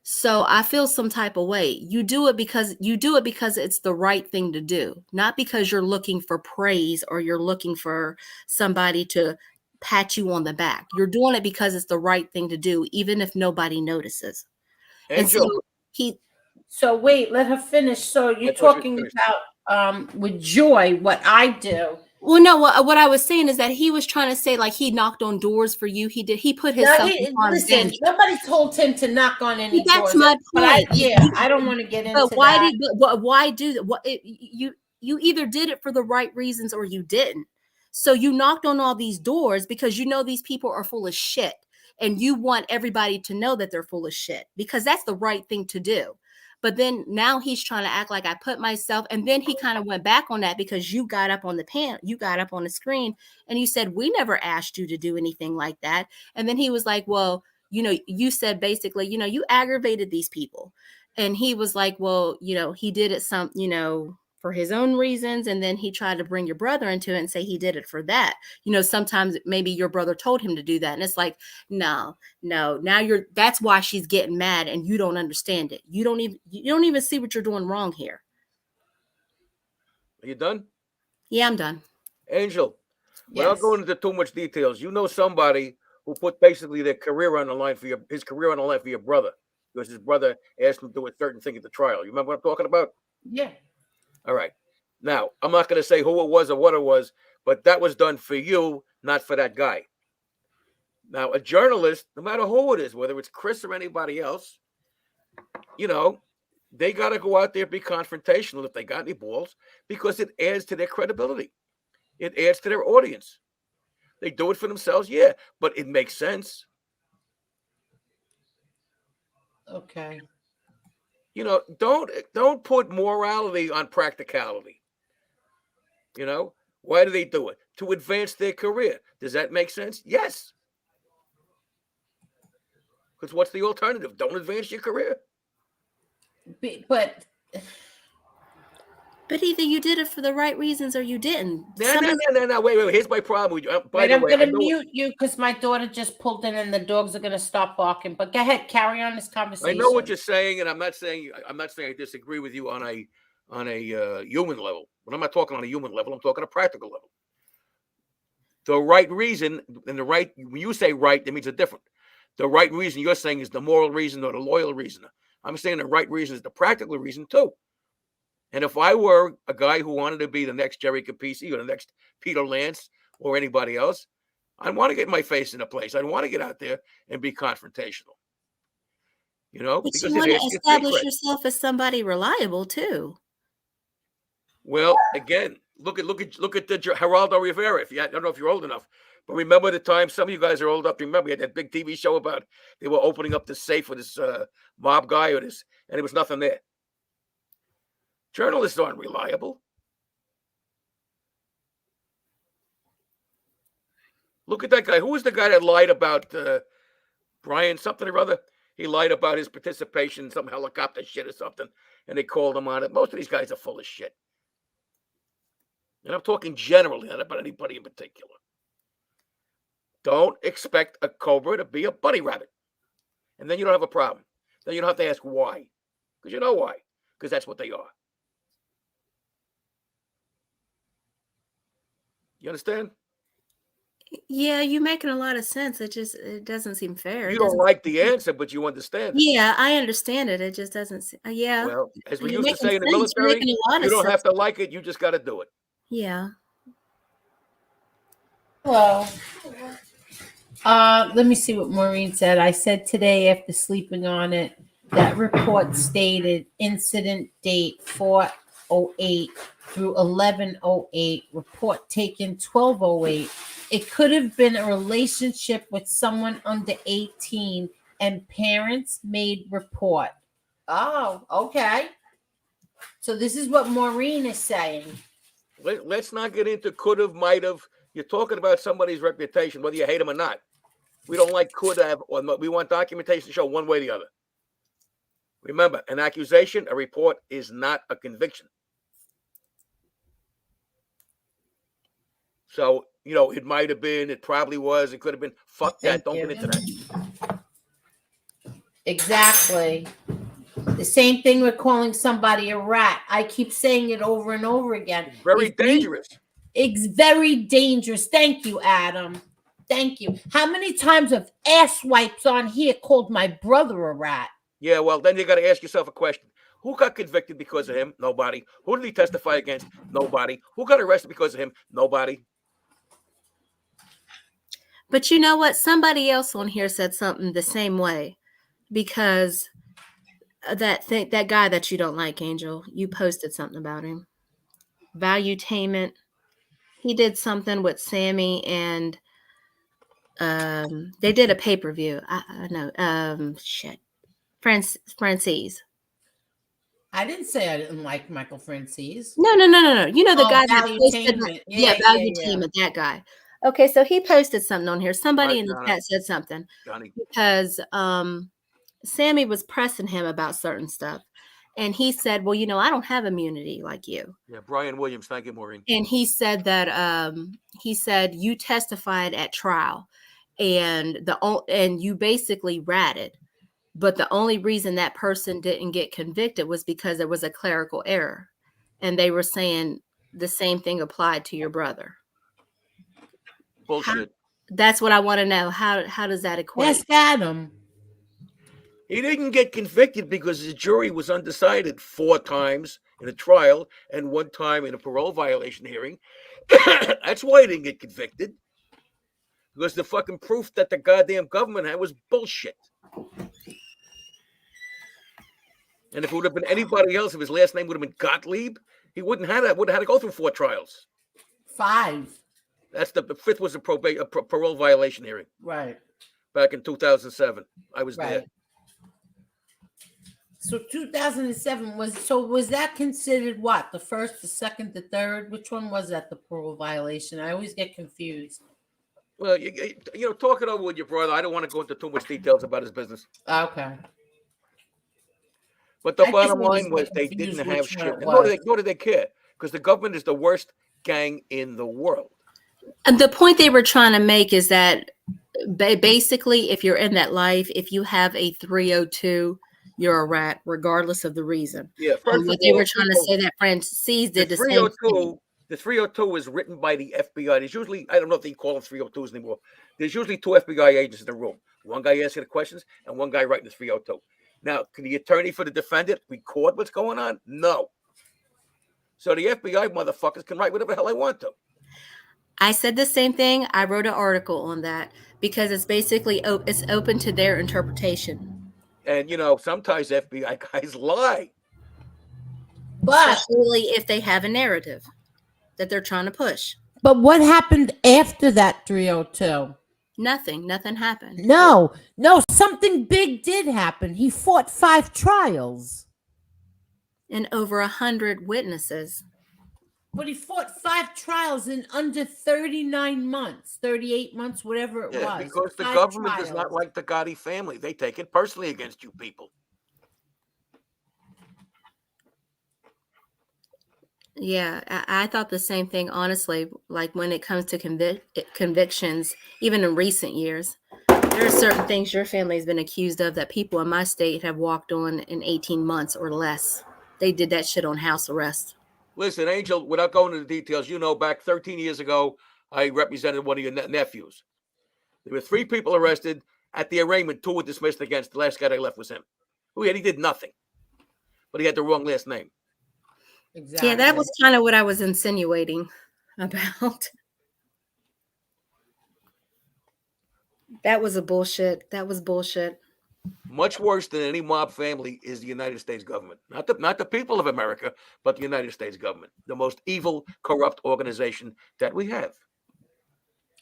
Speaker 2: So I feel some type of way. You do it because it's the right thing to do, not because you're looking for praise or you're looking for somebody to pat you on the back. You're doing it because it's the right thing to do, even if nobody notices.
Speaker 6: Angel.
Speaker 2: And
Speaker 4: so wait, let her finish. So you're talking about with Joy, what I do.
Speaker 2: Well, no, what I was saying is that he was trying to say like he knocked on doors for you. He put himself
Speaker 4: listen, nobody told him to knock on any doors.
Speaker 2: That's my point.
Speaker 4: I don't want to get into
Speaker 2: but why
Speaker 4: that.
Speaker 2: why do you either did it for the right reasons or you didn't. So you knocked on all these doors because you know these people are full of shit, and you want everybody to know that they're full of shit because that's the right thing to do. But then now he's trying to act like I put myself, and then he kind of went back on that because you got up on the screen and you said, we never asked you to do anything like that. And then he was like, well, you said basically, you aggravated these people. And he was like, well, he did it for his own reasons. And then he tried to bring your brother into it and say he did it for that. Sometimes maybe your brother told him to do that. And it's like, no, now that's why she's getting mad and you don't understand it. You don't even see what you're doing wrong here.
Speaker 6: Are you done?
Speaker 2: Yeah, I'm done.
Speaker 6: Angel,
Speaker 2: Yes.
Speaker 6: without going into too much details, somebody who put basically his career on the line for your brother because his brother asked him to do a certain thing at the trial. You remember what I'm talking about?
Speaker 4: Yeah.
Speaker 6: All right. Now, I'm not going to say who it was or what it was, but that was done for you, not for that guy. Now, a journalist, no matter who it is, whether it's Chris or anybody else, they got to go out there, be confrontational if they got any balls, because it adds to their credibility. It adds to their audience. They do it for themselves, yeah, but it makes sense.
Speaker 4: Okay.
Speaker 6: Don't put morality on practicality. Why do they do it? To advance their career. Does that make sense? Yes. Because what's the alternative? Don't advance your career.
Speaker 4: But
Speaker 2: either you did it for the right reasons or you didn't.
Speaker 6: No. Wait. Here's my problem. By the
Speaker 4: I'm
Speaker 6: way,
Speaker 4: going to mute you because my daughter just pulled in and the dogs are going to stop barking. But go ahead, carry on this conversation.
Speaker 6: I know what you're saying, and I'm not saying I disagree with you on a human level. When I'm not talking on a human level, I'm talking on a practical level. The right reason, and when you say right, that means a different. The right reason you're saying is the moral reason or the loyal reason. I'm saying the right reason is the practical reason too. And if I were a guy who wanted to be the next Jerry Capisi or the next Peter Lance or anybody else, I'd want to get my face in a place. I'd want to get out there and be confrontational.
Speaker 2: But
Speaker 6: because
Speaker 2: you want to establish yourself as somebody reliable too.
Speaker 6: Well, again, look at the Geraldo Rivera. I don't know if you're old enough, but remember the time, some of you guys are old enough to remember, he had that big TV show about they were opening up the safe with this mob guy and there was nothing there. Journalists aren't reliable. Look at that guy. Who was the guy that lied about Brian something or other? He lied about his participation in some helicopter shit or something, and they called him on it. Most of these guys are full of shit. And I'm talking generally, not about anybody in particular. Don't expect a cobra to be a bunny rabbit. And then you don't have a problem. Then you don't have to ask why. Because you know why. Because that's what they are. You understand?
Speaker 2: Yeah, you're making a lot of sense. It doesn't seem fair.
Speaker 6: You don't like the answer, but you understand it.
Speaker 2: Yeah, I understand it. It just doesn't. Yeah.
Speaker 6: Well, as we used to say in the military, you don't have to like it. You just got to do it.
Speaker 2: Yeah.
Speaker 4: Hello. Let me see what Maureen said. I said today after sleeping on it, that report stated incident date 4/08 through 11/08, report taken 12/08. It could have been a relationship with someone under 18 and parents made report. Oh, okay. So this is what Maureen is saying.
Speaker 6: Let's not get into could have, might have. You're talking about somebody's reputation, whether you hate them or not. We don't like could have, or we want documentation to show one way or the other. Remember, an accusation, a report is not a conviction. So, it might have been, it probably was, it could have been. Fuck that. Don't get into that.
Speaker 4: Exactly. The same thing with calling somebody a rat. I keep saying it over and over again.
Speaker 6: It's very dangerous.
Speaker 4: It's very dangerous. Thank you, Adam. Thank you. How many times have ass wipes on here called my brother a rat?
Speaker 6: Yeah, well, then you got to ask yourself a question. Who got convicted because of him? Nobody. Who did he testify against? Nobody. Who got arrested because of him? Nobody.
Speaker 2: But you know what? Somebody else on here said something the same way, because that guy that you don't like, Angel, you posted something about him. Valuetainment. he did something with Sammy and they did a pay-per-view. I know. Shit. Francis.
Speaker 4: I didn't say I didn't like Michael Francis.
Speaker 2: No. You know the
Speaker 4: Oh,
Speaker 2: guy that posted
Speaker 4: Valuetainment.
Speaker 2: yeah, Valuetainment, that guy. Okay, so he posted something on here. Somebody
Speaker 6: Right,
Speaker 2: in the
Speaker 6: Johnny.
Speaker 2: chat said something
Speaker 6: Johnny.
Speaker 2: because Sammy was pressing him about certain stuff. And he said, well, you know, I don't have immunity like you.
Speaker 6: Yeah, Brian Williams. Thank you, Maureen.
Speaker 2: And he said that he said you testified at trial and you basically ratted. But the only reason that person didn't get convicted was because there was a clerical error. And they were saying the same thing applied to your brother.
Speaker 6: Bullshit.
Speaker 2: That's what I want to know. How does that equate?
Speaker 4: Ask Adam.
Speaker 6: He didn't get convicted because his jury was undecided 4 times in a trial and 1 time in a parole violation hearing. That's why he didn't get convicted. Because the fucking proof that the goddamn government had was bullshit. And if it would have been anybody else, if his last name would have been Gottlieb, he wouldn't have that. Would have had to go through 4 trials.
Speaker 4: 5.
Speaker 6: That's the 5th was a parole violation hearing.
Speaker 4: Right.
Speaker 6: Back in 2007. I was there.
Speaker 4: So 2007 was that considered what? The first, the second, the third? Which one was that, the parole violation? I always get confused.
Speaker 6: Well, you know, talk it over with your brother. I don't want to go into too much details about his business.
Speaker 4: Okay.
Speaker 6: But the bottom line was they didn't have shit. Nor did they care, because the government is the worst gang in the world.
Speaker 2: And the point they were trying to make is that basically, if you're in that life, if you have a 302, you're a rat, regardless of the reason.
Speaker 6: Yeah,
Speaker 2: what they were trying to say that Francis did the same thing.
Speaker 6: The 302 is written by the FBI. There's usually, I don't know if they call them 302s anymore. There's usually 2 FBI agents in the room. One guy asking the questions and one guy writing the 302. Now, can the attorney for the defendant record what's going on? No. So the FBI motherfuckers can write whatever the hell they want to.
Speaker 2: I said the same thing. I wrote an article on that because it's basically it's open to their interpretation.
Speaker 6: And, you know, sometimes FBI guys lie.
Speaker 4: But
Speaker 2: especially if they have a narrative that they're trying to push.
Speaker 4: But what happened after that 302?
Speaker 2: Nothing happened.
Speaker 4: No, something big did happen. He fought 5 trials.
Speaker 2: And over 100 witnesses.
Speaker 4: But he fought 5 trials in under 39 months, 38 months, whatever it was.
Speaker 6: Because the government does not like the Gotti family. They take it personally against you people.
Speaker 2: Yeah, I thought the same thing, honestly. Like when it comes to convictions, even in recent years, there are certain things your family has been accused of that people in my state have walked on in 18 months or less. They did that shit on house arrest.
Speaker 6: Listen, Angel, without going into the details, you know, back 13 years ago, I represented one of your nephews. There were 3 people arrested. At the arraignment, 2 were dismissed against. The last guy they left was him. He did nothing. But he had the wrong last name.
Speaker 4: Exactly.
Speaker 2: Yeah, that was kind of what I was insinuating about. That was bullshit. That was bullshit.
Speaker 6: Much worse than any mob family is the United States government. Not the people of America, but the United States government. The most evil, corrupt organization that we have.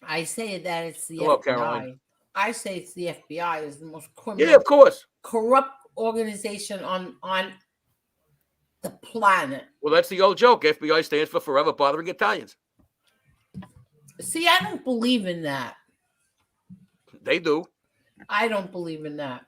Speaker 4: I say that it's the
Speaker 6: Hello,
Speaker 4: FBI.
Speaker 6: Caroline.
Speaker 4: I say it's the FBI is the most criminal.
Speaker 6: Yeah, of course.
Speaker 4: Corrupt organization on the planet.
Speaker 6: Well, that's the old joke. FBI stands for forever bothering Italians.
Speaker 4: See, I don't believe in that.
Speaker 6: They do.
Speaker 4: I don't believe in that.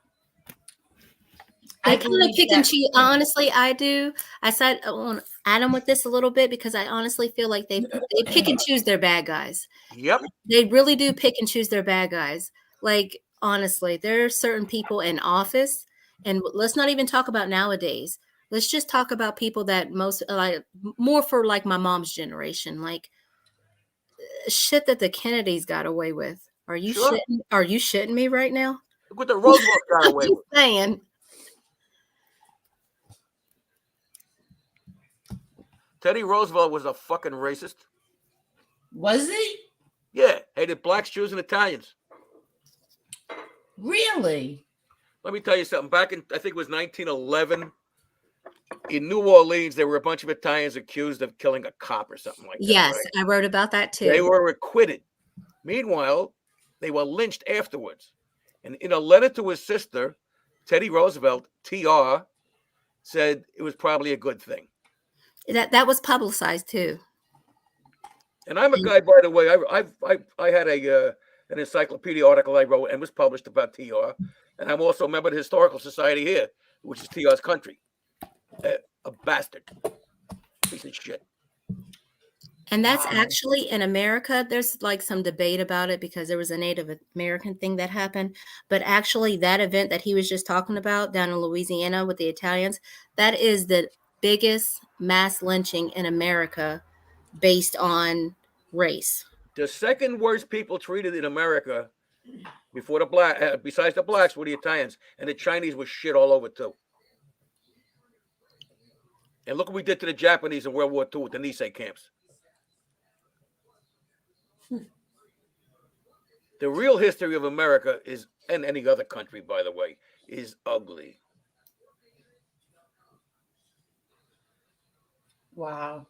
Speaker 2: I kind of pick and choose. Honestly, I do. I side on Adam with this a little bit because I honestly feel like they pick and choose their bad guys.
Speaker 6: Yep.
Speaker 2: They really do pick and choose their bad guys. Like, honestly, there are certain people in office, and let's not even talk about nowadays. Let's just talk about people that more for like my mom's generation, like shit that the Kennedys got away with. Are you shitting? Are you shitting me right now?
Speaker 6: Look what the Roosevelt got away with.
Speaker 2: Saying.
Speaker 6: Teddy Roosevelt was a fucking racist.
Speaker 4: Was he?
Speaker 6: Yeah, hated blacks, Jews, and Italians.
Speaker 4: Really?
Speaker 6: Let me tell you something. Back in, I think it was 1911, in New Orleans, there were a bunch of Italians accused of killing a cop or something like that.
Speaker 2: Yes,
Speaker 6: Right?
Speaker 2: I wrote about that too.
Speaker 6: They were acquitted. Meanwhile, they were lynched afterwards. And in a letter to his sister, Teddy Roosevelt, TR, said it was probably a good thing.
Speaker 2: That was publicized too.
Speaker 6: And I'm a guy, by the way. I had an encyclopedia article I wrote and was published about TR. And I'm also a member of the Historical Society here, which is TR's country. A bastard, piece of shit.
Speaker 2: And that's actually in America. There's like some debate about it because there was a Native American thing that happened. But actually, that event that he was just talking about down in Louisiana with the Italians, that is the biggest mass lynching in America based on race.
Speaker 6: The second worst people treated in America before the black, besides the blacks, were the Italians, and the Chinese was shit all over too. And look what we did to the Japanese in World War II with the Nisei camps. The real history of America is, and any other country, by the way, is ugly.
Speaker 4: Wow.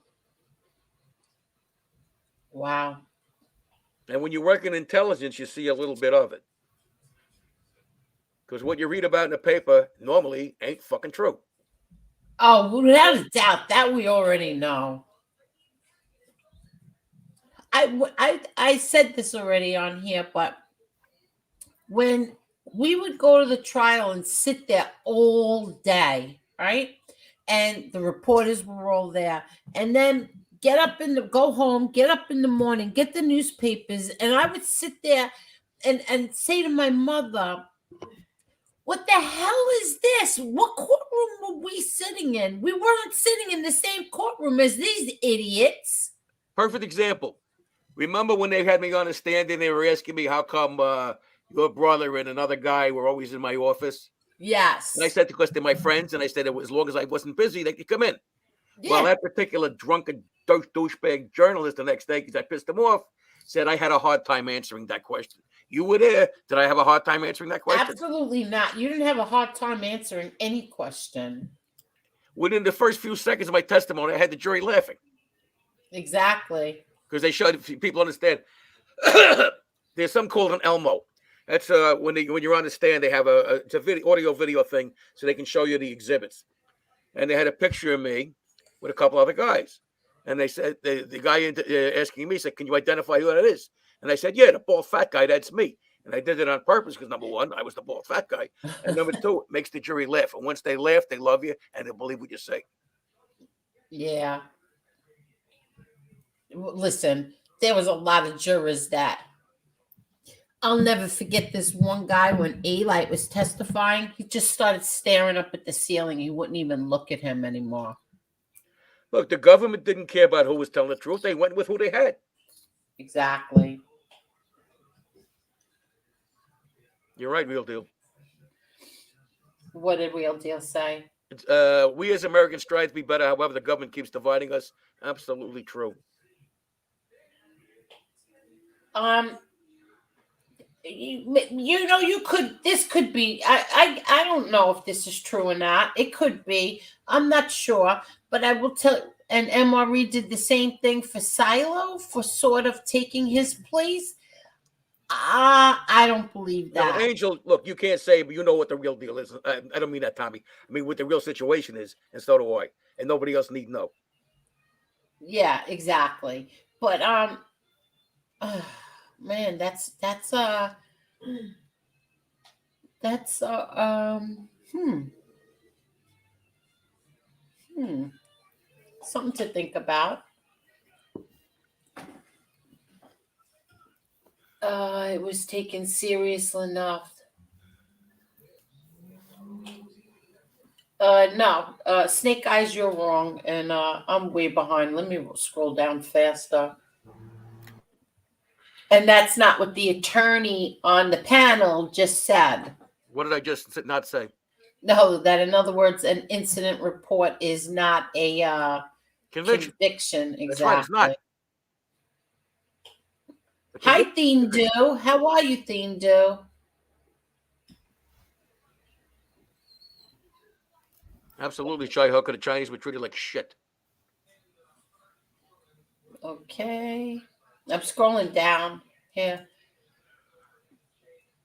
Speaker 4: Wow.
Speaker 6: And when you work in intelligence, you see a little bit of it. Because what you read about in the paper normally ain't fucking true.
Speaker 4: Oh, without a doubt, that we already know. I said this already on here, but when we would go to the trial and sit there all day, right? And the reporters were all there, and then go home, get up in the morning, get the newspapers, and I would sit there and say to my mother, what the hell is this? What courtroom were we sitting in? We weren't sitting in the same courtroom as these idiots.
Speaker 6: Perfect example. Remember when they had me on the stand and they were asking me how come your brother and another guy were always in my office?
Speaker 4: Yes.
Speaker 6: And I said, because they're my friends, and I said, as long as I wasn't busy, they could come in. Yeah. Well, that particular drunken douchebag journalist the next day, because I pissed him off, said I had a hard time answering that question. You were there. Did I have a hard time answering that question?
Speaker 4: Absolutely not. You didn't have a hard time answering any question.
Speaker 6: Within the first few seconds of my testimony, I had the jury laughing.
Speaker 4: Exactly.
Speaker 6: Because they showed people understand. There's something called an Elmo. That's when you're on the stand, they have it's a audio video thing, so they can show you the exhibits. And they had a picture of me with a couple other guys. And they said, the guy asking me said, can you identify who that is? And I said, yeah, the bald fat guy, that's me. And I did it on purpose because, number one, I was the bald fat guy. And number two, it makes the jury laugh. And once they laugh, they love you and they believe what you say.
Speaker 4: Yeah. Listen, there was a lot of jurors that I'll never forget this one guy when A-Light was testifying. He just started staring up at the ceiling. He wouldn't even look at him anymore.
Speaker 6: Look, the government didn't care about who was telling the truth. They went with who they had.
Speaker 4: Exactly.
Speaker 6: You're right, Real Deal.
Speaker 4: What did Real Deal say?
Speaker 6: We as Americans strive to be better. However, the government keeps dividing us. Absolutely true.
Speaker 4: This could be, I don't know if this is true or not. It could be. I'm not sure, but I will tell, and MRE did the same thing for Silo for sort of taking his place. I don't believe that.
Speaker 6: No, Angel, look, you can't say, but you know what the real deal is. I don't mean that, Tommy. I mean what the real situation is, and so do I. And nobody else need know.
Speaker 4: Yeah, exactly. But man, that's something to think about. It was taken serious enough. No, Snake Eyes, you're wrong, and I'm way behind. Let me scroll down faster. And that's not what the attorney on the panel just said.
Speaker 6: What did I just not say?
Speaker 4: No, that in other words, an incident report is not a conviction. Exactly.
Speaker 6: That's right, it's not.
Speaker 4: Hi, Theme Do. How are you, Theme Do?
Speaker 6: Absolutely, Chai Hooker. The Chinese were treated like shit.
Speaker 4: Okay. I'm scrolling down here.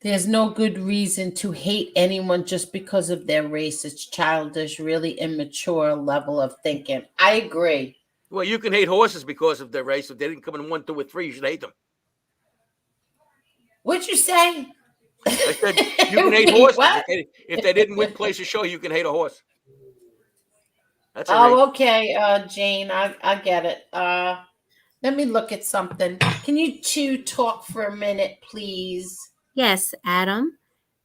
Speaker 4: There's no good reason to hate anyone just because of their race. It's childish, really immature level of thinking. I agree.
Speaker 6: Well, you can hate horses because of their race. If they didn't come in 1, 2, or 3, you should hate them.
Speaker 4: What'd you say?
Speaker 6: I said you can hate
Speaker 4: Wait,
Speaker 6: horses.
Speaker 4: what?
Speaker 6: If they didn't win place a show, you can hate a horse. That's a race.
Speaker 4: Oh, okay, Jane. I get it. Let me look at something. Can you two talk for a minute, please?
Speaker 2: Yes, Adam.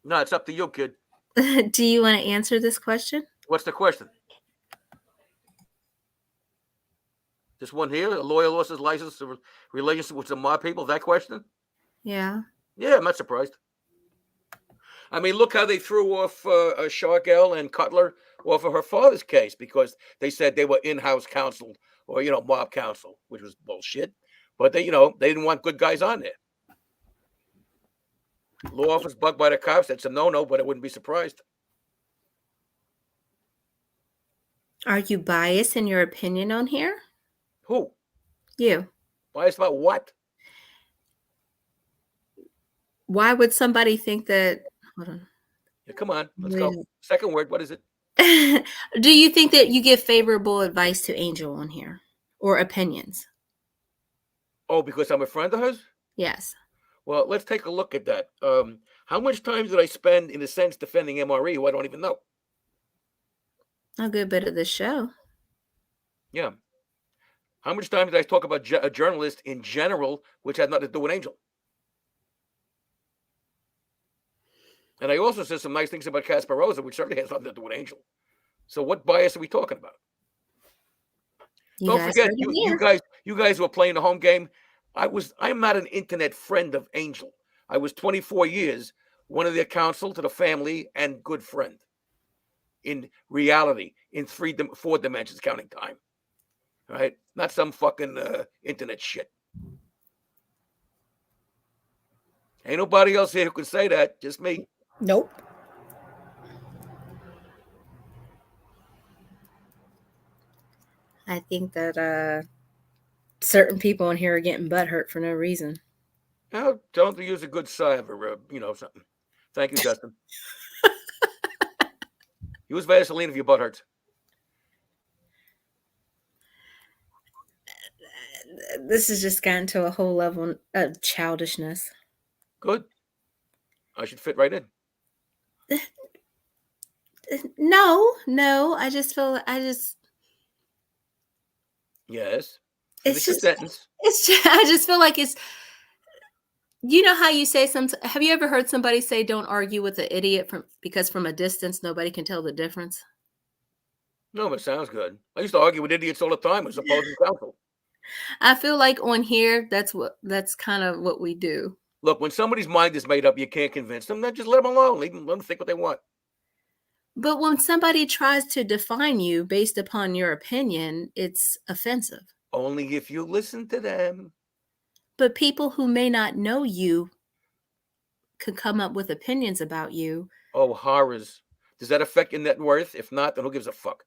Speaker 6: No, it's up to you, kid.
Speaker 2: Do you want to answer this question?
Speaker 6: What's the question? This one here, a lawyer lost his license to relationship with some mob people. That question?
Speaker 2: Yeah.
Speaker 6: Yeah, I'm not surprised. I mean, look how they threw off Sharkell and Cutler off of her father's case because they said they were in-house counsel or mob counsel, which was bullshit. But they didn't want good guys on there. Law office bugged by the cops. That's a no-no, but I wouldn't be surprised.
Speaker 2: Are you biased in your opinion on here?
Speaker 6: Who?
Speaker 2: You.
Speaker 6: Biased about what?
Speaker 2: Why would somebody think that? Hold on.
Speaker 6: Yeah, come on, let's go. Second word, what is it?
Speaker 2: Do you think that you give favorable advice to Angel on here or opinions?
Speaker 6: Oh, because I'm a friend of hers?
Speaker 2: Yes.
Speaker 6: Well, let's take a look at that. How much time did I spend, in a sense, defending MRE, who I don't even know?
Speaker 2: A good bit of the show.
Speaker 6: Yeah. How much time did I talk about a journalist in general, which had nothing to do with Angel? And I also said some nice things about Kasparosa, which certainly has nothing to do with Angel. So what bias are we talking about? Don't forget, you guys who are playing the home game. I'm not an internet friend of Angel. I was 24 years, one of their counsel to the family and good friend. In reality, in 4 dimensions, counting time. All right? Not some fucking internet shit. Ain't nobody else here who can say that, just me.
Speaker 2: Nope. I think that certain people in here are getting butthurt for no reason.
Speaker 6: Now, don't use a good salve or something. Thank you, Dustin. Use Vaseline if your butt hurts.
Speaker 2: This has just gotten to a whole level of childishness.
Speaker 6: Good. I should fit right in.
Speaker 2: No. I just feel
Speaker 6: Yes.
Speaker 2: It's just
Speaker 6: sentence.
Speaker 2: I just feel like it's. You know how you say have you ever heard somebody say don't argue with an idiot because from a distance nobody can tell the difference?
Speaker 6: No, but it sounds good. I used to argue with idiots all the time as opposing counsel.
Speaker 2: I feel like on here that's kind of what we do.
Speaker 6: Look, when somebody's mind is made up, you can't convince them. Then just let them alone. Let them think what they want.
Speaker 2: But when somebody tries to define you based upon your opinion, it's offensive.
Speaker 6: Only if you listen to them.
Speaker 2: But people who may not know you could come up with opinions about you.
Speaker 6: Oh, horrors. Does that affect your net worth? If not, then who gives a fuck?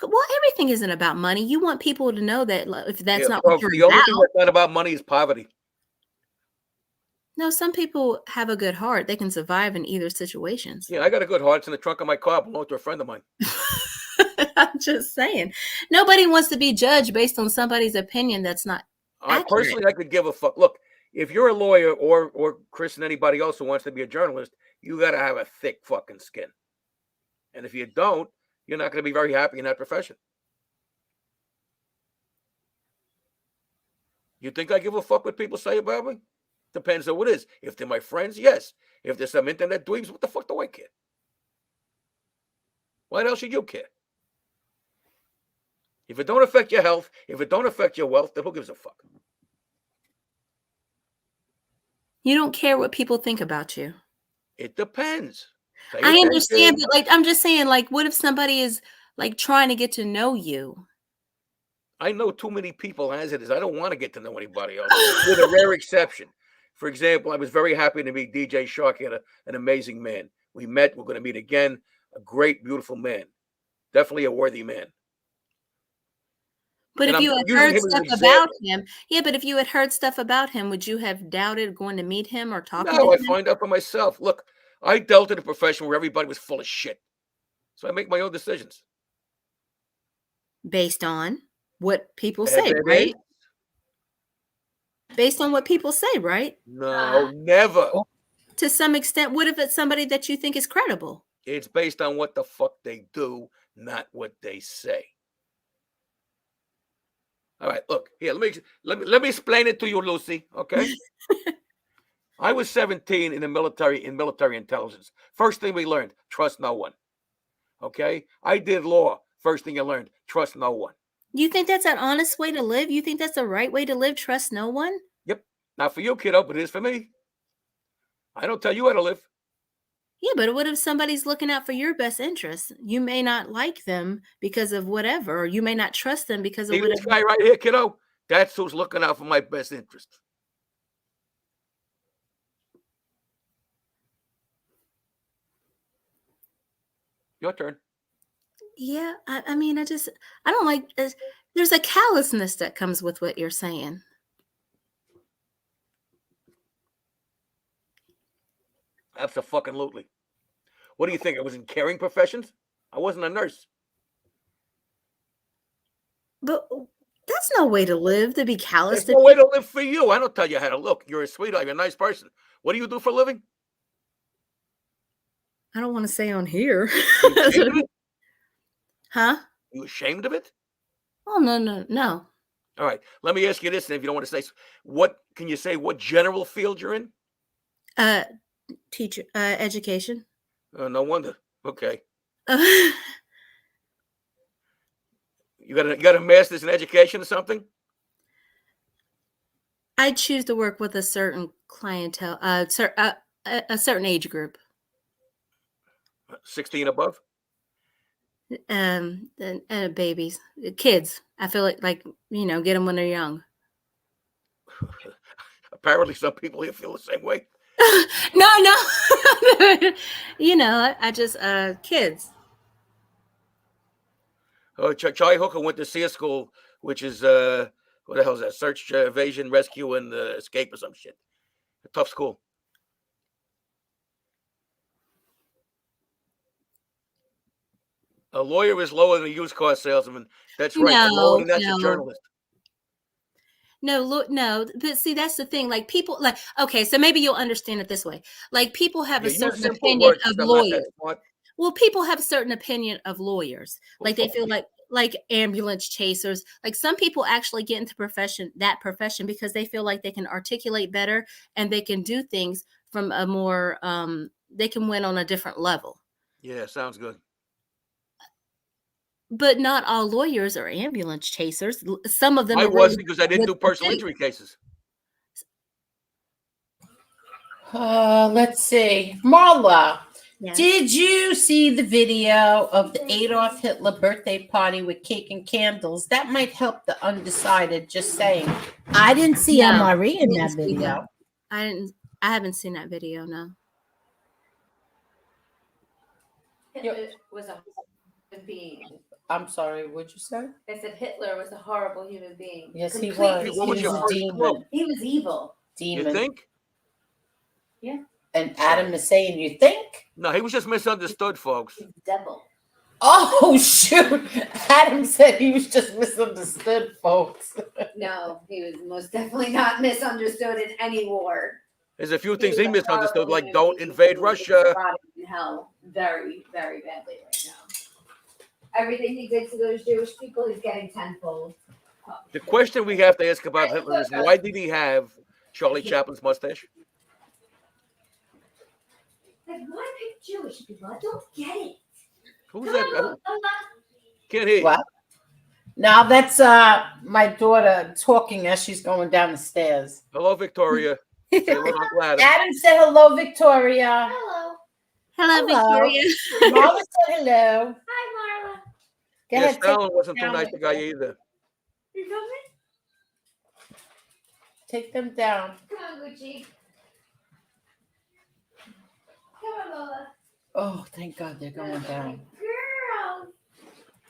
Speaker 2: Well, everything isn't about money. You want people to know that if that's not what you're
Speaker 6: the only
Speaker 2: about.
Speaker 6: thing that's not about money is poverty.
Speaker 2: No, some people have a good heart. They can survive in either situations.
Speaker 6: Yeah, I got a good heart. It's in the trunk of my car. Belonged to a friend of mine.
Speaker 2: I'm just saying. Nobody wants to be judged based on somebody's opinion that's not
Speaker 6: Personally, I could give a fuck. Look, if you're a lawyer or Chris and anybody else who wants to be a journalist, you got to have a thick fucking skin. And if you don't, you're not going to be very happy in that profession. You think I give a fuck what people say about me? Depends who it is. If they're my friends, yes. If there's some internet dweebs, what the fuck do I care? Why the hell should you care? If it don't affect your health, if it don't affect your wealth, then who gives a fuck?
Speaker 2: You don't care what people think about you.
Speaker 6: It depends.
Speaker 2: I understand, but I'm just saying, what if somebody is trying to get to know you?
Speaker 6: I know too many people as it is. I don't want to get to know anybody else, with a rare exception. For example, I was very happy to meet DJ Shark, an amazing man. We met. We're going to meet again. a great, beautiful man. Definitely a worthy man.
Speaker 2: But
Speaker 6: And
Speaker 2: if
Speaker 6: I'm
Speaker 2: you had
Speaker 6: using
Speaker 2: heard
Speaker 6: him as an
Speaker 2: stuff about
Speaker 6: example.
Speaker 2: him, yeah, but if you had heard stuff about him, would you have doubted going to meet him or talking to
Speaker 6: No, I
Speaker 2: him
Speaker 6: find out for myself. Look, I dealt in a profession where everybody was full of shit. So I make my own decisions.
Speaker 2: based on what people say,
Speaker 6: Evidence?
Speaker 2: right? Based on what people say, right?
Speaker 6: No, never.
Speaker 2: To some extent, what if it's somebody that you think is credible?
Speaker 6: It's based on what the fuck they do, not what they say. All right, look here. Let me explain it to you, Lucy. Okay. I was 17 in the military intelligence. First thing we learned: trust no one. Okay. I did law. First thing I learned: trust no one.
Speaker 2: You think that's an honest way to live? You think that's the right way to live? Trust no one?
Speaker 6: Yep. Not for you, kiddo, but it is for me. I don't tell you how to live.
Speaker 2: Yeah, but what if somebody's looking out for your best interests? You may not like them because of whatever, or you may not trust them because of
Speaker 6: See this
Speaker 2: whatever.
Speaker 6: guy right here, kiddo? That's who's looking out for my best interest. Your turn.
Speaker 2: Yeah, I mean, I don't like. There's a callousness that comes with what you're saying.
Speaker 6: Absolutely. What do you think? I was in caring professions? I wasn't a nurse.
Speaker 2: But that's no way to live, to be callous.
Speaker 6: There's no way to live for you. I don't tell you how to look. You're a sweetheart. You're a nice person. What do you do for a living?
Speaker 2: I don't want to say on here.
Speaker 6: You ashamed of it?
Speaker 2: Huh?
Speaker 6: You ashamed of it?
Speaker 2: Oh, no.
Speaker 6: All right. Let me ask you this, and if you don't want to say, what can you say? What general field you're in?
Speaker 2: Teacher, education.
Speaker 6: No wonder. Okay.
Speaker 2: I
Speaker 6: You got a master's in education or something?
Speaker 2: choose to work with a certain clientele, a certain age group.
Speaker 6: 16 above?
Speaker 2: And babies, kids. I feel like get them when they're young.
Speaker 6: Apparently, some people here feel the same way.
Speaker 2: No. I just kids.
Speaker 6: Charlie Hooker went to SEER school, which is what the hell is that? Search, evasion, rescue, and escape or some shit. A tough school. A lawyer is lower than a used car salesman. That's right.
Speaker 2: No,
Speaker 6: Lower than that's
Speaker 2: no.
Speaker 6: a journalist.
Speaker 2: No, look, no. But see, that's the thing. Like people, like okay, so maybe you'll understand it this way. Like people have a
Speaker 6: Use
Speaker 2: certain
Speaker 6: simple
Speaker 2: opinion
Speaker 6: words,
Speaker 2: of
Speaker 6: 'cause I'm not that
Speaker 2: lawyers.
Speaker 6: smart.
Speaker 2: Well, people have a certain opinion of lawyers.
Speaker 6: Well,
Speaker 2: Like they
Speaker 6: fuck
Speaker 2: feel
Speaker 6: me.
Speaker 2: like ambulance chasers. Like some people actually get into that profession because they feel like they can articulate better and they can do things from a more they can win on a different level.
Speaker 6: Yeah, sounds good.
Speaker 2: But not all lawyers are ambulance chasers. Some of them
Speaker 6: I
Speaker 2: are
Speaker 6: was
Speaker 2: really
Speaker 6: because I didn't do personal injury cases.
Speaker 4: Let's see. Marla,
Speaker 2: Yes.
Speaker 4: did you see the video of the Adolf Hitler birthday party with cake and candles? That might help the undecided, just saying. I didn't see
Speaker 2: No,
Speaker 4: MRE in
Speaker 2: didn't
Speaker 4: that
Speaker 2: see
Speaker 4: video.
Speaker 2: I haven't seen that video, no.
Speaker 7: Hitler was a human being.
Speaker 4: I'm sorry, what'd you say?
Speaker 7: I said Hitler was a horrible human being.
Speaker 4: Yes, he
Speaker 7: Completely
Speaker 4: was.
Speaker 6: What was
Speaker 4: He
Speaker 6: your
Speaker 4: was
Speaker 7: evil.
Speaker 4: a
Speaker 6: first
Speaker 4: demon.
Speaker 6: clue?
Speaker 7: He was evil.
Speaker 6: You
Speaker 4: Demon.
Speaker 6: think?
Speaker 4: And Adam is saying, you think?
Speaker 6: No, he was just misunderstood, folks.
Speaker 7: He's the devil.
Speaker 4: Oh, shoot. Adam said he was just misunderstood, folks.
Speaker 7: No, he was most definitely not misunderstood in any war.
Speaker 6: There's a few
Speaker 7: He
Speaker 6: things
Speaker 7: was
Speaker 6: he
Speaker 7: a
Speaker 6: misunderstood,
Speaker 7: horrible
Speaker 6: like
Speaker 7: human
Speaker 6: don't
Speaker 7: being
Speaker 6: invade
Speaker 7: who is
Speaker 6: Russia.
Speaker 7: rotting in hell very, very badly right now. Everything he did to those Jewish people, he's getting tenfold.
Speaker 6: The question we have to ask about Hitler is why did he have Charlie Chaplin's mustache?
Speaker 7: Like, why pick Jewish people? I don't get it.
Speaker 6: Who's
Speaker 7: Come
Speaker 6: that?
Speaker 7: on, look, I'm not.
Speaker 6: Can't hear you.
Speaker 4: What? Now that's my daughter talking as she's going down the stairs.
Speaker 6: Hello, Victoria. Say hello to Uncle Adam.
Speaker 4: Adam said hello, Victoria.
Speaker 7: Hello.
Speaker 2: Hello, Victoria.
Speaker 4: Marla said hello.
Speaker 7: Hi, Marla.
Speaker 4: Go
Speaker 6: Yeah,
Speaker 4: ahead, take
Speaker 6: Stalin wasn't too
Speaker 4: down
Speaker 6: nice
Speaker 4: with
Speaker 6: a guy
Speaker 4: you.
Speaker 6: either.
Speaker 7: You coming?
Speaker 4: Take them down.
Speaker 7: Come on, Gucci. Come on, Lola.
Speaker 4: Oh, thank God they're going down.
Speaker 7: Girl.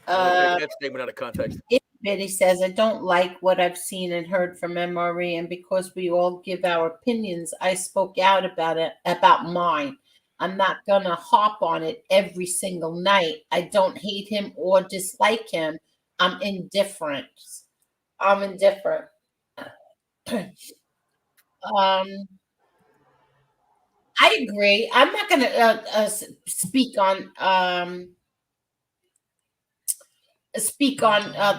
Speaker 6: Take that statement out of context.
Speaker 4: Betty says, I don't like what I've seen and heard from MRE, and because we all give our opinions, I spoke out about mine. I'm not gonna hop on it every single night. I don't hate him or dislike him. I'm indifferent. I agree. I'm not gonna speak on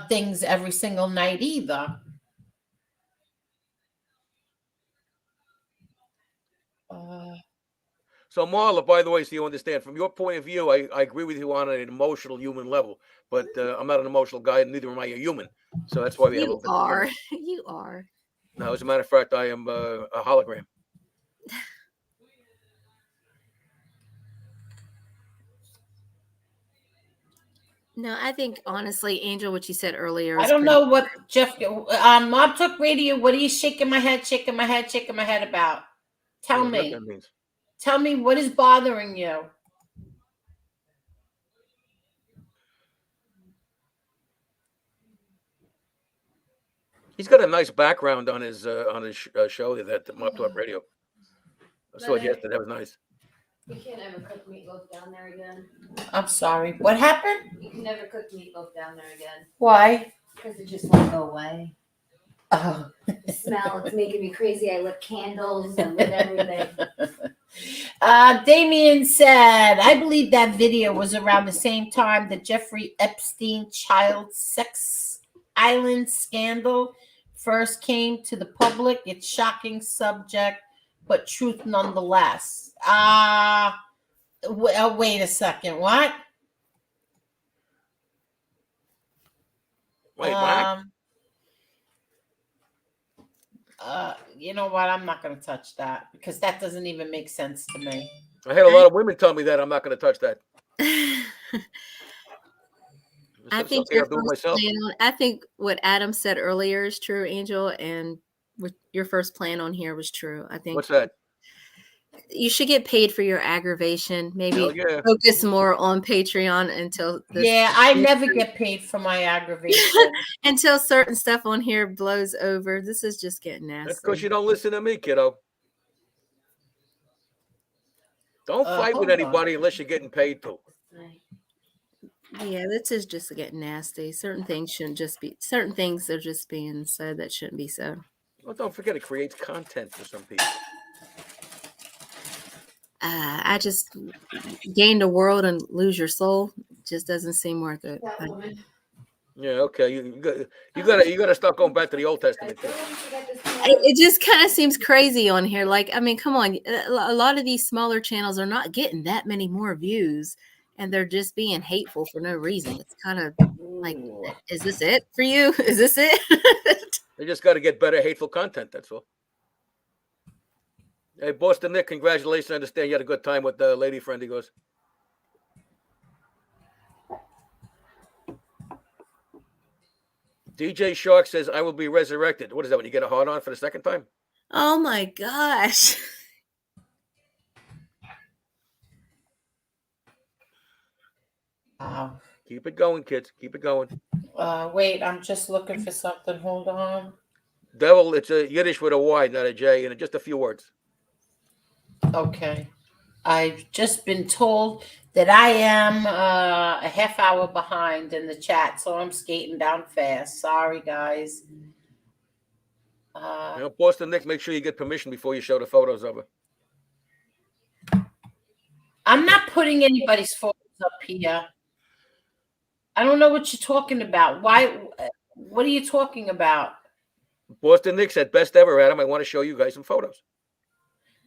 Speaker 4: things every single night either.
Speaker 6: So, Marla, by the way, so you understand, from your point of view, I agree with you on an emotional human level, but I'm not an emotional guy, and neither am I a human. So that's why we have a
Speaker 2: You
Speaker 6: little bit
Speaker 2: are.
Speaker 6: different.
Speaker 2: You are.
Speaker 6: No, as a matter of fact, I am a hologram.
Speaker 2: No, I think honestly, Angel, what you said earlier.
Speaker 4: I
Speaker 2: Is
Speaker 4: don't
Speaker 2: pretty-
Speaker 4: know what Jeff Mob Talk Radio. What are you shaking my head about? Tell
Speaker 6: What
Speaker 4: me.
Speaker 6: that means.
Speaker 4: Tell me what is bothering you.
Speaker 6: He's got a nice background on his show that Mob Talk Radio. I saw it yesterday. That was nice.
Speaker 7: You can't ever cook meatloaf down there again.
Speaker 4: I'm sorry. What happened?
Speaker 7: You can never cook meatloaf down there again.
Speaker 4: Why?
Speaker 7: Because it just won't go away.
Speaker 4: Oh.
Speaker 7: The smell, it's making me crazy. I lit candles and lit everything.
Speaker 4: Damien said, I believe that video was around the same time the Jeffrey Epstein child sex island scandal first came to the public. It's shocking subject, but truth nonetheless. Wait a second. What?
Speaker 6: Wait, what?
Speaker 4: You know what? I'm not going to touch that because that doesn't even make sense to me.
Speaker 6: I had a lot of women tell me that. I'm not going to touch that.
Speaker 2: I think I think what Adam said earlier is true, Angel, and what your first plan on here was true. I think.
Speaker 6: What's that?
Speaker 2: You should get paid for your aggravation. Maybe focus more on Patreon until.
Speaker 4: I never get paid for my aggravation
Speaker 2: until certain stuff on here blows over. This is just getting nasty.
Speaker 6: That's because you don't listen to me, kiddo. Don't fight with anybody unless you're getting paid to.
Speaker 2: Yeah, this is just getting nasty. Certain things are just being said that shouldn't be said.
Speaker 6: Well, don't forget it creates content for some people.
Speaker 2: I just gain the world and lose your soul. Just doesn't seem worth it.
Speaker 6: Yeah, okay. You gotta start going back to the Old Testament.
Speaker 2: It just kind of seems crazy on here. Like, I mean, come on. A lot of these smaller channels are not getting that many more views, and they're just being hateful for no reason. It's kind of like, is this it for you? Is this it?
Speaker 6: They just got to get better hateful content. That's all. Hey, Boston Nick, congratulations. I understand you had a good time with the lady friend. He goes. DJ Shark says, I will be resurrected. What is that, when you get a hard on for the second time?
Speaker 2: Oh, my gosh.
Speaker 4: Wow.
Speaker 6: Keep it going, kids. Keep it going.
Speaker 4: Wait, I'm just looking for something. Hold on.
Speaker 6: Devil, it's a Yiddish with a Y, not a J, and just a few words.
Speaker 4: Okay. I've just been told that I am a half hour behind in the chat, so I'm skating down fast. Sorry, guys.
Speaker 6: Boston Nick, make sure you get permission before you show the photos of her.
Speaker 4: I'm not putting anybody's photos up here. I don't know what you're talking about. Why? What are you talking about?
Speaker 6: Boston Nick said, best ever, Adam. I want to show you guys some photos.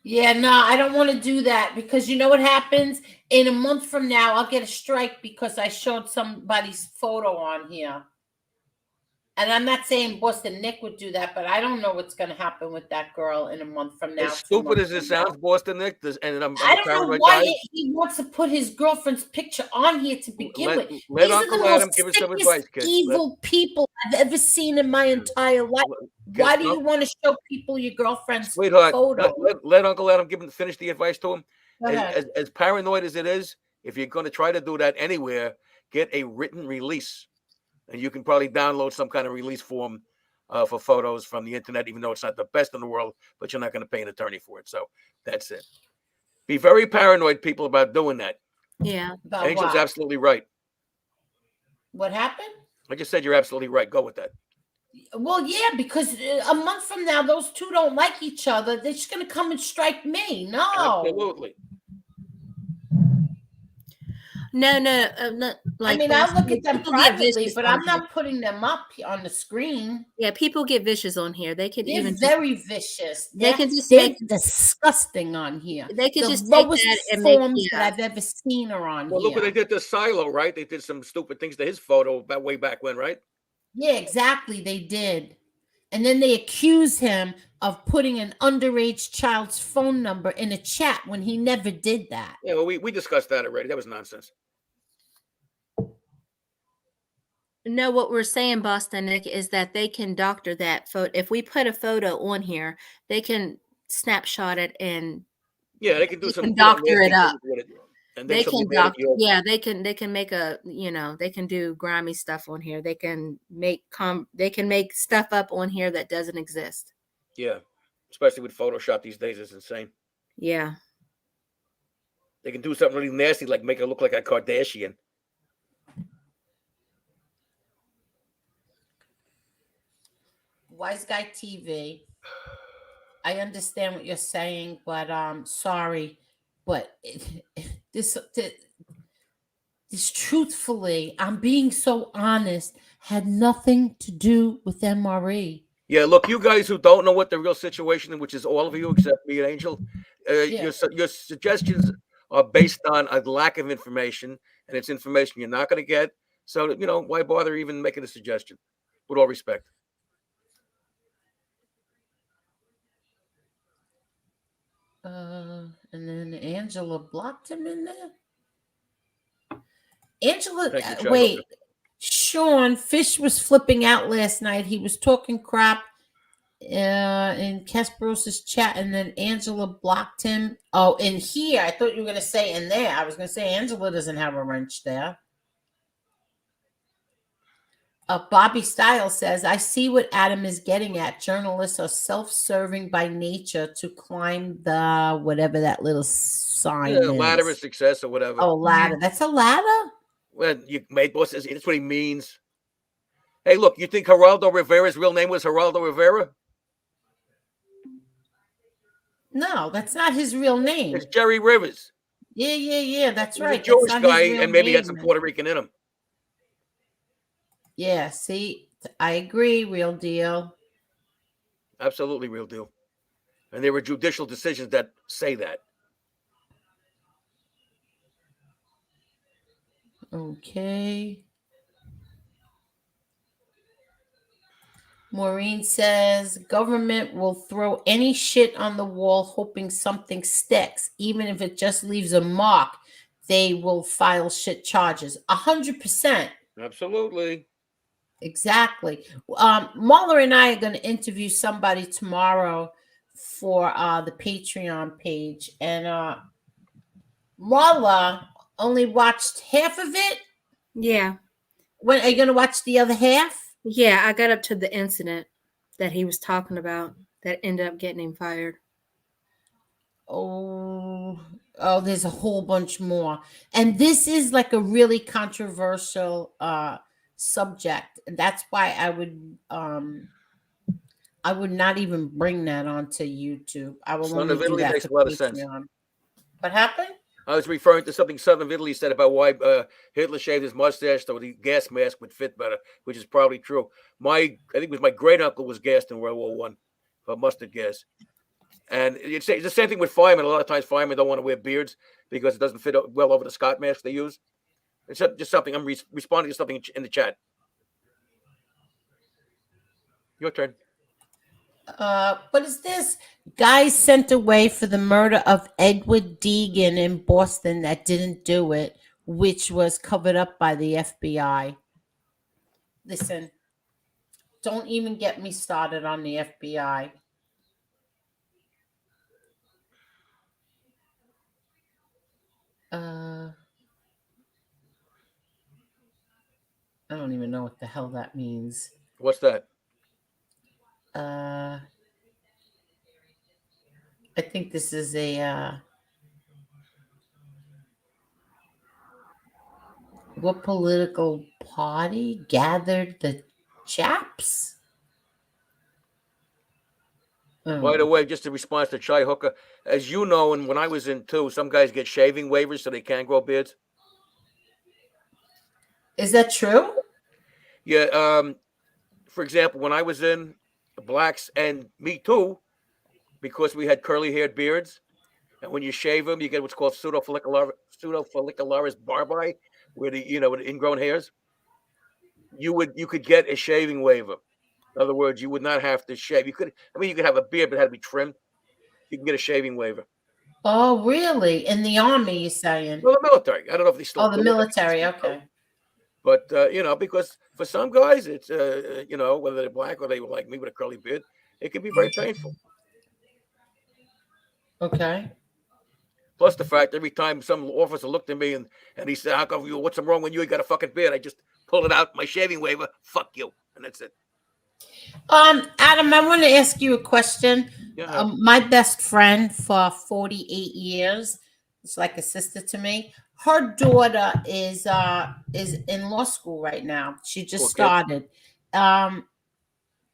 Speaker 4: Yeah, no, I don't want to do that because you know what happens? In a month from now, I'll get a strike because I showed somebody's photo on here. And I'm not saying Boston Nick would do that, but I don't know what's going to happen with that girl in a month from now.
Speaker 6: As stupid as it sounds, Boston Nick,
Speaker 4: I don't know why he wants to put his girlfriend's picture on here to begin with.
Speaker 6: Let
Speaker 4: These
Speaker 6: Uncle
Speaker 4: are the
Speaker 6: Adam
Speaker 4: most
Speaker 6: give us some advice, kids.
Speaker 4: evil people I've ever seen in my entire life. Why do you want to show people your girlfriend's
Speaker 6: Sweetheart,
Speaker 4: photo?
Speaker 6: let Uncle Adam finish the advice to him.
Speaker 4: Go ahead.
Speaker 6: as paranoid as it is, if you're going to try to do that anywhere, get a written release, and you can probably download some kind of release form for photos from the internet, even though it's not the best in the world, but you're not going to pay an attorney for it. So that's it. Be very paranoid, people, about doing that.
Speaker 2: Yeah.
Speaker 4: About
Speaker 6: Angel's
Speaker 4: what?
Speaker 6: absolutely right.
Speaker 4: What happened?
Speaker 6: I just said you're absolutely right. Go with that.
Speaker 4: Well, yeah, because a month from now, those two don't like each other. They're just going to come and strike me. No.
Speaker 6: Absolutely.
Speaker 2: No, like
Speaker 4: I mean, I look
Speaker 2: Boston,
Speaker 4: at them
Speaker 2: people get
Speaker 4: privately,
Speaker 2: vicious
Speaker 4: but
Speaker 2: on
Speaker 4: I'm
Speaker 2: here.
Speaker 4: not putting them up on the screen.
Speaker 2: Yeah, people get vicious on here. They could
Speaker 4: They're
Speaker 2: even
Speaker 4: very vicious.
Speaker 2: they can just
Speaker 4: They're
Speaker 2: make
Speaker 4: disgusting on here.
Speaker 2: they could
Speaker 4: The
Speaker 2: just take
Speaker 4: lowest
Speaker 2: that and make
Speaker 4: forms that I've ever seen are on
Speaker 6: Well, look what they
Speaker 4: here.
Speaker 6: did to Silo, right? They did some stupid things to his photo way back when, right?
Speaker 4: Yeah, exactly. They did. And then they accuse him of putting an underage child's phone number in a chat when he never did that.
Speaker 6: Yeah, well, we discussed that already. That was nonsense.
Speaker 2: No, what we're saying, Boston Nick, is that they can doctor that photo. If we put a photo on here, they can snapshot it and
Speaker 6: Yeah, they can do
Speaker 2: they
Speaker 6: some
Speaker 2: can doctor
Speaker 6: nasty
Speaker 2: it up.
Speaker 6: things with it, and then
Speaker 2: They
Speaker 6: she'll be
Speaker 2: can
Speaker 6: mad at
Speaker 2: doctor,
Speaker 6: you.
Speaker 2: yeah, they can make a, they can do grimy stuff on here. They can make stuff up on here that doesn't exist.
Speaker 6: Yeah, especially with Photoshop these days, it's insane.
Speaker 2: Yeah.
Speaker 6: They can do something really nasty, like make it look like a Kardashian.
Speaker 4: Wise Guy TV. I understand what you're saying, but sorry, but this truthfully, I'm being so honest, had nothing to do with MRE.
Speaker 6: Yeah, look, you guys who don't know what the real situation is, which is all of you except me and Angel,
Speaker 4: Yeah.
Speaker 6: your suggestions are based on a lack of information, and it's information you're not going to get. So, why bother even making a suggestion? With all respect.
Speaker 4: And then Angela blocked him in there. Angela,
Speaker 6: Thank you,
Speaker 4: wait. Sean Fish was flipping out last night. He was talking crap in Kasparos's chat, and then Angela blocked him. Oh, in here. I thought you were going to say in there. I was going to say Angela doesn't have a wrench there. Bobby Stiles says, I see what Adam is getting at. Journalists are self-serving by nature to climb the whatever that little sign is.
Speaker 6: Ladder of success or whatever.
Speaker 4: Oh, ladder. That's a ladder?
Speaker 6: Well, you made boss says that's what he means. Hey, look, you think Geraldo Rivera's real name was Geraldo Rivera?
Speaker 4: No, that's not his real name.
Speaker 6: It's Jerry Rivers.
Speaker 4: Yeah. That's
Speaker 6: He's
Speaker 4: right.
Speaker 6: a Jewish
Speaker 4: That's not
Speaker 6: guy,
Speaker 4: his real
Speaker 6: and maybe he had
Speaker 4: name.
Speaker 6: some Puerto Rican in him.
Speaker 4: Yeah, see, I agree. Real deal.
Speaker 6: Absolutely real deal. And there were judicial decisions that say that.
Speaker 4: Okay. Maureen says government will throw any shit on the wall hoping something sticks. Even if it just leaves a mark, they will file shit charges. 100%.
Speaker 6: Absolutely.
Speaker 4: Exactly. Marla and I are going to interview somebody tomorrow for the Patreon page. And Marla only watched half of it.
Speaker 2: Yeah.
Speaker 4: When are you going to watch the other half?
Speaker 2: Yeah, I got up to the incident that he was talking about that ended up getting him fired.
Speaker 4: Oh, there's a whole bunch more. And this is like a really controversial subject. And that's why I would not even bring that onto YouTube. I will
Speaker 6: Son
Speaker 4: only
Speaker 6: of
Speaker 4: do
Speaker 6: Italy
Speaker 4: that
Speaker 6: makes
Speaker 4: for
Speaker 6: a lot of sense.
Speaker 4: Patreon. What happened?
Speaker 6: I was referring to something Son of Italy said about why Hitler shaved his mustache so the gas mask would fit better, which is probably true. I think it was my great uncle was gassed in World War One for mustard gas. And it's the same thing with firemen. A lot of times firemen don't want to wear beards because it doesn't fit well over the Scott mask they use. It's just something I'm responding to something in the chat. Your turn.
Speaker 4: What is this? Guys sent away for the murder of Edward Deegan in Boston that didn't do it, which was covered up by the FBI. Listen, don't even get me started on the FBI. I don't even know what the hell that means.
Speaker 6: What's that?
Speaker 4: I think this is a what political party gathered the chaps?
Speaker 6: By the way, just a response to Chai Hooker, as you know, and when I was in too, some guys get shaving waivers so they can't grow beards.
Speaker 4: Is that true?
Speaker 6: Yeah. For example, when I was in, the blacks and me too, because we had curly-haired beards, and when you shave them, you get what's called pseudofollicularis barbi, where the with the ingrown hairs. You could get a shaving waiver. In other words, you would not have to shave. You could have a beard, but it had to be trimmed. You can get a shaving waiver.
Speaker 4: Oh, really? In the army, you're saying?
Speaker 6: Well, the military. I don't know if they still.
Speaker 4: Oh, the military. Okay.
Speaker 6: But because for some guys, it's whether they're black or they were like me with a curly beard, it can be very painful.
Speaker 4: Okay.
Speaker 6: Plus the fact every time some officer looked at me and he said, "How come you? What's wrong with you? You got a fucking beard?" I just pull it out, my shaving waiver. Fuck you, and that's it.
Speaker 4: Adam, I want to ask you a question.
Speaker 6: Yeah.
Speaker 4: My best friend for 48 years, it's like a sister to me. Her daughter is in law school right now. She just started.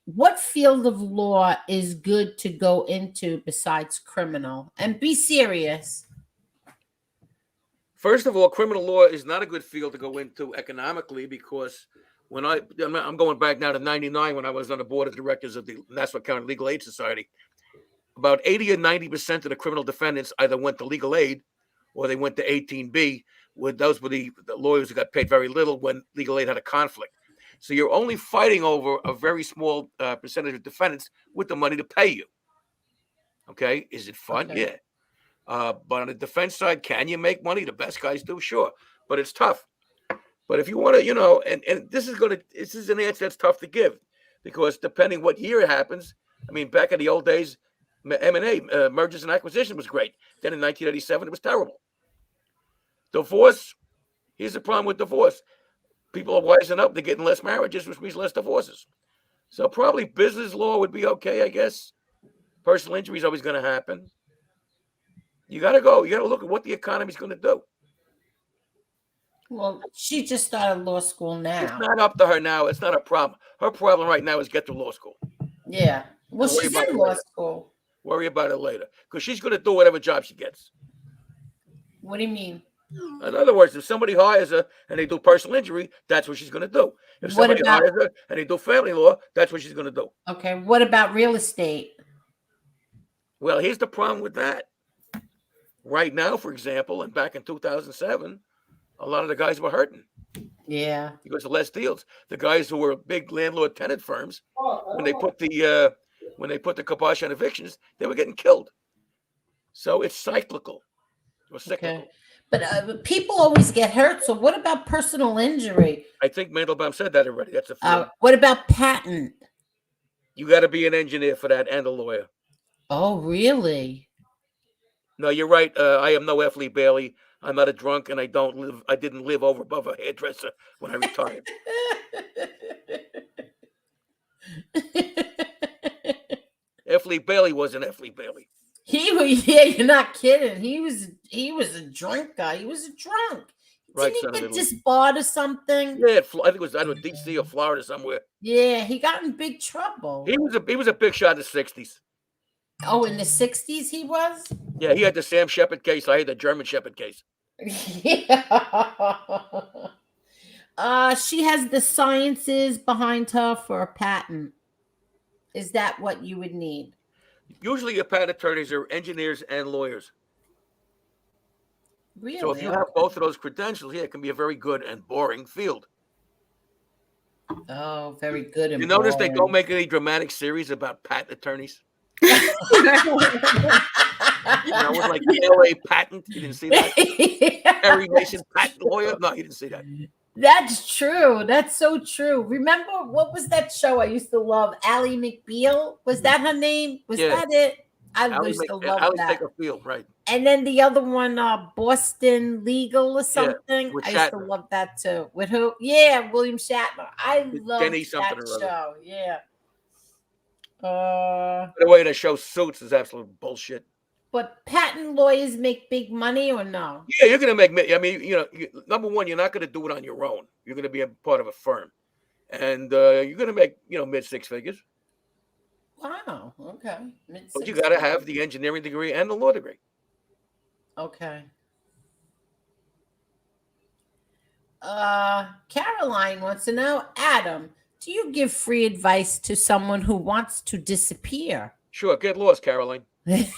Speaker 4: What field of law is good to go into besides criminal? And be serious.
Speaker 6: First of all, criminal law is not a good field to go into economically because when I'm going back now to 99 when I was on the board of directors of the Nassau County Legal Aid Society, about 80 or 90% of the criminal defendants either went to legal aid or they went to 18B. Those were the lawyers who got paid very little when legal aid had a conflict. So you're only fighting over a very small percentage of defendants with the money to pay you. Okay, is it fun?
Speaker 4: Okay.
Speaker 6: Yeah. But on the defense side, can you make money? The best guys do, sure, but it's tough. But if you want to, and this is an answer that's tough to give because depending what year it happens. I mean, back in the old days, M&A, mergers and acquisition was great. Then in 1987, it was terrible. Divorce, here's the problem with divorce. People are wising up. They're getting less marriages, which means less divorces. So probably business law would be okay, I guess. Personal injury is always going to happen. You got to look at what the economy's going to do.
Speaker 4: Well, she just started law school now.
Speaker 6: It's not up to her now. It's not a problem. Her problem right now is get through law school.
Speaker 4: Yeah. Well, she's in law school.
Speaker 6: Worry about it later because she's going to do whatever job she gets.
Speaker 4: What do you mean?
Speaker 6: In other words, if somebody hires her and they do personal injury, that's what she's going to do. If somebody hires her and they do family law, that's what she's going to do.
Speaker 4: Okay. What about real estate?
Speaker 6: Well, here's the problem with that. Right now, for example, and back in 2007, a lot of the guys were hurting.
Speaker 4: Yeah.
Speaker 6: Because of less deals. The guys who were big landlord tenant firms, when they put the kibosh on evictions, they were getting killed. So it's cyclical. Or cyclical.
Speaker 4: Okay. But people always get hurt. So what about personal injury?
Speaker 6: I think Mandelbaum said that already. That's a field.
Speaker 4: What about patent?
Speaker 6: You got to be an engineer for that and a lawyer.
Speaker 4: Oh, really?
Speaker 6: No, you're right. I am no F. Lee Bailey. I'm not a drunk, and I didn't live over above a hairdresser when I retired. F. Lee Bailey wasn't F. Lee Bailey.
Speaker 4: Yeah, you're not kidding. He was a drinker. He was a drunk.
Speaker 6: Right,
Speaker 4: Didn't he get disbarred or something?
Speaker 6: Yeah, I think it was either DC or Florida somewhere.
Speaker 4: Yeah, he got in big trouble.
Speaker 6: He was a big shot in the 60s.
Speaker 4: Oh, in the 60s he was?
Speaker 6: Yeah, he had the Sam Shepard case. I had the German Shepard case.
Speaker 4: Yeah. She has the sciences behind her for a patent. Is that what you would need?
Speaker 6: Usually your patent attorneys are engineers and lawyers.
Speaker 4: Really?
Speaker 6: So if you have both of those credentials, it can be a very good and boring field.
Speaker 4: Oh, very good. And
Speaker 6: you notice
Speaker 4: boring.
Speaker 6: They don't make any dramatic series about patent attorneys? With like LA patent. You didn't see that? Harry Mason patent lawyer? No, you didn't see that.
Speaker 4: That's true. That's so true. Remember, what was that show I used to love? Ally McBeal? Was that her name? Was that it? I used to love
Speaker 6: Allie's
Speaker 4: that.
Speaker 6: take a field, right?
Speaker 4: And then the other one, Boston Legal or something.
Speaker 6: with
Speaker 4: I used to
Speaker 6: Shatner.
Speaker 4: love that too. With who? Yeah, William Shatner. I loved
Speaker 6: Denny
Speaker 4: that
Speaker 6: something or other.
Speaker 4: show. Yeah.
Speaker 6: The way they show Suits is absolute bullshit.
Speaker 4: But patent lawyers make big money or no?
Speaker 6: Yeah, you're gonna make. I mean, number one, you're not gonna do it on your own. You're gonna be a part of a firm, and you're gonna make mid six figures.
Speaker 4: Wow. Okay.
Speaker 6: But you got to have the engineering degree and the law degree.
Speaker 4: Okay. Caroline wants to know, Adam, do you give free advice to someone who wants to disappear?
Speaker 6: Sure, get lost, Caroline.
Speaker 4: Caroline,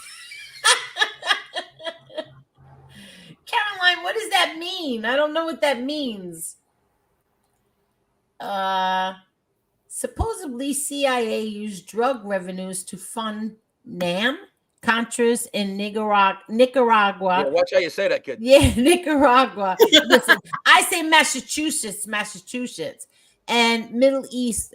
Speaker 4: what does that mean? I don't know what that means. Supposedly CIA used drug revenues to fund NAM, Contras in Nicaragua.
Speaker 6: Yeah, watch how you say that, kid.
Speaker 4: Yeah, Nicaragua. Listen, I say Massachusetts, and Middle East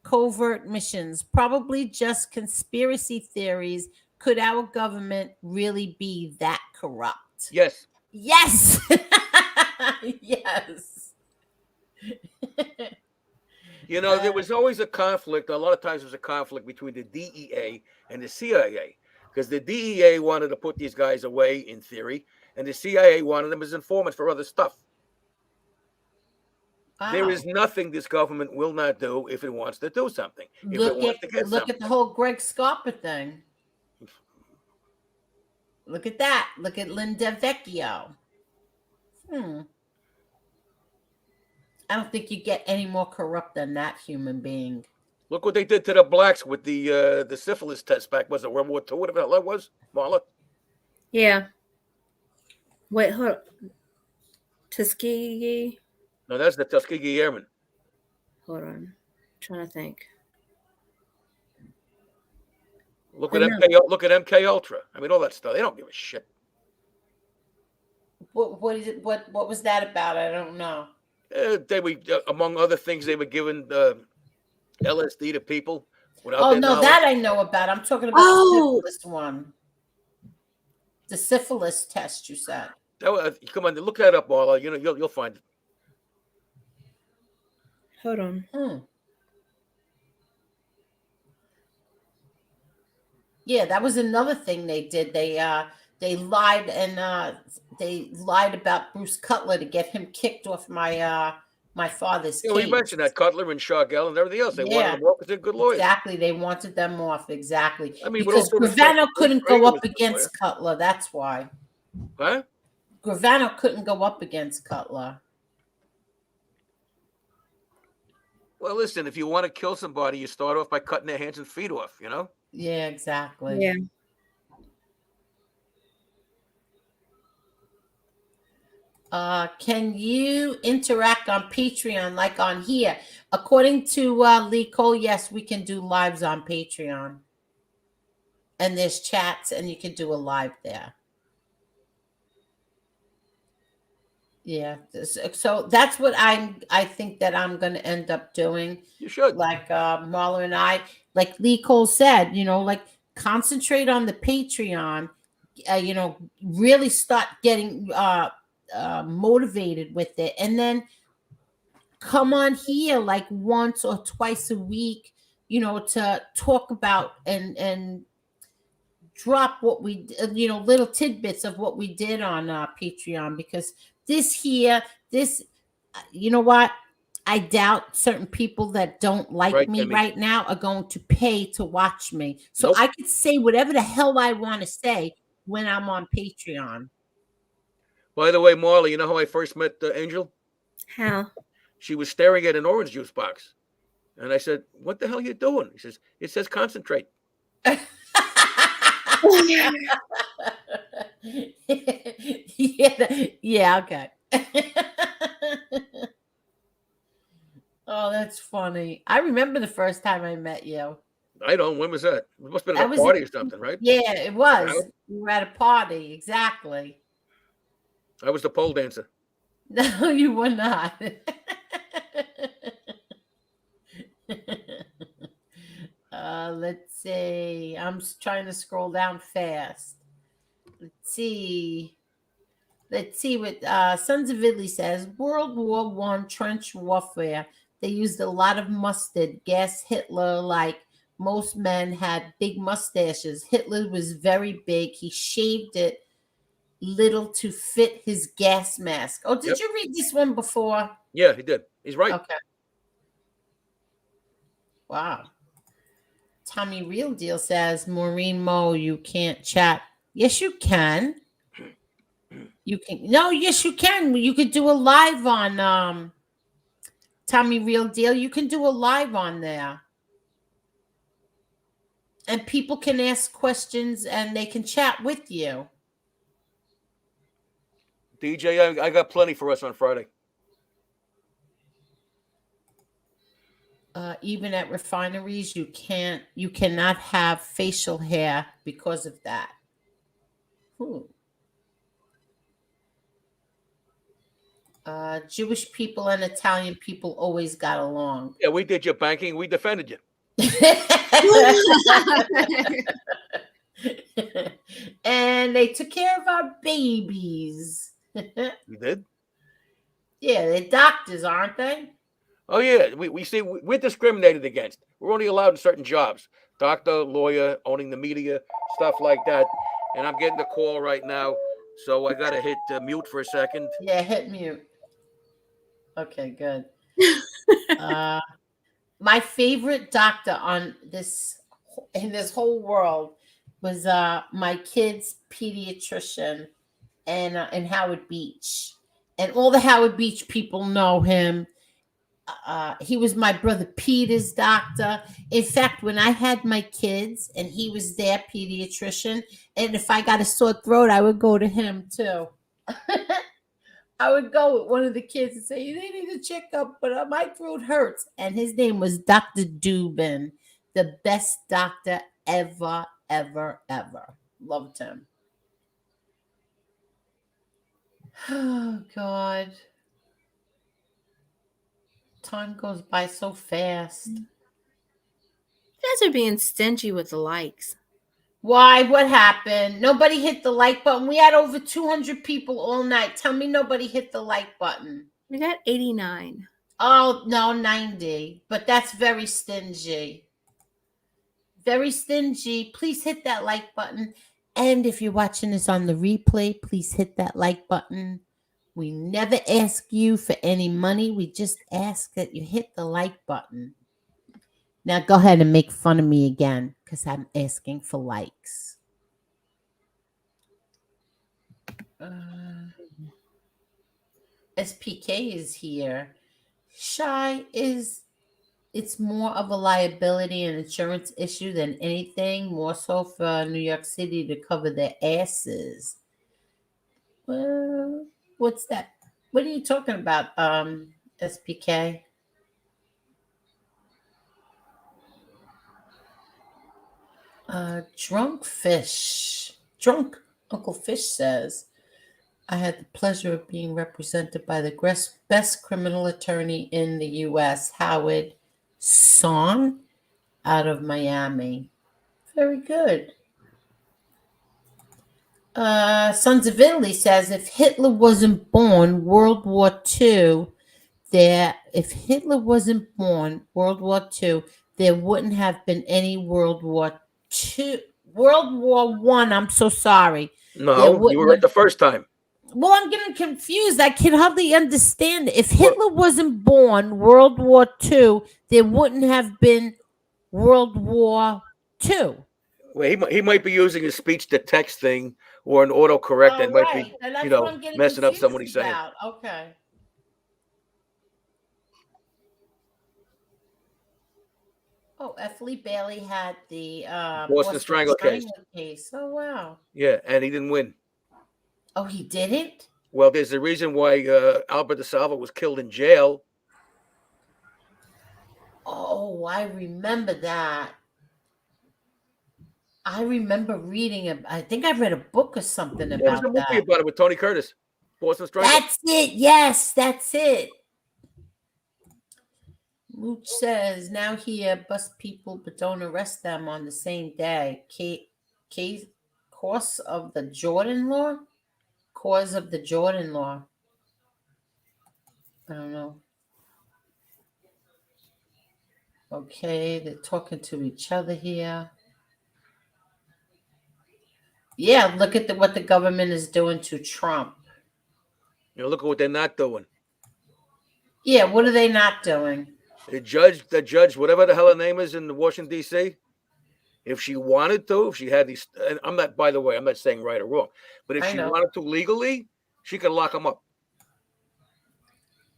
Speaker 4: covert missions. Probably just conspiracy theories. Could our government really be that corrupt?
Speaker 6: Yes.
Speaker 4: Yes. Yes.
Speaker 6: There was always a conflict. A lot of times there's a conflict between the DEA and the CIA because the DEA wanted to put these guys away in theory, and the CIA wanted them as informants for other stuff. Wow. There is nothing this government will not do if it wants to do something.
Speaker 4: Look at the whole Greg Scarpa thing. Look at that. Look at Linda Vecchio. I don't think you get any more corrupt than that human being.
Speaker 6: Look what they did to the blacks with the syphilis test back. Was it World War II? Whatever the hell that was, Marla?
Speaker 2: Yeah. Wait, hold on. Tuskegee?
Speaker 6: No, that's the Tuskegee Airmen.
Speaker 2: Hold on. I'm trying to think.
Speaker 6: Look at MK Ultra. I mean, all that stuff. They don't give a shit.
Speaker 4: What is it? What was that about? I don't know.
Speaker 6: They were, among other things, they were giving LSD to people.
Speaker 4: Oh no, knowledge. That I know about. I'm talking about the syphilis one. The syphilis test, you said.
Speaker 6: Come on, look that up, Marla. You'll find it.
Speaker 2: Hold on.
Speaker 4: Yeah, that was another thing they did. They lied and they lied about Bruce Cutler to get him kicked off my father's case.
Speaker 6: We mentioned that Cutler and Shagell and everything else. They wanted them off because they're good lawyers.
Speaker 4: Exactly, they wanted them off. Exactly.
Speaker 6: I mean,
Speaker 4: because Gravano couldn't go up against Cutler. That's why.
Speaker 6: Huh?
Speaker 4: Gravano couldn't go up against Cutler.
Speaker 6: Well, listen, if you want to kill somebody, you start off by cutting their hands and feet off,
Speaker 4: Yeah, exactly.
Speaker 2: Yeah.
Speaker 4: Can you interact on Patreon like on here? According to Lee Cole, yes, we can do lives on Patreon. And there's chats and you can do a live there. Yeah. So that's what I think that I'm going to end up doing.
Speaker 6: You should.
Speaker 4: Like Marla and I, like Lee Cole said, like concentrate on the Patreon, really start getting motivated with it, and then come on here like once or twice a week, to talk about and drop what we, little tidbits of what we did on Patreon, because you know what? I doubt certain people that don't like me right now are going to pay to watch me. So I could say whatever the hell I want to say when I'm on Patreon.
Speaker 6: By the way, Marla, you know how I first met Angel?
Speaker 2: How?
Speaker 6: She was staring at an orange juice box. And I said, "What the hell are you doing?" He says, "It says concentrate."
Speaker 4: Yeah, okay. Oh, that's funny. I remember the first time I met you.
Speaker 6: I don't. When was that? It must have been at a party or something, right?
Speaker 4: Yeah, it was. We were at a party. Exactly.
Speaker 6: I was the pole dancer.
Speaker 4: No, you were not. Let's see. I'm trying to scroll down fast. Let's see. Let's see what Sons of Italy says. World War One trench warfare. They used a lot of mustard. Gas Hitler, like most men, had big mustaches. Hitler was very big. He shaved it little to fit his gas mask. Oh, did you read this one before?
Speaker 6: Yeah, he did. He's right.
Speaker 4: Okay. Wow. Tommy Real Deal says, Maureen Mo, you can't chat. Yes, you can. You can. No, yes, you can. You could do a live on Tommy Real Deal. You can do a live on there. And people can ask questions and they can chat with you.
Speaker 6: DJ, I got plenty for us on Friday.
Speaker 4: Even at refineries, you cannot have facial hair because of that. Jewish people and Italian people always got along.
Speaker 6: Yeah, we did your banking. We defended you.
Speaker 4: And they took care of our babies.
Speaker 6: You did?
Speaker 4: Yeah, they're doctors, aren't they?
Speaker 6: Oh, yeah. We see we're discriminated against. We're only allowed in certain jobs. Doctor, lawyer, owning the media, stuff like that. And I'm getting a call right now. So I got to hit mute for a second.
Speaker 4: Yeah, hit mute. Okay, good. My favorite doctor in this whole world was my kid's pediatrician in Howard Beach. And all the Howard Beach people know him. He was my brother Peter's doctor. In fact, when I had my kids and he was their pediatrician, and if I got a sore throat, I would go to him too. I would go with one of the kids and say, they need a checkup, but my throat hurts. And his name was Dr. Dubin, the best doctor ever, ever, ever. Loved him. Oh, God. Time goes by so fast.
Speaker 2: You guys are being stingy with the likes.
Speaker 4: Why? What happened? Nobody hit the like button. We had over 200 people all night. Tell me nobody hit the like button.
Speaker 2: We got 89.
Speaker 4: Oh, no, 90. But that's very stingy. Very stingy. Please hit that like button. And if you're watching this on the replay, please hit that like button. We never ask you for any money. We just ask that you hit the like button. Now go ahead and make fun of me again because I'm asking for likes. SPK is here. Shy it's more of a liability and insurance issue than anything, more so for New York City to cover their asses. Well, what's that? What are you talking about, SPK? Drunk Uncle Fish says, I had the pleasure of being represented by the best criminal attorney in the U.S., Howard Song, out of Miami. Very good. Sons of Italy says, if Hitler wasn't born, World War II, there wouldn't have been any World War II. World War One. I'm so sorry.
Speaker 6: No, you were right the first time.
Speaker 4: Well, I'm getting confused. I can hardly understand. If Hitler wasn't born, World War II, there wouldn't have been World War II.
Speaker 6: Well, he might be using a speech to text thing or an autocorrect that might be, messing up somebody's saying.
Speaker 4: Okay. Oh, F. Lee Bailey had the
Speaker 6: Boston Strangler
Speaker 4: case. Oh, wow.
Speaker 6: Yeah, and he didn't win.
Speaker 4: Oh, he didn't?
Speaker 6: Well, there's a reason why Albert DeSalvo was killed in jail.
Speaker 4: Oh, I remember that. I remember reading it. I think I read a book or something about that.
Speaker 6: There's a movie about it with Tony Curtis. Boston Strangler.
Speaker 4: That's it. Yes, that's it. Mooch says, now here, bust people, but don't arrest them on the same day. Cause of the Jordan law? Cause of the Jordan law. I don't know. Okay, they're talking to each other here. Yeah, look at what the government is doing to Trump.
Speaker 6: Look at what they're not doing.
Speaker 4: Yeah, what are they not doing?
Speaker 6: The judge, whatever the hell her name is in Washington, D.C., if she wanted to, if she had these, and I'm not, by the way, I'm not saying right or wrong, but if she wanted to legally, she could lock them up.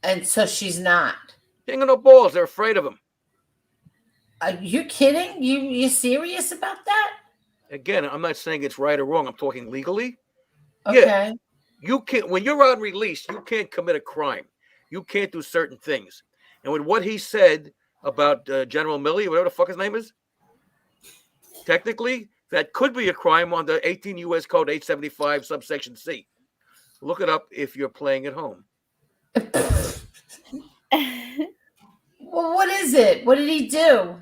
Speaker 4: And so she's not.
Speaker 6: They ain't got no balls. They're afraid of him.
Speaker 4: Are you kidding? You serious about that?
Speaker 6: Again, I'm not saying it's right or wrong. I'm talking legally.
Speaker 4: Okay.
Speaker 6: Yeah, you can't, when you're on release, you can't commit a crime. You can't do certain things. And with what he said about General Milley, whatever the fuck his name is, technically, that could be a crime under 18 U.S. Code 875, subsection C. Look it up if you're playing at home.
Speaker 4: Well, what is it? What did he do?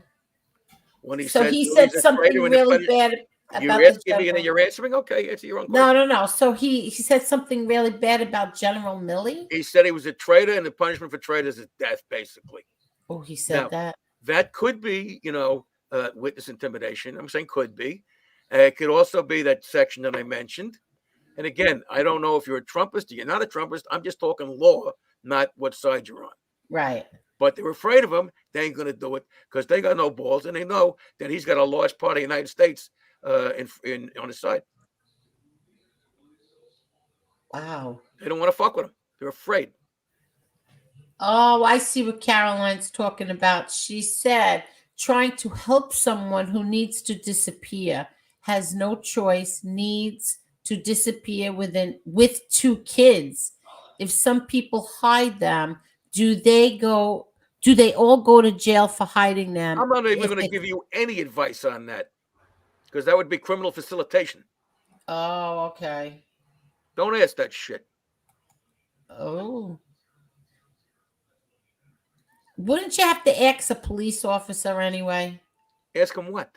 Speaker 6: When he
Speaker 4: said something really bad about
Speaker 6: you're asking me and then you're answering? Okay, answer your own question.
Speaker 4: No. So he said something really bad about General Milley?
Speaker 6: He said he was a traitor, and the punishment for traitors is death, basically.
Speaker 4: Oh, he said that?
Speaker 6: That could be, witness intimidation. I'm saying could be. It could also be that section that I mentioned. And again, I don't know if you're a Trumpist or you're not a Trumpist. I'm just talking law, not what side you're on.
Speaker 4: Right.
Speaker 6: But they're afraid of him. They ain't going to do it because they got no balls, and they know that he's got a large part of the United States on his side.
Speaker 4: Wow.
Speaker 6: They don't want to fuck with him. They're afraid.
Speaker 4: Oh, I see what Caroline's talking about. She said, trying to help someone who needs to disappear, has no choice, needs to disappear with 2 kids. If some people hide them, do they all go to jail for hiding them?
Speaker 6: I'm not even going to give you any advice on that because that would be criminal facilitation.
Speaker 4: Oh, okay.
Speaker 6: Don't ask that shit.
Speaker 4: Oh. Wouldn't you have to ask a police officer anyway?
Speaker 6: Ask him what?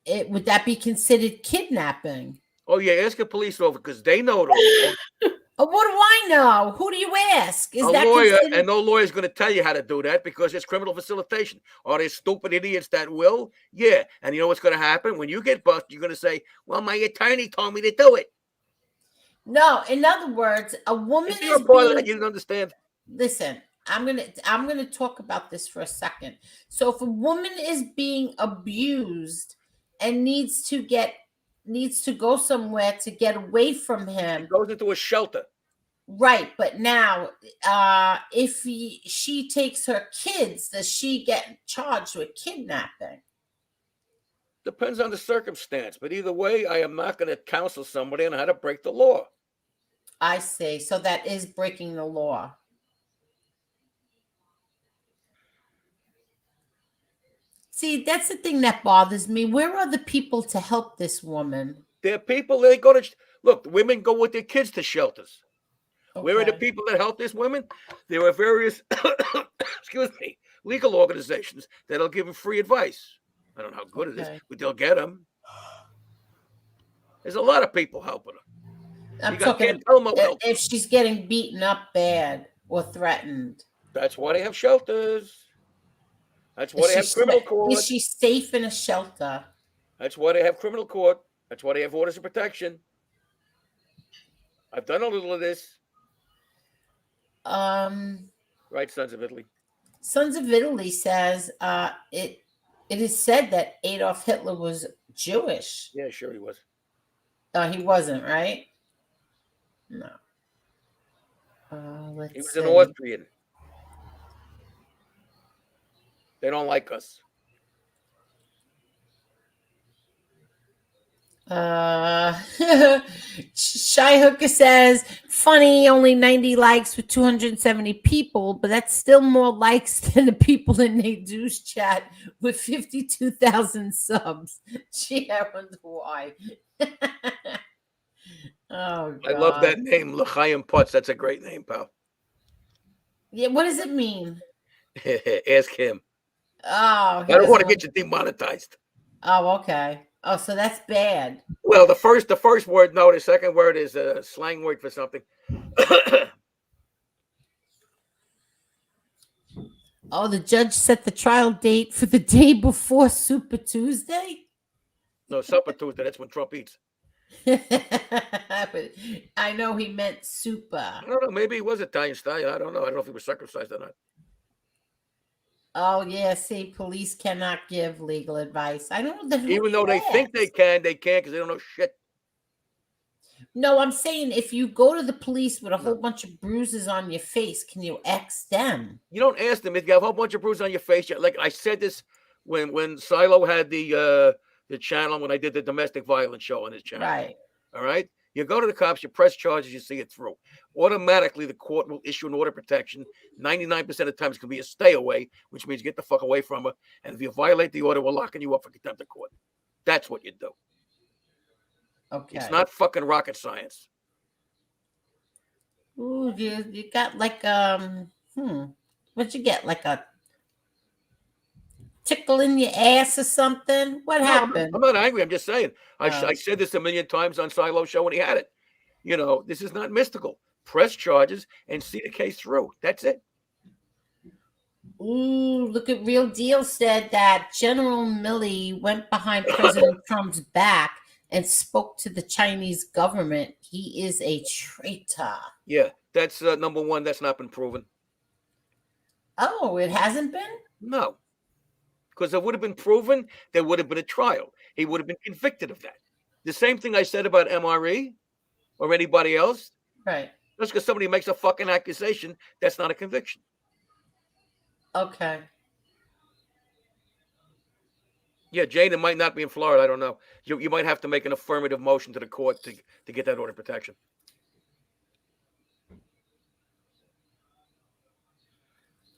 Speaker 4: Would that be considered kidnapping?
Speaker 6: Oh, yeah, ask a police officer because they know it all.
Speaker 4: What do I know? Who do you ask?
Speaker 6: Is that lawyer, and no lawyer's going to tell you how to do that because it's criminal facilitation. Are there stupid idiots that will? Yeah. And you know what's going to happen? When you get busted, you're going to say, well, my attorney told me to do it.
Speaker 4: No, in other words, a woman is
Speaker 6: being... You didn't understand.
Speaker 4: Listen, I'm gonna talk about this for a second. So if a woman is being abused and needs to go somewhere to get away from him,
Speaker 6: she goes into a shelter.
Speaker 4: Right, but now if she takes her kids, does she get charged with kidnapping?
Speaker 6: Depends on the circumstance, but either way, I am not going to counsel somebody on how to break the law.
Speaker 4: I see. So that is breaking the law. See, that's the thing that bothers me. Where are the people to help this woman?
Speaker 6: There are people, they go to, look, women go with their kids to shelters. Okay. Where are the people that help these women? There are various, legal organizations that'll give them free advice. I don't know how good it is, but they'll get them. There's a lot of people helping her.
Speaker 4: I'm talking if she's getting beaten up bad or threatened.
Speaker 6: That's why they have shelters. That's why they have criminal court.
Speaker 4: Is she safe in a shelter?
Speaker 6: That's why they have criminal court. That's why they have orders of protection. I've done a little of this. Right, Sons of Italy.
Speaker 4: Sons of Italy says it is said that Adolf Hitler was Jewish.
Speaker 6: Yeah, sure he was.
Speaker 4: He wasn't, right? No.
Speaker 6: He was an Austrian. They don't like us.
Speaker 4: Shy Hooker says, funny, only 90 likes with 270 people, but that's still more likes than the people in Nadu's chat with 52,000 subs. Gee, I wonder why. Oh, God.
Speaker 6: I love that name, L'chaim Putz. That's a great name, pal.
Speaker 4: Yeah, what does it mean?
Speaker 6: Ask him.
Speaker 4: Oh,
Speaker 6: I don't want to get you demonetized.
Speaker 4: Oh, okay. Oh, so that's bad.
Speaker 6: Well, the first word, no. The second word is a slang word for something.
Speaker 4: Oh, the judge set the trial date for the day before Super Tuesday.
Speaker 6: No, Supper Tuesday. That's when Trump eats.
Speaker 4: But I know he meant super.
Speaker 6: I don't know. Maybe he was Italian style. I don't know. I don't know if he was circumcised or not.
Speaker 4: Oh yeah, see, police cannot give legal advice. I don't know that.
Speaker 6: Even though they think they can't because they don't know shit.
Speaker 4: No, I'm saying if you go to the police with a whole bunch of bruises on your face, can you X them?
Speaker 6: You don't ask them if you have a whole bunch of bruises on your face. Like I said this when Silo had the channel when I did the domestic violence show on his channel.
Speaker 4: Right.
Speaker 6: All right. You go to the cops, you press charges, you see it through. Automatically, the court will issue an order of protection. 99% of the time, it's going to be a stay away, which means get the fuck away from her. And if you violate the order, we're locking you up for contempt of court. That's what you do.
Speaker 4: Okay.
Speaker 6: It's not fucking rocket science.
Speaker 4: Ooh, you got like what'd you get? Like a tickle in your ass or something? What happened?
Speaker 6: I'm not angry. I'm just saying. I said this a million times on Silo's show when he had it. You know, this is not mystical. Press charges and see the case through. That's it.
Speaker 4: Ooh, look at Real Deal said that General Milley went behind President Trump's back and spoke to the Chinese government. He is a traitor.
Speaker 6: Yeah, that's number one. That's not been proven.
Speaker 4: Oh, it hasn't been?
Speaker 6: No. Because it would have been proven, there would have been a trial. He would have been convicted of that. The same thing I said about MRE or anybody else.
Speaker 4: Right.
Speaker 6: Just because somebody makes a fucking accusation, that's not a conviction.
Speaker 4: Okay.
Speaker 6: Yeah, Jane, it might not be in Florida. I don't know. You might have to make an affirmative motion to the court to get that order of protection.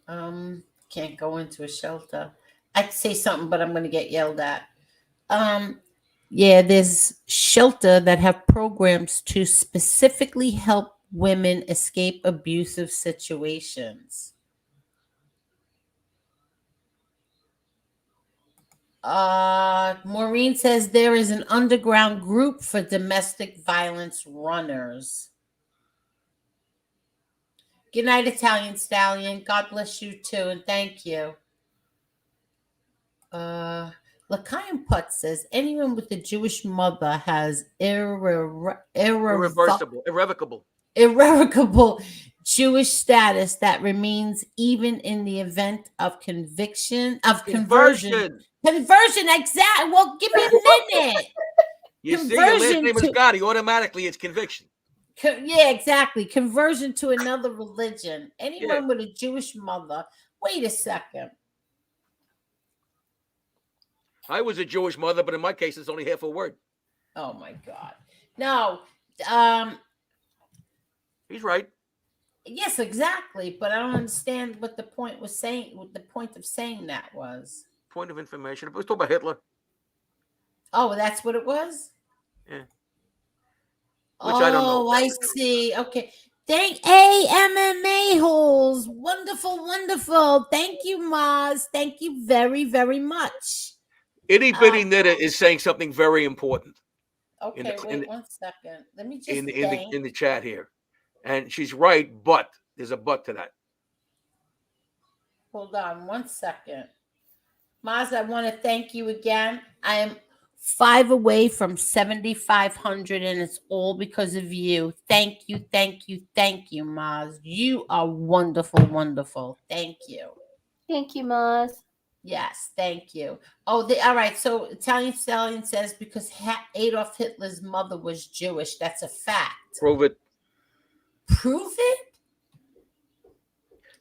Speaker 4: Can't go into a shelter. I'd say something, but I'm going to get yelled at. Yeah, there's shelter that have programs to specifically help women escape abusive situations. Maureen says there is an underground group for domestic violence runners. Good night, Italian Stallion. God bless you too, and thank you. Lakayan Putt says anyone with a Jewish mother has
Speaker 6: irrevocable
Speaker 4: Jewish status that remains even in the event of conversion. Conversion, exactly. Well, give me a minute.
Speaker 6: You see, your last name is Gotti. Automatically, it's conviction.
Speaker 4: Yeah, exactly. Conversion to another religion. Anyone with a Jewish mother. Wait a second.
Speaker 6: I was a Jewish mother, but in my case, it's only half a word.
Speaker 4: Oh my God. No.
Speaker 6: He's right.
Speaker 4: Yes, exactly. But I don't understand what the point was saying. What the point of saying that was.
Speaker 6: Point of information. It was talking about Hitler.
Speaker 4: Oh, that's what it was?
Speaker 6: Yeah.
Speaker 4: Which I don't know. Oh, I see. Okay. MMA holes. Wonderful, wonderful. Thank you, Maz. Thank you very, very much.
Speaker 6: Itty Bitty Knitter is saying something very important.
Speaker 4: Okay, wait 1 second. Let me just
Speaker 6: in the chat here. And she's right, but there's a but to that.
Speaker 4: Hold on 1 second. Maz, I want to thank you again. I am 5 away from 7,500, and it's all because of you. Thank you, thank you, thank you, Maz. You are wonderful, wonderful. Thank you.
Speaker 8: Thank you, Maz.
Speaker 4: Yes, thank you. Oh, all right. So Italian Stallion says because Adolf Hitler's mother was Jewish. That's a fact.
Speaker 6: Prove it.
Speaker 4: Prove it?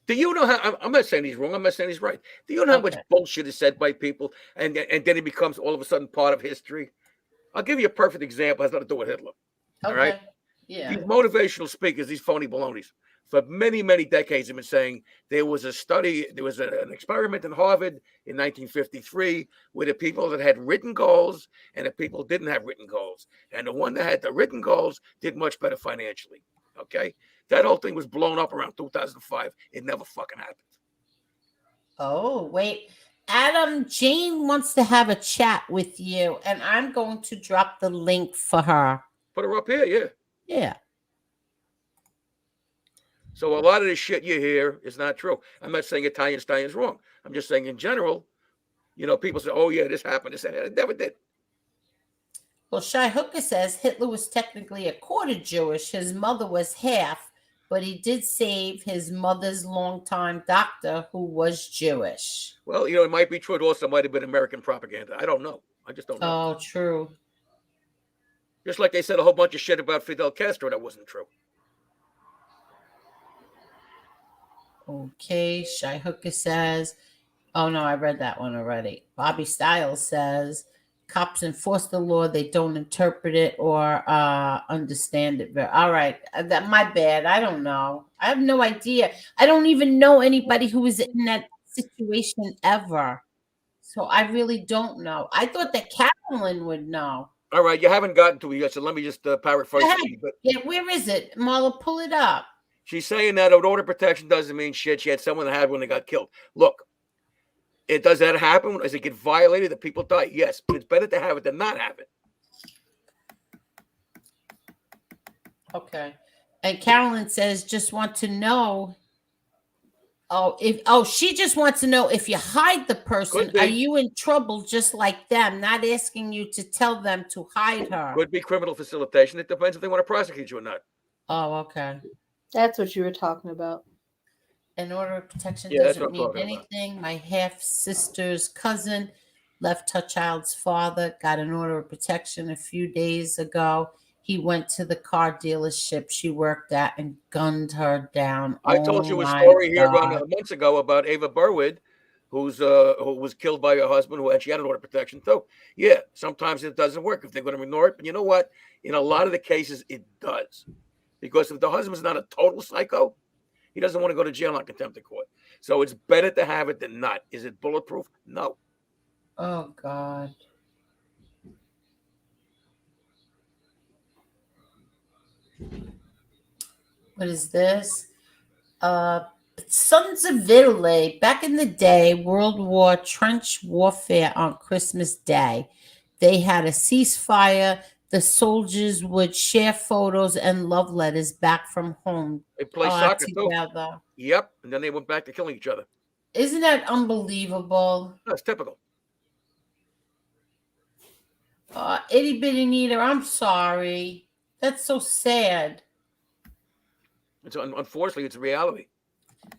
Speaker 6: Do you know how? I'm not saying he's wrong. I'm not saying he's right. Do you know how much bullshit is said by people, and then it becomes all of a sudden part of history? I'll give you a perfect example. It has nothing to do with Hitler. All right.
Speaker 4: Yeah.
Speaker 6: These motivational speakers, these phony balonies, for many, many decades have been saying there was a study, there was an experiment in Harvard in 1953 where the people that had written goals and the people didn't have written goals. And the one that had the written goals did much better financially. Okay. That whole thing was blown up around 2005. It never fucking happened.
Speaker 4: Oh, wait. Adam, Jane wants to have a chat with you, and I'm going to drop the link for her.
Speaker 6: Put her up here, yeah.
Speaker 4: Yeah.
Speaker 6: So a lot of this shit you hear is not true. I'm not saying Italian Stein's wrong. I'm just saying in general, people say, "Oh yeah, this happened." This happened. It never did.
Speaker 4: Well, Shai Hooker says Hitler was technically a quarter Jewish. His mother was half, but he did save his mother's longtime doctor who was Jewish.
Speaker 6: Well, it might be true. It also might have been American propaganda. I don't know. I just don't know.
Speaker 4: Oh, true.
Speaker 6: Just like they said a whole bunch of shit about Fidel Castro that wasn't true.
Speaker 4: Okay, Shai Hooker says, oh no, I read that one already. Bobby Stiles says, cops enforce the law, they don't interpret it or understand it. All right, that my bad. I don't know. I have no idea. I don't even know anybody who was in that situation ever. So I really don't know. I thought that Carolyn would know.
Speaker 6: All right, you haven't gotten to it yet, so let me just paraphrase.
Speaker 4: Yeah, where is it? Marla, pull it up.
Speaker 6: She's saying that order protection doesn't mean shit. She had someone that had when they got killed. Look, does that happen? Does it get violated? That people die? Yes, but it's better to have it than not have it.
Speaker 4: Okay. And Carolyn says, just want to know. She just wants to know if you hide the person, are you in trouble just like them? Not asking you to tell them to hide her.
Speaker 6: Could be criminal facilitation. It depends if they want to prosecute you or not.
Speaker 4: Oh, okay.
Speaker 8: That's what you were talking about.
Speaker 4: An order of protection doesn't mean anything. My half-sister's cousin left her child's father, got an order of protection a few days ago. He went to the car dealership she worked at and gunned her down.
Speaker 6: I told you a story here months ago about Ava Burwood, who was killed by her husband, and she had an order of protection too. Yeah, sometimes it doesn't work if they're going to ignore it. But you know what? In a lot of the cases, it does. Because if the husband's not a total psycho, he doesn't want to go to jail on contempt of court. So it's better to have it than not. Is it bulletproof? No.
Speaker 4: Oh, God. What is this? Sons of Italy. Back in the day, World War trench warfare on Christmas Day. They had a ceasefire. The soldiers would share photos and love letters back from home.
Speaker 6: They play soccer
Speaker 4: together.
Speaker 6: Too. Yep. And then they went back to killing each other.
Speaker 4: Isn't that unbelievable?
Speaker 6: That's typical.
Speaker 4: Itty bitty Nita, I'm sorry. That's so sad.
Speaker 6: Unfortunately, it's reality.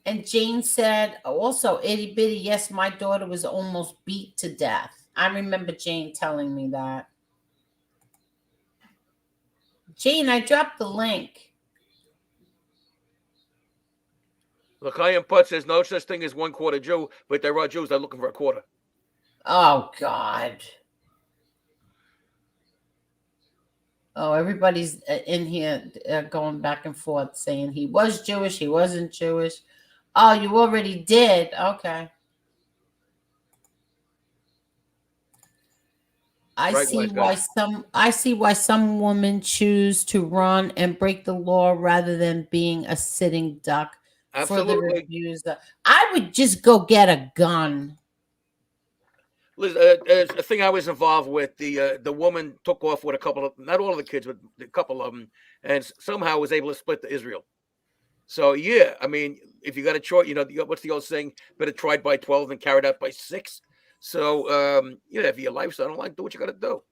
Speaker 4: And Jane said, also, itty bitty, yes, my daughter was almost beat to death. I remember Jane telling me that. Jane, I dropped the link.
Speaker 6: L'chaim Put says no such thing as 1/4 Jew, but there are Jews that are looking for a quarter.
Speaker 4: Oh, God. Oh, everybody's in here going back and forth saying he was Jewish, he wasn't Jewish. Oh, you already did. Okay. I see why some women choose to run and break the law rather than being a sitting duck.
Speaker 6: Absolutely.
Speaker 4: For the abuser. I would just go get a gun.
Speaker 6: A thing I was involved with, the woman took off with a couple of, not all of the kids, but a couple of them, and somehow was able to split to Israel. So yeah, I mean, if you got a choice, what's the old saying? Better tried by 12 than carried out by 6. So if your life's on the line, do what you got to do.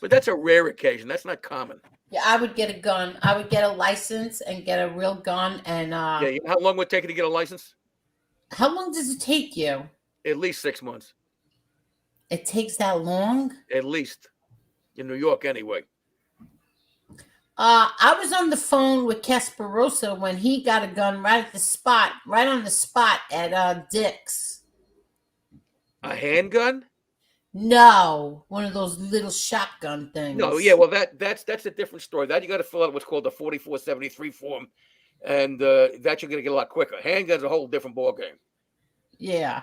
Speaker 6: But that's a rare occasion. That's not common.
Speaker 4: Yeah, I would get a gun. I would get a license and get a real gun. And
Speaker 6: yeah, how long would it take you to get a license?
Speaker 4: How long does it take you?
Speaker 6: At least 6 months.
Speaker 4: It takes that long?
Speaker 6: At least. In New York, anyway.
Speaker 4: I was on the phone with Casperosa when he got a gun right on the spot at Dick's.
Speaker 6: A handgun?
Speaker 4: No, one of those little shotgun things.
Speaker 6: No, yeah, well, that's a different story. That you got to fill out what's called the 4473 form, and that you're going to get a lot quicker. Handgun's a whole different ballgame.
Speaker 4: Yeah.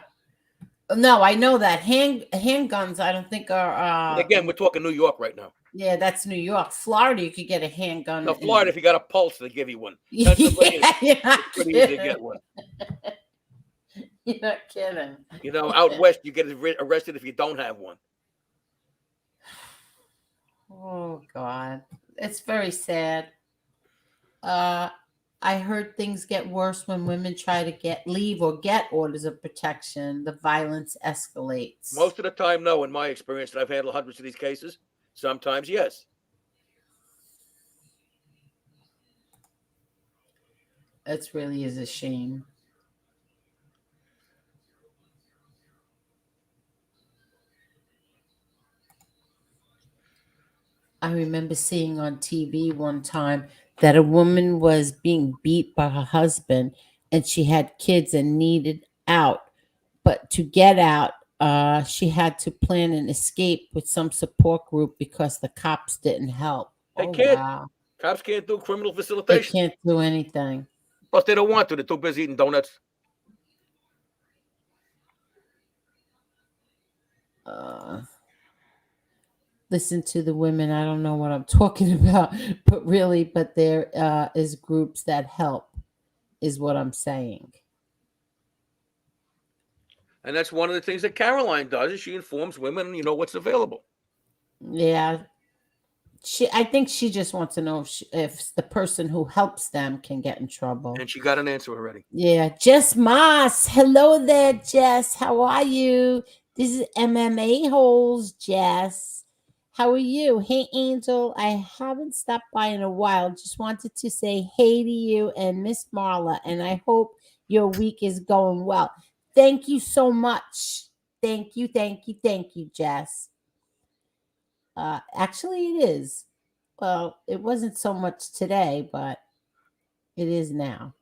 Speaker 4: No, I know that handguns. I don't think are.
Speaker 6: Again, we're talking New York right now.
Speaker 4: Yeah, that's New York. Florida, you could get a handgun.
Speaker 6: No, Florida, if you got a pulse, they give you one. Pennsylvania, it's pretty easy to get one.
Speaker 4: You're not kidding.
Speaker 6: You know, out west, you get arrested if you don't have one.
Speaker 4: Oh God, it's very sad. I heard things get worse when women try to leave or get orders of protection. The violence escalates.
Speaker 6: Most of the time, no. In my experience, and I've handled hundreds of these cases. Sometimes, yes.
Speaker 4: It really is a shame. I remember seeing on TV one time that a woman was being beat by her husband and she had kids and needed out. But to get out, she had to plan an escape with some support group because the cops didn't help.
Speaker 6: They
Speaker 4: Oh,
Speaker 6: can't.
Speaker 4: wow.
Speaker 6: Cops can't do criminal
Speaker 4: They
Speaker 6: facilitation.
Speaker 4: can't do anything.
Speaker 6: Plus, they don't want to. They're too busy eating donuts.
Speaker 4: Listen to the women. I don't know what I'm talking about, but there is groups that help, is what I'm saying.
Speaker 6: And that's one of the things that Caroline does, is she informs women, what's available.
Speaker 4: Yeah. I think she just wants to know if the person who helps them can get in trouble.
Speaker 6: And she got an answer already.
Speaker 4: Yeah. Jess Moss. Hello there, Jess. How are you? This is MMA Holes, Jess. How are you? Hey, Angel. I haven't stopped by in a while. Just wanted to say hey to you and Miss Marla, and I hope your week is going well. Thank you so much. Thank you, Jess. Actually, it is. Well, it wasn't so much today, but it is now.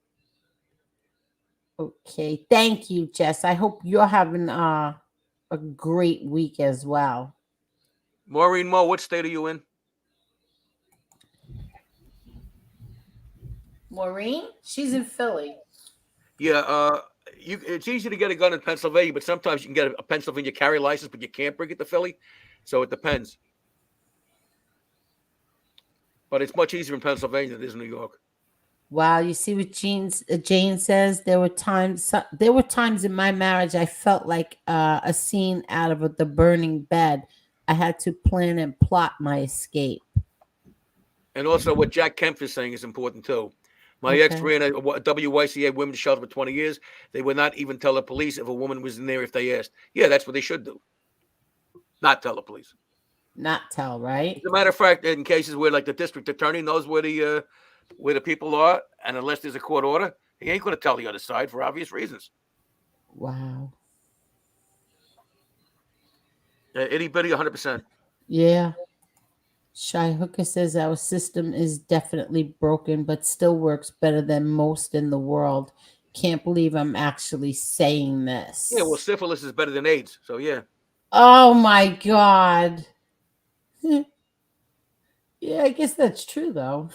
Speaker 4: Okay. Thank you, Jess. I hope you're having a great week as well.
Speaker 6: Maureen Moe, what state are you in?
Speaker 4: Maureen? She's in Philly.
Speaker 6: Yeah, it's easy to get a gun in Pennsylvania, but sometimes you can get a Pennsylvania carry license, but you can't bring it to Philly. So it depends. But it's much easier in Pennsylvania than it is in New York.
Speaker 4: Wow, you see what Jane says? There were times in my marriage I felt like a scene out of The Burning Bed. I had to plan and plot my escape.
Speaker 6: And also what Jack Kemp is saying is important too. My ex ran a WYCA women's shelter for 20 years. They would not even tell the police if a woman was in there if they asked. Yeah, that's what they should do. Not tell the police.
Speaker 4: Not tell, right?
Speaker 6: As a matter of fact, in cases where like the district attorney knows where the people are, and unless there's a court order, he ain't going to tell the other side for obvious reasons.
Speaker 4: Wow.
Speaker 6: Itty bitty, 100%.
Speaker 4: Yeah. Shy Hooker says our system is definitely broken, but still works better than most in the world. Can't believe I'm actually saying this.
Speaker 6: Yeah, well, syphilis is better than AIDS, so yeah.
Speaker 4: Oh my God. Yeah, I guess that's true though.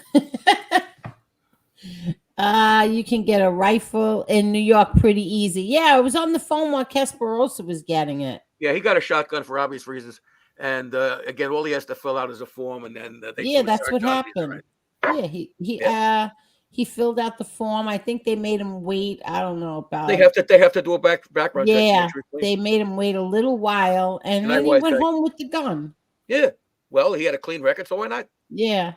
Speaker 4: You can get a rifle in New York pretty easy. Yeah, I was on the phone while Kasparosa was getting it.
Speaker 6: Yeah, he got a shotgun for obvious reasons. And again, all he has to fill out is a form, and then
Speaker 4: that's what happened. Yeah, he filled out the form. I think they made him wait. I don't know about.
Speaker 6: They have to do a background check.
Speaker 4: Yeah, they made him wait a little while, and then he went home with the gun.
Speaker 6: Yeah, well, he had a clean record, so why not?
Speaker 4: Yeah.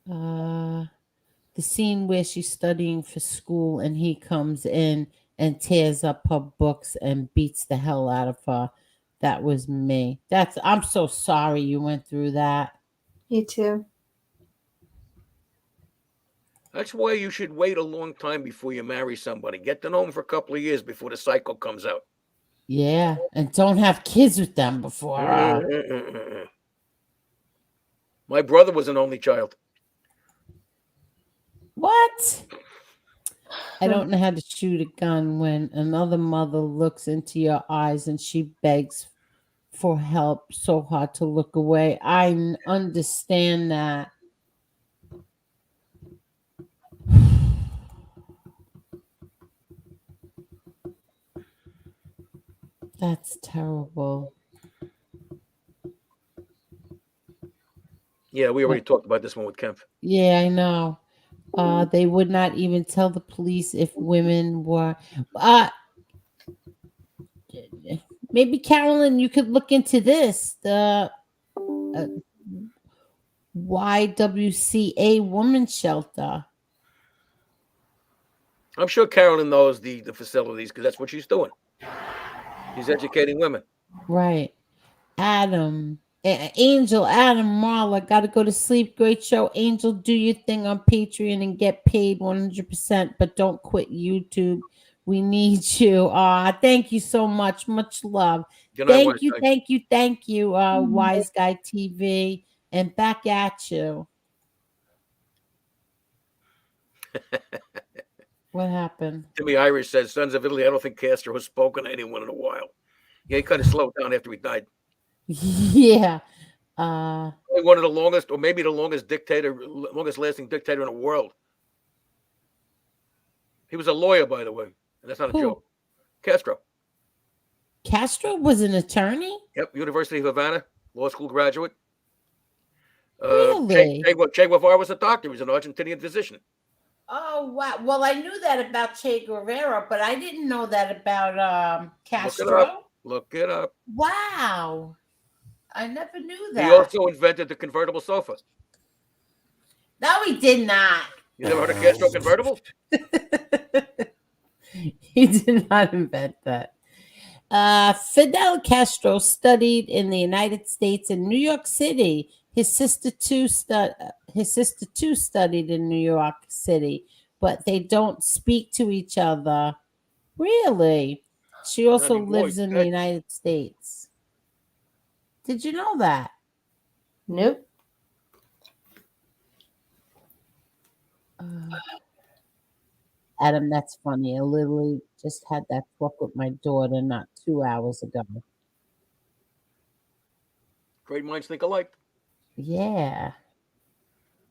Speaker 4: The scene where she's studying for school and he comes in and tears up her books and beats the hell out of her. That was me. I'm so sorry you went through that.
Speaker 8: Me too.
Speaker 6: That's why you should wait a long time before you marry somebody. Get to know them for a couple of years before the cycle comes out.
Speaker 4: Yeah, and don't have kids with them before.
Speaker 6: My brother was an only child.
Speaker 4: What? I don't know how to shoot a gun when another mother looks into your eyes and she begs for help. So hard to look away. I understand that. That's terrible.
Speaker 6: Yeah, we already talked about this one with Kemp.
Speaker 4: Yeah, I know. They would not even tell the police if women were. Maybe Carolyn, you could look into this. The YWCA Women's Shelter.
Speaker 6: I'm sure Carolyn knows the facilities because that's what she's doing. She's educating women.
Speaker 4: Right. Angel, Adam, Marla, gotta go to sleep. Great show. Angel, do your thing on Patreon and get paid 100%, but don't quit YouTube. We need you. Thank you so much. Much love.
Speaker 6: Good night,
Speaker 4: Thank
Speaker 6: Wise
Speaker 4: you,
Speaker 6: Guy.
Speaker 4: thank you, Wise Guy TV. And back at you. What happened?
Speaker 6: Timmy Irish says, Sons of Italy, I don't think Castro has spoken to anyone in a while. Yeah, he kind of slowed down after he died.
Speaker 4: Yeah.
Speaker 6: One of the longest, or maybe the longest lasting dictator in the world. He was a lawyer, by the way. And that's not a joke. Castro.
Speaker 4: Castro was an attorney?
Speaker 6: Yep, University of Havana, law school graduate.
Speaker 4: Really?
Speaker 6: Che Guevara was a doctor. He's an Argentinian physician.
Speaker 4: Oh, wow. Well, I knew that about Che Guevara, but I didn't know that about Castro.
Speaker 6: Look it up.
Speaker 4: Wow. I never knew that.
Speaker 6: He also invented the convertible sofa.
Speaker 4: No, he did not.
Speaker 6: You never heard of Castro convertible?
Speaker 4: He did not invent that. Fidel Castro studied in the United States and New York City. His sister too studied in New York City, but they don't speak to each other. Really? She also lives in the United States. Did you know that?
Speaker 8: Nope.
Speaker 4: Adam, that's funny. I literally just had that talk with my daughter not 2 hours ago.
Speaker 6: Great minds think alike.
Speaker 4: Yeah.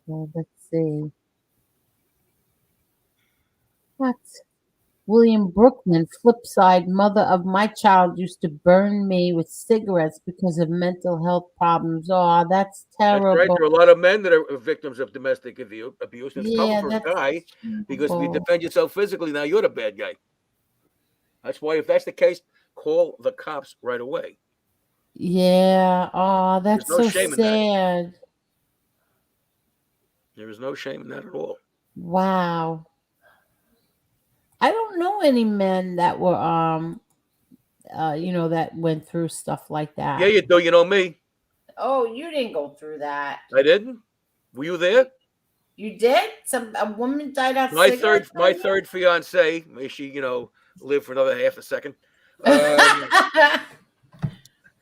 Speaker 4: Well, let's see. What? William Brookman, flip side, mother of my child used to burn me with cigarettes because of mental health problems. Oh, that's terrible.
Speaker 6: That's right. There are a lot of men that are victims of domestic abuse. And it's tough for a guy because if you defend yourself physically, now you're the bad guy. That's why, if that's the case, call the cops right away.
Speaker 4: Yeah. Oh, that's so sad.
Speaker 6: There is no shame in that at all.
Speaker 4: Wow. I don't know any men that were that went through stuff like that.
Speaker 6: Yeah, you do. You know me.
Speaker 4: Oh, you didn't go through that.
Speaker 6: I didn't. Were you there?
Speaker 4: You did? A woman died out.
Speaker 6: My third fiance. May she, live for another half a second.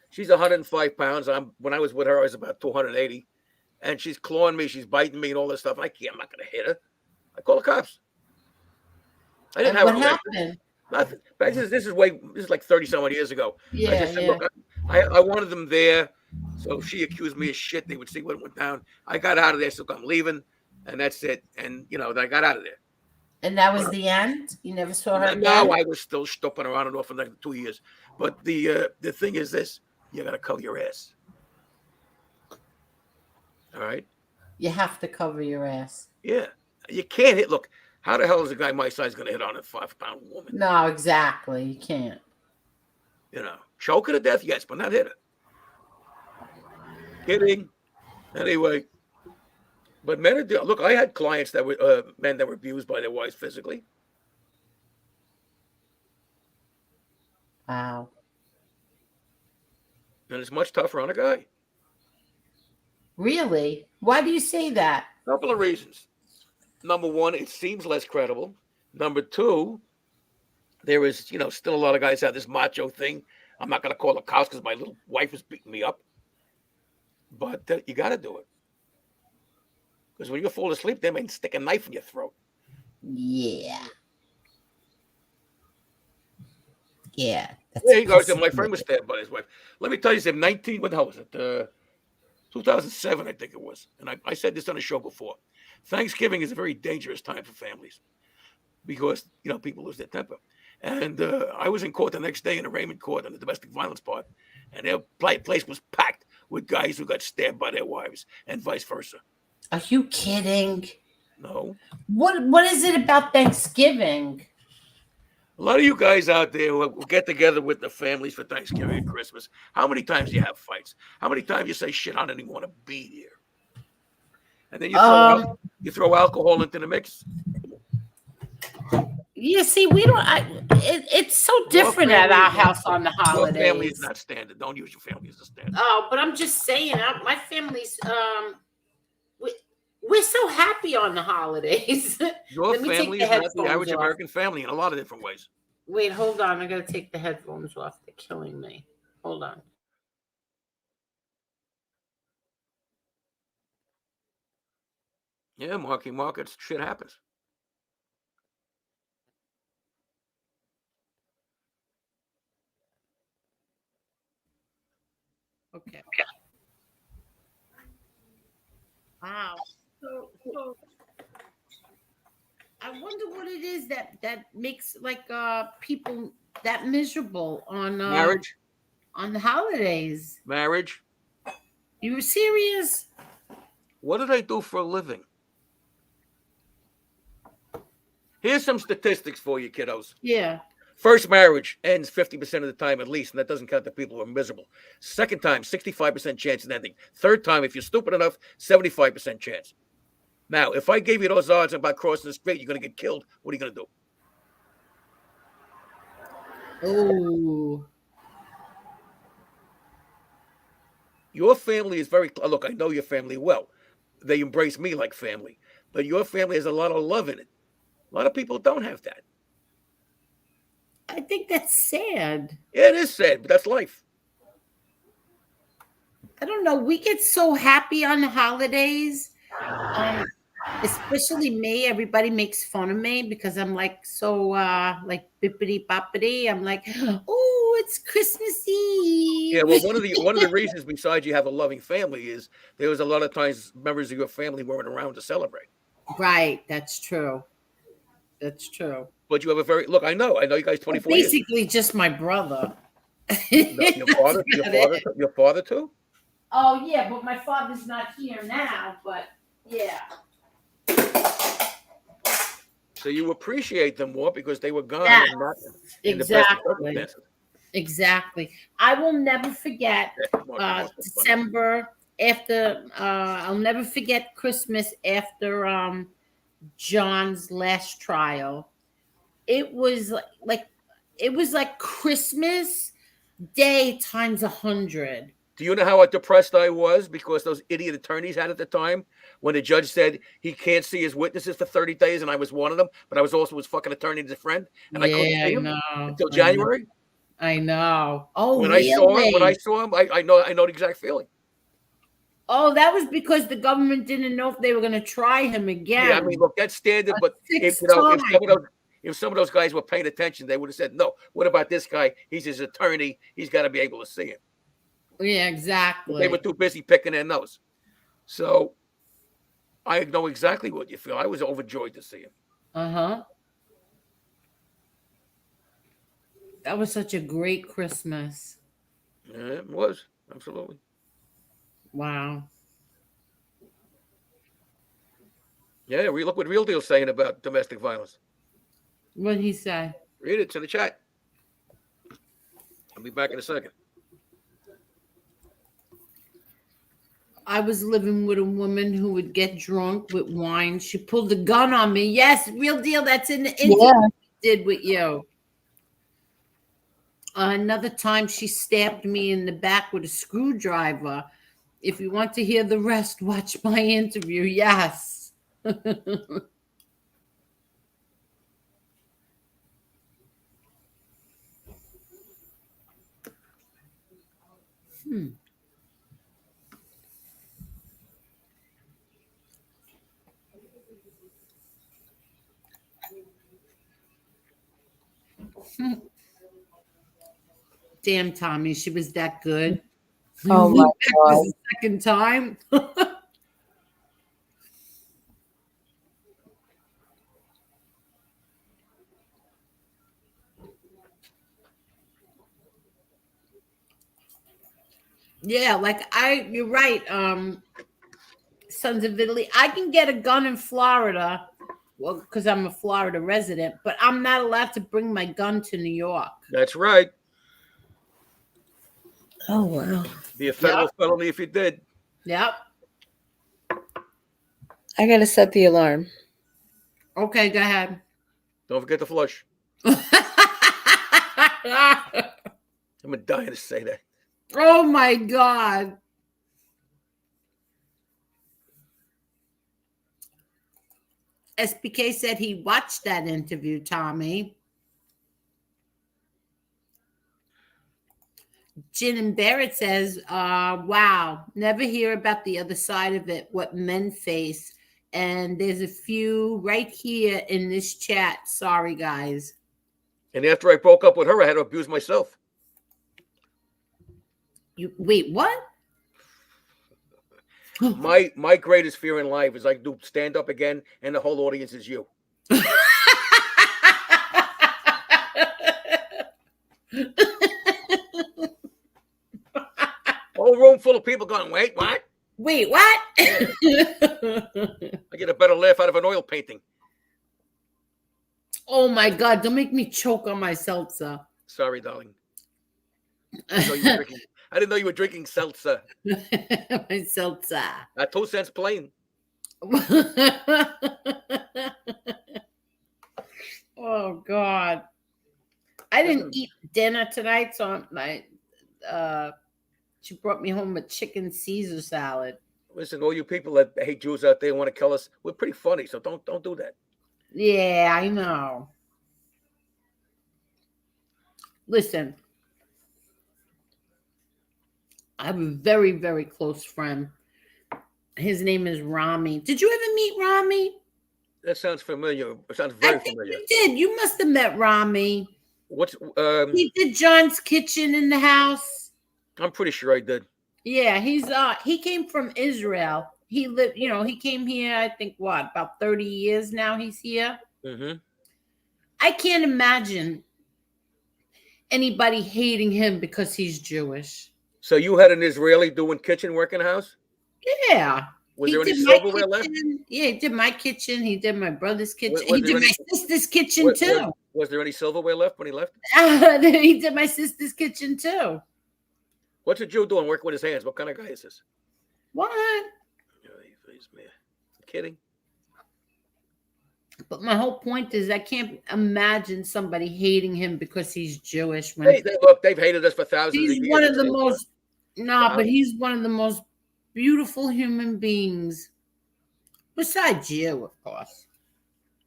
Speaker 6: She's 105 pounds. When I was with her, I was about 280, and she's clawing me. She's biting me and all this stuff. I'm not going to hit her. I call the cops. I didn't have
Speaker 4: what happened?
Speaker 6: Nothing. This is like 30-some-odd years ago.
Speaker 4: Yeah,
Speaker 6: I just said, look, I wanted them there. So if she accused me of shit, they would see what went down. I got out of there, so I'm leaving, and that's it. And, then I got out of there.
Speaker 4: And that was the end? You never saw her again?
Speaker 6: No, I was still stumping around and off for like 2 years. But the thing is this, you got to cover your ass. All right?
Speaker 4: You have to cover your ass.
Speaker 6: Yeah. You can't hit. Look, how the hell is a guy my size going to hit on a 5-pound woman?
Speaker 4: No, exactly. You can't.
Speaker 6: Choke her to death, yes, but not hit her. Kidding. Anyway. But men are, look, I had clients that were men that were abused by their wives physically.
Speaker 4: Wow.
Speaker 6: And it's much tougher on a guy.
Speaker 4: Really? Why do you say that?
Speaker 6: A couple of reasons. Number one, it seems less credible. Number two, there is, still a lot of guys have this macho thing. I'm not going to call the cops because my little wife is beating me up. But you got to do it. Because when you fall asleep, they may stick a knife in your throat.
Speaker 4: Yeah. Yeah.
Speaker 6: There you go. My friend was stabbed by his wife. Let me tell you something. What the hell was it? 2007, I think it was. And I said this on a show before. Thanksgiving is a very dangerous time for families because, people lose their temper. And I was in court the next day in a Raymond court on the domestic violence part. And their place was packed with guys who got stabbed by their wives and vice versa.
Speaker 4: Are you kidding?
Speaker 6: No.
Speaker 4: What is it about Thanksgiving?
Speaker 6: A lot of you guys out there who get together with the families for Thanksgiving and Christmas, how many times do you have fights? How many times you say, shit, I don't even want to be here? And then you throw alcohol into the mix.
Speaker 4: Yeah, see, we don't. It's so different at our house on the holidays.
Speaker 6: Your family is not standard. Don't use your family as a standard.
Speaker 4: Oh, but I'm just saying, my family's we're so happy on the holidays.
Speaker 6: Your family is not the average American family in a lot of different ways.
Speaker 4: Wait, hold on. I gotta take the headphones off. They're killing me. Hold on.
Speaker 6: Yeah, markets, shit happens.
Speaker 4: Okay. Wow. So I wonder what it is that makes like people that miserable on
Speaker 6: marriage,
Speaker 4: on the holidays.
Speaker 6: Marriage.
Speaker 4: You were serious?
Speaker 6: What do they do for a living? Here's some statistics for you, kiddos.
Speaker 4: Yeah.
Speaker 6: First marriage ends 50% of the time at least, and that doesn't count the people who are miserable. Second time, 65% chance of ending. Third time, if you're stupid enough, 75% chance. Now, if I gave you those odds about crossing the street, you're going to get killed. What are you going to do?
Speaker 4: Oh.
Speaker 6: Your family is very, look, I know your family well. They embrace me like family. But your family has a lot of love in it. A lot of people don't have that.
Speaker 4: I think that's sad.
Speaker 6: Yeah, it is sad, but that's life.
Speaker 4: I don't know. We get so happy on the holidays. Especially me. Everybody makes fun of me because I'm like so like bippity boppity. I'm like, oh, it's Christmas Eve.
Speaker 6: Yeah, well, one of the reasons besides you have a loving family is there was a lot of times members of your family weren't around to celebrate.
Speaker 4: Right, that's true. That's true.
Speaker 6: But you have a very look. I know you guys 24 years.
Speaker 4: Basically, just my brother.
Speaker 6: No, your father too.
Speaker 4: Oh yeah, but my father's not here now. But yeah.
Speaker 6: So you appreciate them more because they were gone.
Speaker 4: Yes,
Speaker 6: and not
Speaker 4: exactly. Exactly. I will never forget December after. I'll never forget Christmas after John's last trial. It was like Christmas Day times 100.
Speaker 6: Do you know how depressed I was because those idiot attorneys had at the time when the judge said he can't see his witnesses for 30 days, and I was one of them, but I was also his fucking attorney as a friend, and I couldn't see him until January.
Speaker 4: I know. Oh,
Speaker 6: when
Speaker 4: really?
Speaker 6: I saw him, I know the exact feeling.
Speaker 4: Oh, that was because the government didn't know if they were going to try him again.
Speaker 6: Yeah, I mean, look, that's standard, but if some of those guys were paying attention, they would have said, no, what about this guy? He's his attorney. He's got to be able to see him.
Speaker 4: Yeah, exactly.
Speaker 6: But they were too busy picking their nose. So I know exactly what you feel. I was overjoyed to see him.
Speaker 4: Uh-huh. That was such a great Christmas.
Speaker 6: Yeah, it was. Absolutely.
Speaker 4: Wow.
Speaker 6: Yeah, look what Real Deal's saying about domestic violence.
Speaker 4: What'd he say?
Speaker 6: Read it to the chat. I'll be back in a second.
Speaker 4: I was living with a woman who would get drunk with wine. She pulled a gun on me. Yes, Real Deal. That's in the interview did with you. Another time she stabbed me in the back with a screwdriver. If you want to hear the rest, watch my interview. Yes. Damn, Tommy, she was that good.
Speaker 8: Oh my God.
Speaker 4: The second time. Yeah, like you're right. Sons of Italy. I can get a gun in Florida, well, because I'm a Florida resident, but I'm not allowed to bring my gun to New York.
Speaker 6: That's right.
Speaker 2: Oh wow.
Speaker 6: Be a federal felony if you did.
Speaker 4: Yep.
Speaker 2: I gotta set the alarm.
Speaker 4: Okay, go ahead.
Speaker 6: Don't forget to flush. I'm dying to say that.
Speaker 4: Oh my God. SPK said he watched that interview, Tommy. Jin and Barrett says, wow, never hear about the other side of it, what men face. And there's a few right here in this chat. Sorry, guys.
Speaker 6: And after I broke up with her, I had to abuse myself.
Speaker 4: You wait, what?
Speaker 6: My greatest fear in life is I do stand up again and the whole audience is you. Whole room full of people going, wait, what?
Speaker 4: Wait, what?
Speaker 6: I get a better laugh out of an oil painting.
Speaker 4: Oh my God, don't make me choke on my seltzer.
Speaker 6: Sorry, darling. I didn't know you were drinking seltzer.
Speaker 4: My seltzer.
Speaker 6: At 2 cents plain.
Speaker 4: Oh God. I didn't eat dinner tonight, so she brought me home a chicken Caesar salad.
Speaker 6: Listen, all you people that hate Jews out there want to kill us, we're pretty funny, so don't do that.
Speaker 4: Yeah, I know. Listen, I have a very, very close friend. His name is Rami. Did you ever meet Rami?
Speaker 6: That sounds familiar. It sounds very familiar.
Speaker 4: You did. You must have met Rami.
Speaker 6: What's
Speaker 4: He did John's Kitchen in the house.
Speaker 6: I'm pretty sure I did.
Speaker 4: Yeah, he came from Israel. He lived, he came here, I think about 30 years now he's here.
Speaker 6: Mm-hmm.
Speaker 4: I can't imagine anybody hating him because he's Jewish.
Speaker 6: So you had an Israeli doing kitchen work in the house?
Speaker 4: Yeah.
Speaker 6: Was there any silverware left?
Speaker 4: Yeah, he did my kitchen. He did my brother's kitchen.
Speaker 6: Was
Speaker 4: He did
Speaker 6: there
Speaker 4: my sister's kitchen too.
Speaker 6: Was there any silverware left when he left?
Speaker 4: He did my sister's kitchen too.
Speaker 6: What's a Jew doing working with his hands? What kind of guy is this?
Speaker 4: What?
Speaker 6: He's kidding.
Speaker 4: But my whole point is I can't imagine somebody hating him because he's Jewish. When
Speaker 6: Look, they've hated us for thousands of years.
Speaker 4: He's one of the most, but he's one of the most beautiful human beings. Besides you, of course.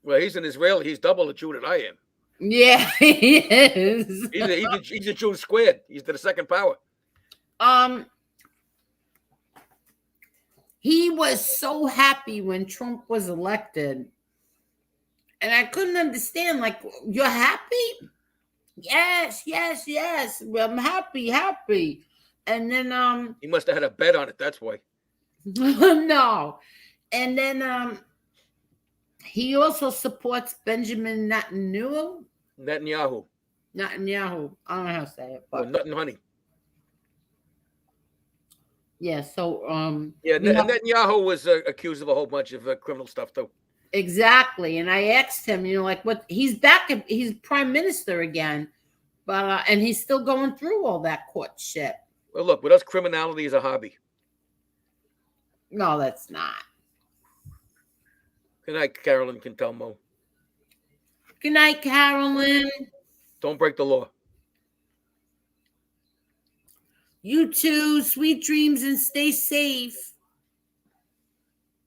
Speaker 6: Well, he's an Israeli. He's double the Jew that I am.
Speaker 4: Yeah, he is.
Speaker 6: He's a Jew squared. He's to the second power.
Speaker 4: He was so happy when Trump was elected. And I couldn't understand, like, you're happy? Yes. I'm happy. And then
Speaker 6: he must have had a bet on it, that's why.
Speaker 4: No. And then he also supports Benjamin Netanyahu.
Speaker 6: Netanyahu.
Speaker 4: I don't know how to say it. But
Speaker 6: Nut and honey.
Speaker 4: Yeah, so
Speaker 6: Netanyahu was accused of a whole bunch of criminal stuff too.
Speaker 4: Exactly. And I asked him, what he's back, he's prime minister again, but and he's still going through all that court shit.
Speaker 6: Well, look, with us, criminality is a hobby.
Speaker 4: No, that's not.
Speaker 6: Good night, Carolyn Quintelmo.
Speaker 4: Good night, Carolyn.
Speaker 6: Don't break the law.
Speaker 4: You too. Sweet dreams and stay safe.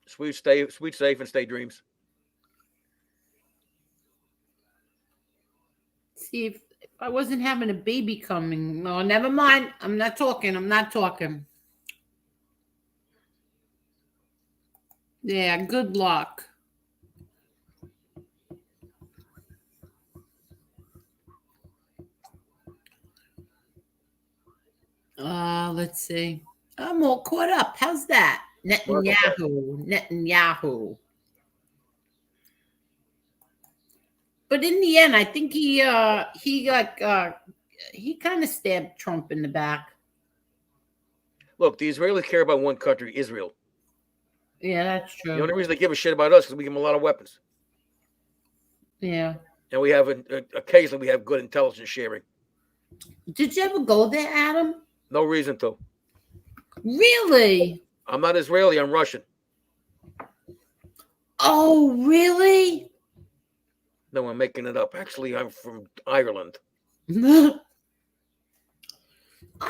Speaker 6: Sweet, safe, and stay dreams.
Speaker 4: See, if I wasn't having a baby coming. No, never mind. I'm not talking. Yeah, good luck. Let's see. I'm all caught up. How's that? Netanyahu. But in the end, I think he kind of stabbed Trump in the back.
Speaker 6: Look, the Israelis care about one country, Israel.
Speaker 1: Yeah, that's
Speaker 6: The
Speaker 1: true.
Speaker 6: only reason they give a shit about us is we give them a lot of weapons.
Speaker 1: Yeah.
Speaker 6: And we have occasionally we have good intelligence sharing.
Speaker 1: Did you ever go there, Adam?
Speaker 6: No reason to.
Speaker 1: Really?
Speaker 6: I'm not Israeli. I'm Russian.
Speaker 1: Oh, really?
Speaker 6: No, I'm making it up. Actually, I'm from Ireland.
Speaker 1: I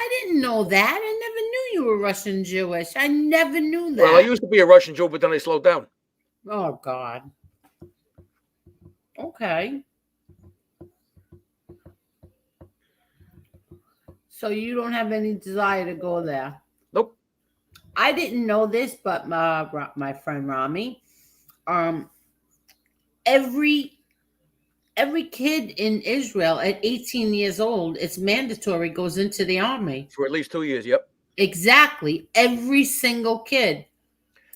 Speaker 1: didn't know that. I never knew you were Russian Jewish. I never knew that.
Speaker 6: Well, I used to be a Russian Jew, but then I slowed down.
Speaker 1: Oh, God. Okay. So you don't have any desire to go there?
Speaker 6: Nope.
Speaker 1: I didn't know this, but my friend Rami, every kid in Israel at 18 years old, it's mandatory, goes into the army.
Speaker 6: For at least 2 years, yep.
Speaker 1: Exactly. Every single kid.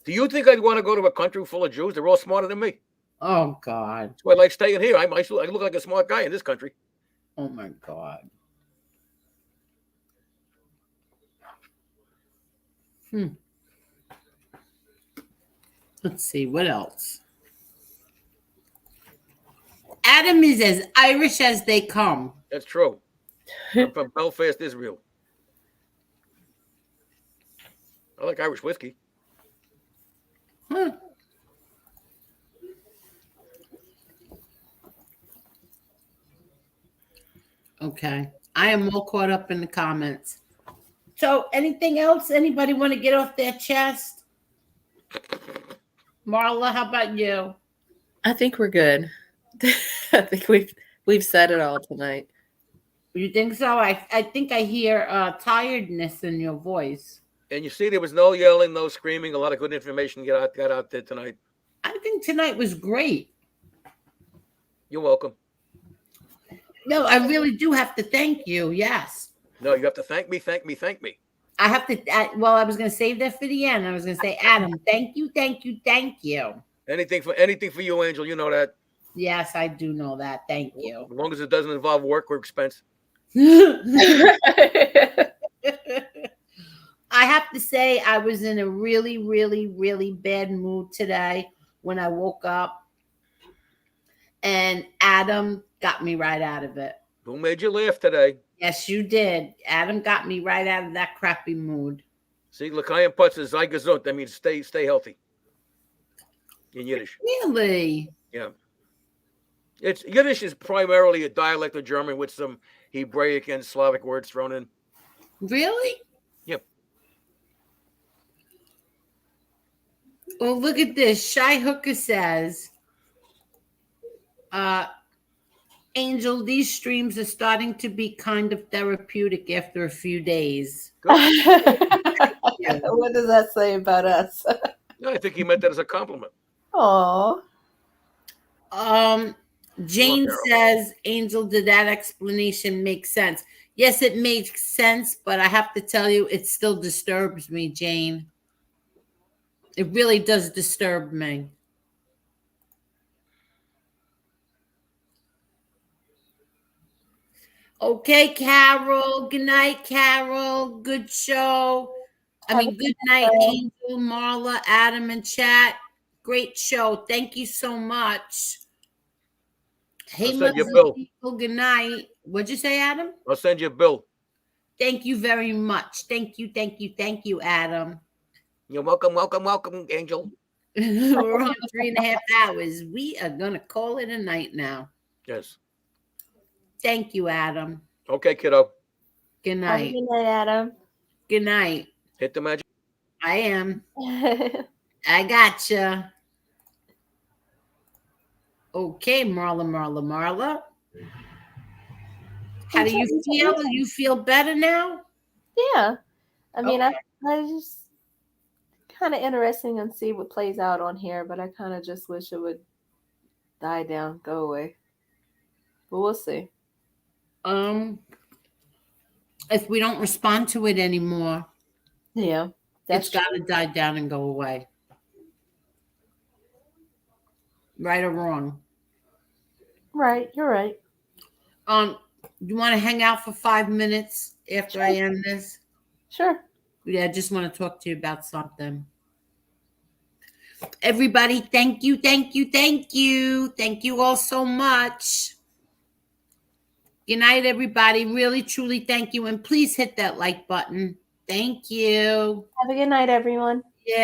Speaker 6: Do you think I'd want to go to a country full of Jews? They're all smarter than me.
Speaker 1: Oh, God.
Speaker 6: That's why I like staying here. I look like a smart guy in this country.
Speaker 1: Oh, my God. Let's see. What else? Adam is as Irish as they come.
Speaker 6: That's true. I'm from Belfast, Israel. I like Irish whiskey.
Speaker 1: Huh. Okay. I am all caught up in the comments. So anything else anybody want to get off their chest? Marla, how about you?
Speaker 2: I think we're good. I think we've said it all tonight.
Speaker 1: You think so? I think I hear tiredness in your voice.
Speaker 6: And you see, there was no yelling, no screaming. A lot of good information got out there tonight.
Speaker 1: I think tonight was great.
Speaker 6: You're welcome.
Speaker 1: No, I really do have to thank you. Yes.
Speaker 6: No, you have to thank me, thank me, thank me.
Speaker 1: I have to. I was going to save that for the end. I was going to say, Adam, thank you, thank you, thank you.
Speaker 6: Anything for you, Angel. You know that.
Speaker 1: Yes, I do know that. Thank you.
Speaker 6: As long as it doesn't involve work or expense.
Speaker 1: I have to say, I was in a really, really, really bad mood today when I woke up, and Adam got me right out of it.
Speaker 6: Who made you laugh today?
Speaker 1: Yes, you did. Adam got me right out of that crappy mood.
Speaker 6: See, L'chaim Putz is sei gesund. That means stay healthy. In Yiddish.
Speaker 1: Really?
Speaker 6: Yeah. It's Yiddish is primarily a dialect of German with some Hebraic and Slavic words thrown in.
Speaker 1: Really?
Speaker 6: Yep.
Speaker 1: Well, look at this. Shy Hooker says, Angel, these streams are starting to be kind of therapeutic after a few days.
Speaker 8: What does that say about us?
Speaker 6: No, I think he meant that as a compliment.
Speaker 8: Aw.
Speaker 1: Jane says, Angel, did that explanation make sense? Yes, it makes sense, but I have to tell you, it still disturbs me, Jane. It really does disturb me. Okay, Carol. Good night, Carol. Good show. Good night, Angel, Marla, Adam, and chat. Great show. Thank you so much. Hey, people, good night. What'd you say, Adam?
Speaker 6: I'll send you a bill.
Speaker 1: Thank you very much. Thank you, Adam.
Speaker 6: You're welcome, Angel.
Speaker 1: We're on 3.5 hours. We are going to call it a night now.
Speaker 6: Yes.
Speaker 1: Thank you, Adam.
Speaker 6: Okay, kiddo.
Speaker 1: Good night.
Speaker 8: Good night, Adam.
Speaker 1: Good night.
Speaker 6: Hit the magic.
Speaker 1: I am. I gotcha. Okay, Marla. How do you feel? Do you feel better now?
Speaker 8: Yeah. I mean,
Speaker 1: Okay.
Speaker 8: I just kind of interesting and see what plays out on here, but I kind of just wish it would die down, go away. But we'll see.
Speaker 1: If we don't respond to it anymore,
Speaker 8: Yeah.
Speaker 1: it's got to die down and go away. Right or wrong?
Speaker 8: Right. You're right.
Speaker 1: You want to hang out for 5 minutes after I end this?
Speaker 8: Sure.
Speaker 1: Yeah, I just want to talk to you about something. Everybody, thank you, thank you, thank you. Thank you all so much. Good night, everybody. Really, truly thank you. And please hit that like button. Thank you.
Speaker 8: Have a good night, everyone.